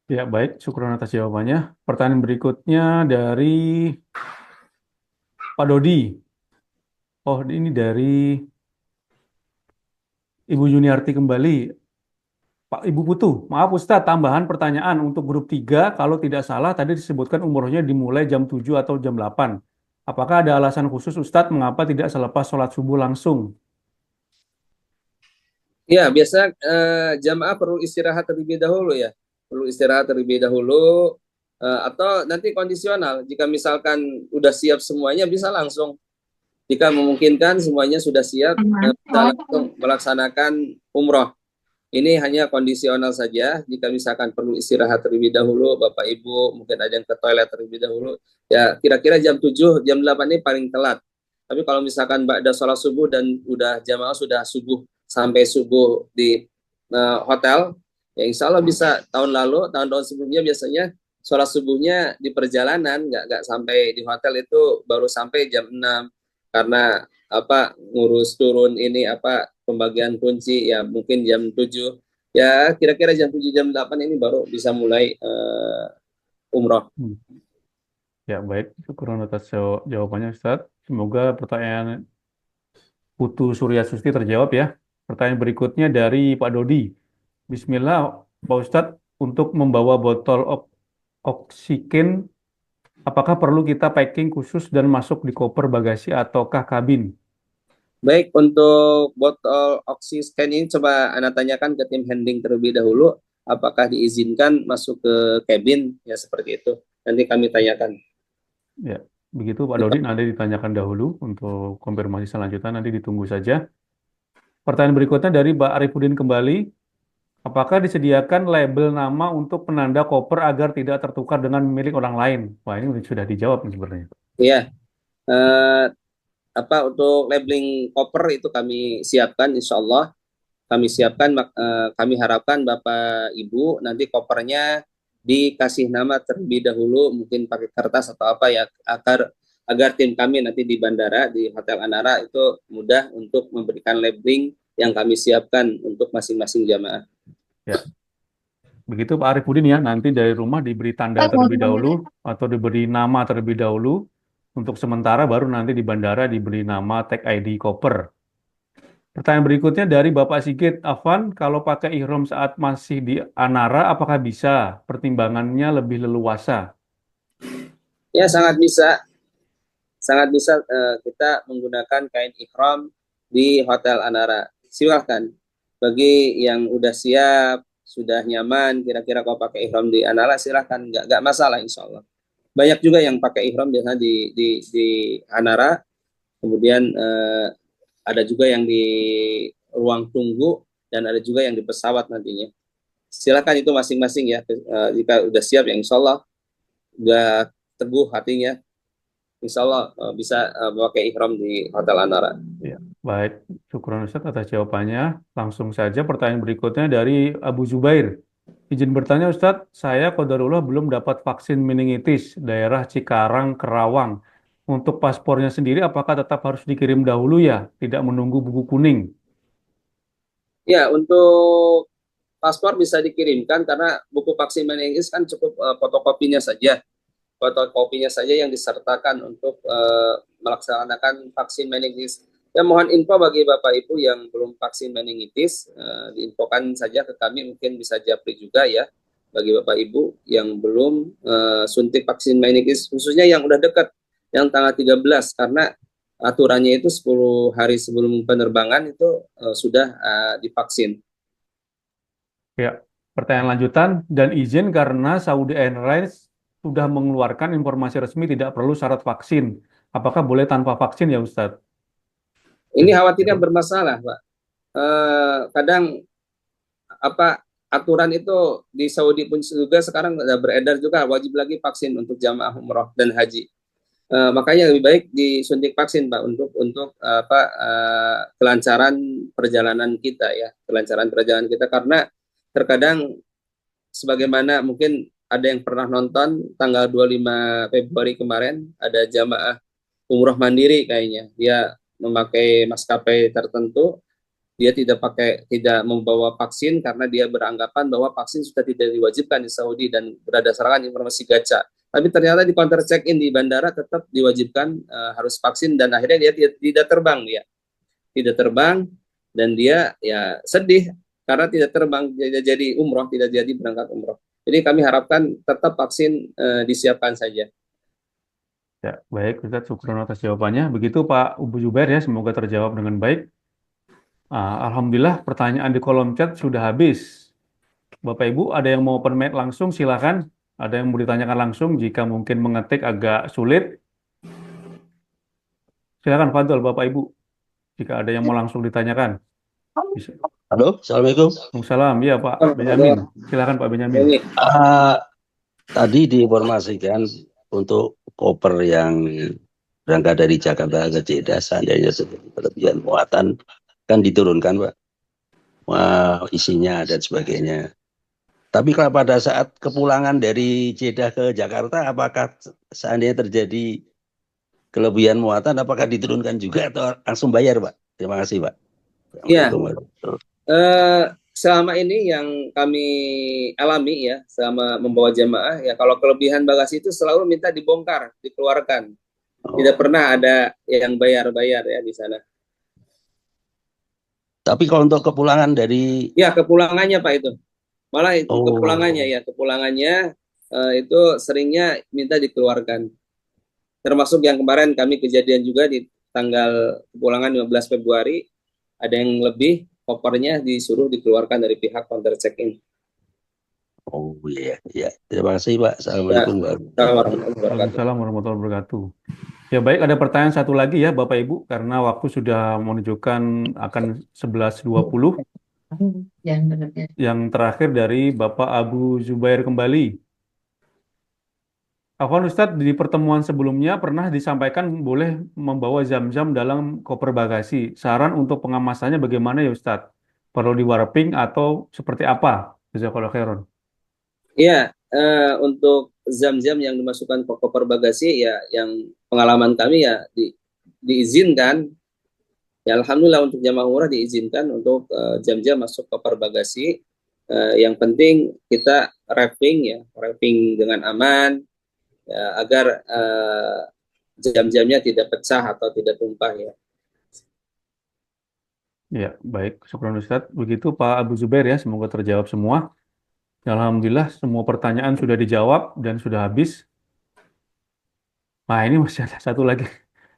Ya, baik. Syukur atas jawabannya. Pertanyaan berikutnya dari Pak Dodi. Oh, ini dari Ibu Juniarti kembali. Pak Ibu Putu, maaf Ustadz, tambahan pertanyaan untuk grup 3, kalau tidak salah tadi disebutkan umrohnya dimulai jam 7 atau jam 8. Apakah ada alasan khusus Ustadz mengapa tidak selepas sholat subuh langsung? Ya, biasa jamaah perlu istirahat terlebih dahulu ya. Perlu istirahat terlebih dahulu, atau nanti kondisional. Jika misalkan udah siap semuanya bisa langsung. Jika memungkinkan semuanya sudah siap, bisa langsung melaksanakan umroh. Ini hanya kondisional saja. Jika misalkan perlu istirahat terlebih dahulu, Bapak Ibu mungkin ada yang ke toilet terlebih dahulu, ya kira-kira jam 7, jam 8 ini paling telat. Tapi kalau misalkan ba'da sholat subuh dan udah jamaah sudah subuh sampai subuh di hotel, ya insya Allah bisa. Tahun-tahun sebelumnya biasanya sholat subuhnya di perjalanan, nggak sampai di hotel, itu baru sampai jam 6 karena ngurus turun ini pembagian kunci ya mungkin jam 7, ya kira-kira jam 7 jam 8 ini baru bisa mulai umroh. Ya, baik. Syukur atas jawabannya Ustadz. Semoga pertanyaan Putu Surya Susti terjawab ya. Pertanyaan berikutnya dari Pak Dodi. Bismillah, Pak Ustadz, untuk membawa botol oksigen, apakah perlu kita packing khusus dan masuk di koper bagasi ataukah kabin? Baik, untuk botol oksigen ini coba Anda tanyakan ke tim handling terlebih dahulu, apakah diizinkan masuk ke kabin, ya seperti itu. Nanti kami tanyakan. Ya, begitu Pak Dodi, nanti ditanyakan dahulu untuk konfirmasi selanjutnya, nanti ditunggu saja. Pertanyaan berikutnya dari Pak Arifudin kembali. Apakah disediakan label nama untuk penanda koper agar tidak tertukar dengan milik orang lain? Wah, ini sudah dijawab nih sebenarnya. Iya, eh, untuk labeling koper itu kami siapkan, insya Allah kami siapkan. Kami harapkan Bapak Ibu nanti kopernya dikasih nama terlebih dahulu, mungkin pakai kertas atau apa ya, agar tim kami nanti di bandara di Hotel Anara itu mudah untuk memberikan labeling yang kami siapkan untuk masing-masing jamaah. Ya. Begitu Pak Arifudin ya, nanti dari rumah diberi tanda terlebih dahulu atau diberi nama terlebih dahulu. Untuk sementara baru nanti di bandara diberi nama tag ID koper. Pertanyaan berikutnya dari Bapak Sigit Afwan, kalau pakai ihram saat masih di Anara, apakah bisa? Pertimbangannya lebih leluasa. Ya, sangat bisa kita menggunakan kain ihram di Hotel Anara. Silahkan. Bagi yang udah siap, sudah nyaman, kira-kira kalau pakai ihram di Anara, silahkan. Nggak masalah, insya Allah. Banyak juga yang pakai ihram biasanya di Anara. Kemudian ada juga yang di ruang tunggu dan ada juga yang di pesawat nantinya. Silakan, itu masing-masing ya. Jika udah siap ya insya Allah, udah teguh hatinya, insya Allah bisa memakai ihram di Hotel Anara. Ya, baik, syukur Ustaz atas jawabannya. Langsung saja pertanyaan berikutnya dari Abu Zubair. Izin bertanya Ustadz, saya qadarullah belum dapat vaksin meningitis daerah Cikarang, Kerawang. Untuk paspornya sendiri apakah tetap harus dikirim dahulu ya, tidak menunggu buku kuning? Ya, untuk paspor bisa dikirimkan karena buku vaksin meningitis kan cukup fotokopinya saja. Fotokopinya saja yang disertakan untuk melaksanakan vaksin meningitis. Ya, mohon info bagi Bapak Ibu yang belum vaksin meningitis, diinfokan saja ke kami, mungkin bisa japri juga ya, bagi Bapak Ibu yang belum suntik vaksin meningitis, khususnya yang udah dekat, yang tanggal 13, karena aturannya itu 10 hari sebelum penerbangan itu sudah divaksin. Ya, pertanyaan lanjutan dan izin karena Saudi Airlines sudah mengeluarkan informasi resmi tidak perlu syarat vaksin. Apakah boleh tanpa vaksin ya Ustadz? Ini khawatirnya bermasalah, Pak. Kadang aturan itu di Saudi pun juga sekarang sudah beredar juga wajib lagi vaksin untuk jamaah umroh dan haji. Makanya lebih baik disuntik vaksin, Pak, untuk kelancaran perjalanan kita ya, karena terkadang sebagaimana mungkin ada yang pernah nonton tanggal 25 Februari kemarin, ada jamaah umroh mandiri kayaknya, dia memakai maskapai tertentu, dia tidak membawa vaksin karena dia beranggapan bahwa vaksin sudah tidak diwajibkan di Saudi dan berdasarkan informasi gacha. Tapi ternyata di counter check-in di bandara tetap diwajibkan harus vaksin, dan akhirnya dia tidak terbang, tidak terbang, dan dia ya sedih karena tidak terbang, tidak jadi umroh, tidak jadi berangkat umroh. Jadi kami harapkan tetap vaksin disiapkan saja. Ya, baik, Ustaz, syukur atas jawabannya. Begitu Pak Ubu Jubair ya, semoga terjawab dengan baik. Alhamdulillah, pertanyaan di kolom chat sudah habis. Bapak Ibu, ada yang mau permit langsung, silakan. Ada yang mau ditanyakan langsung, jika mungkin mengetik agak sulit. Silakan, Fadol, Bapak Ibu. Jika ada yang mau langsung ditanyakan. Bisa. Halo, Assalamualaikum. Waalaikumsalam, ya Pak Benyamin. Silakan Pak Benyamin. Tadi diinformasikan untuk koper yang berangkat dari Jakarta ke Jeddah, seandainya berlebihan muatan, kan diturunkan, Pak. Isinya dan sebagainya. Tapi kalau pada saat kepulangan dari Jeddah ke Jakarta, apakah seandainya terjadi kelebihan muatan, apakah diturunkan juga atau langsung bayar, Pak? Terima kasih, Pak. Ya, selama ini yang kami alami ya, selama membawa jamaah ya, kalau kelebihan bagasi itu selalu minta dibongkar, dikeluarkan. Tidak pernah ada yang bayar-bayar ya di sana. Tapi kalau untuk kepulangan dari... Ya, kepulangannya Pak itu. Malah itu kepulangannya itu seringnya minta dikeluarkan. Termasuk yang kemarin kami kejadian juga di tanggal kepulangan 15 Februari, ada yang lebih kopernya disuruh dikeluarkan dari pihak counter check-in. Oh iya, iya. Terima kasih Pak. Assalamualaikum Waalaikumsalam warahmatullahi wabarakatuh. Ya baik, ada pertanyaan satu lagi ya Bapak Ibu, karena waktu sudah menunjukkan akan 11.20. Yang terakhir dari Bapak Abu Zubair kembali. Afwan Ustadz, di pertemuan sebelumnya pernah disampaikan boleh membawa zam-zam dalam koper bagasi. Saran untuk pengemasannya bagaimana ya Ustadz? Perlu di warping atau seperti apa? Jazakallahu khairan. Iya, untuk zam-zam yang dimasukkan ke koper bagasi ya, yang pengalaman kami ya diizinkan. Ya alhamdulillah untuk jamaah umrah diizinkan untuk jam-jam masuk koper bagasi. Yang penting kita wrapping dengan aman ya, agar jam-jamnya tidak pecah atau tidak tumpah ya. Ya, baik. Syukran Ustadz. Begitu Pak Abu Zubair ya, semoga terjawab semua. Alhamdulillah semua pertanyaan sudah dijawab dan sudah habis. Nah, ini masih ada satu lagi.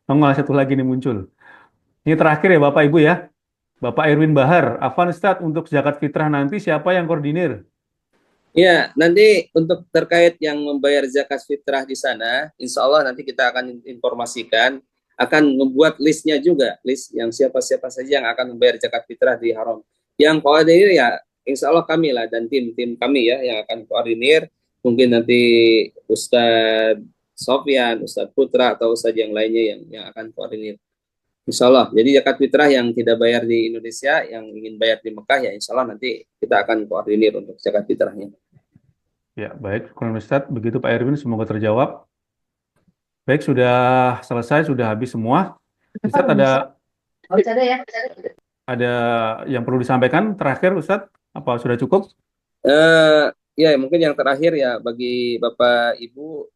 Nongol satu lagi nih muncul. Ini terakhir ya Bapak Ibu ya. Bapak Irwin Bahar, Afwan Ustadz, untuk zakat fitrah nanti siapa yang koordinir? Ya, nanti untuk terkait yang membayar zakat fitrah di sana, insya Allah nanti kita akan informasikan, akan membuat listnya juga, list yang siapa-siapa saja yang akan membayar zakat fitrah di haram. Yang koordinir ya, insya Allah kami lah dan tim kami ya yang akan koordinir. Mungkin nanti Ustadz Sofyan, Ustadz Putra atau Ustadz yang lainnya yang akan koordinir. Insya Allah. Jadi zakat fitrah yang tidak bayar di Indonesia, yang ingin bayar di Mekah ya insya Allah nanti kita akan koordinir untuk zakat fitrahnya. Ya, baik. Syukran Ustadz. Begitu Pak Irwin, semoga terjawab. Baik, sudah selesai, sudah habis semua. Ustadz ada yang perlu disampaikan terakhir Ustadz? Apa sudah cukup? Ya mungkin yang terakhir ya bagi Bapak Ibu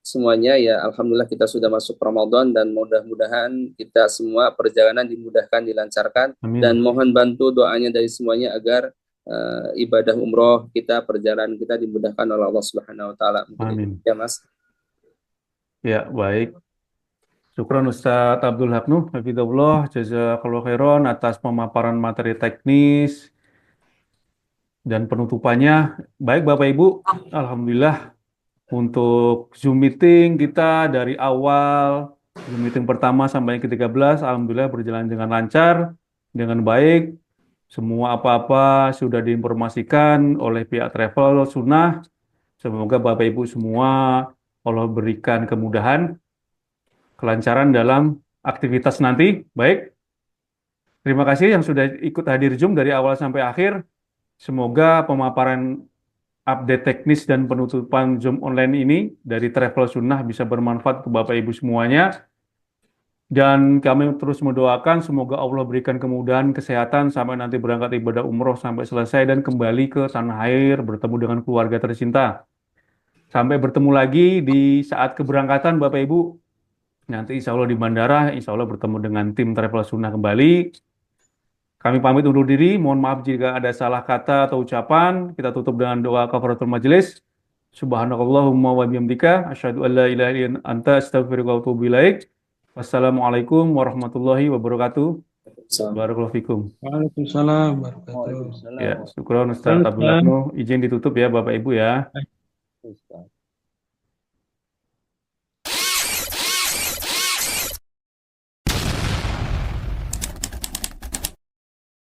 semuanya ya alhamdulillah kita sudah masuk Ramadan dan mudah-mudahan kita semua perjalanan dimudahkan, dilancarkan. Amin. Dan mohon bantu doanya dari semuanya agar ibadah umroh kita, perjalanan kita dimudahkan oleh Allah Subhanahu wa taala. Amin. Ya Mas. Ya, baik. Syukran Ustadz Abdul Haknu, hafizahullah, jazakallahu khairan atas pemaparan materi teknis dan penutupannya. Baik Bapak Ibu, alhamdulillah untuk Zoom meeting kita dari awal Zoom meeting pertama sampai yang ke-13 alhamdulillah berjalan dengan lancar, dengan baik. Semua apa-apa sudah diinformasikan oleh pihak Travel Sunnah. Semoga Bapak Ibu semua Allah berikan kemudahan, kelancaran dalam aktivitas nanti. Baik, terima kasih yang sudah ikut hadir Zoom dari awal sampai akhir. Semoga pemaparan update teknis dan penutupan Zoom online ini dari Travel Sunnah bisa bermanfaat ke Bapak Ibu semuanya. Dan kami terus mendoakan semoga Allah berikan kemudahan, kesehatan sampai nanti berangkat ibadah umroh sampai selesai dan kembali ke tanah air bertemu dengan keluarga tercinta. Sampai bertemu lagi di saat keberangkatan Bapak Ibu. Nanti insya Allah di bandara, insya Allah bertemu dengan tim Travel Sunnah kembali. Kami pamit undur diri, mohon maaf jika ada salah kata atau ucapan. Kita tutup dengan doa kafaratul majelis. Subhanakallahumma wa bihamdika, asyhadu an la ilaha illa anta, astaghfiruka wa atubu ilaik. Wassalamualaikum warahmatullahi wabarakatuh. Barakallahu fikum. Waalaikumsalam warahmatullahi wabarakatuh. Waalaikumsalam. Ya, syukron Ustaz Abdul Haknu. Izin ditutup ya Bapak Ibu ya. Ustaz.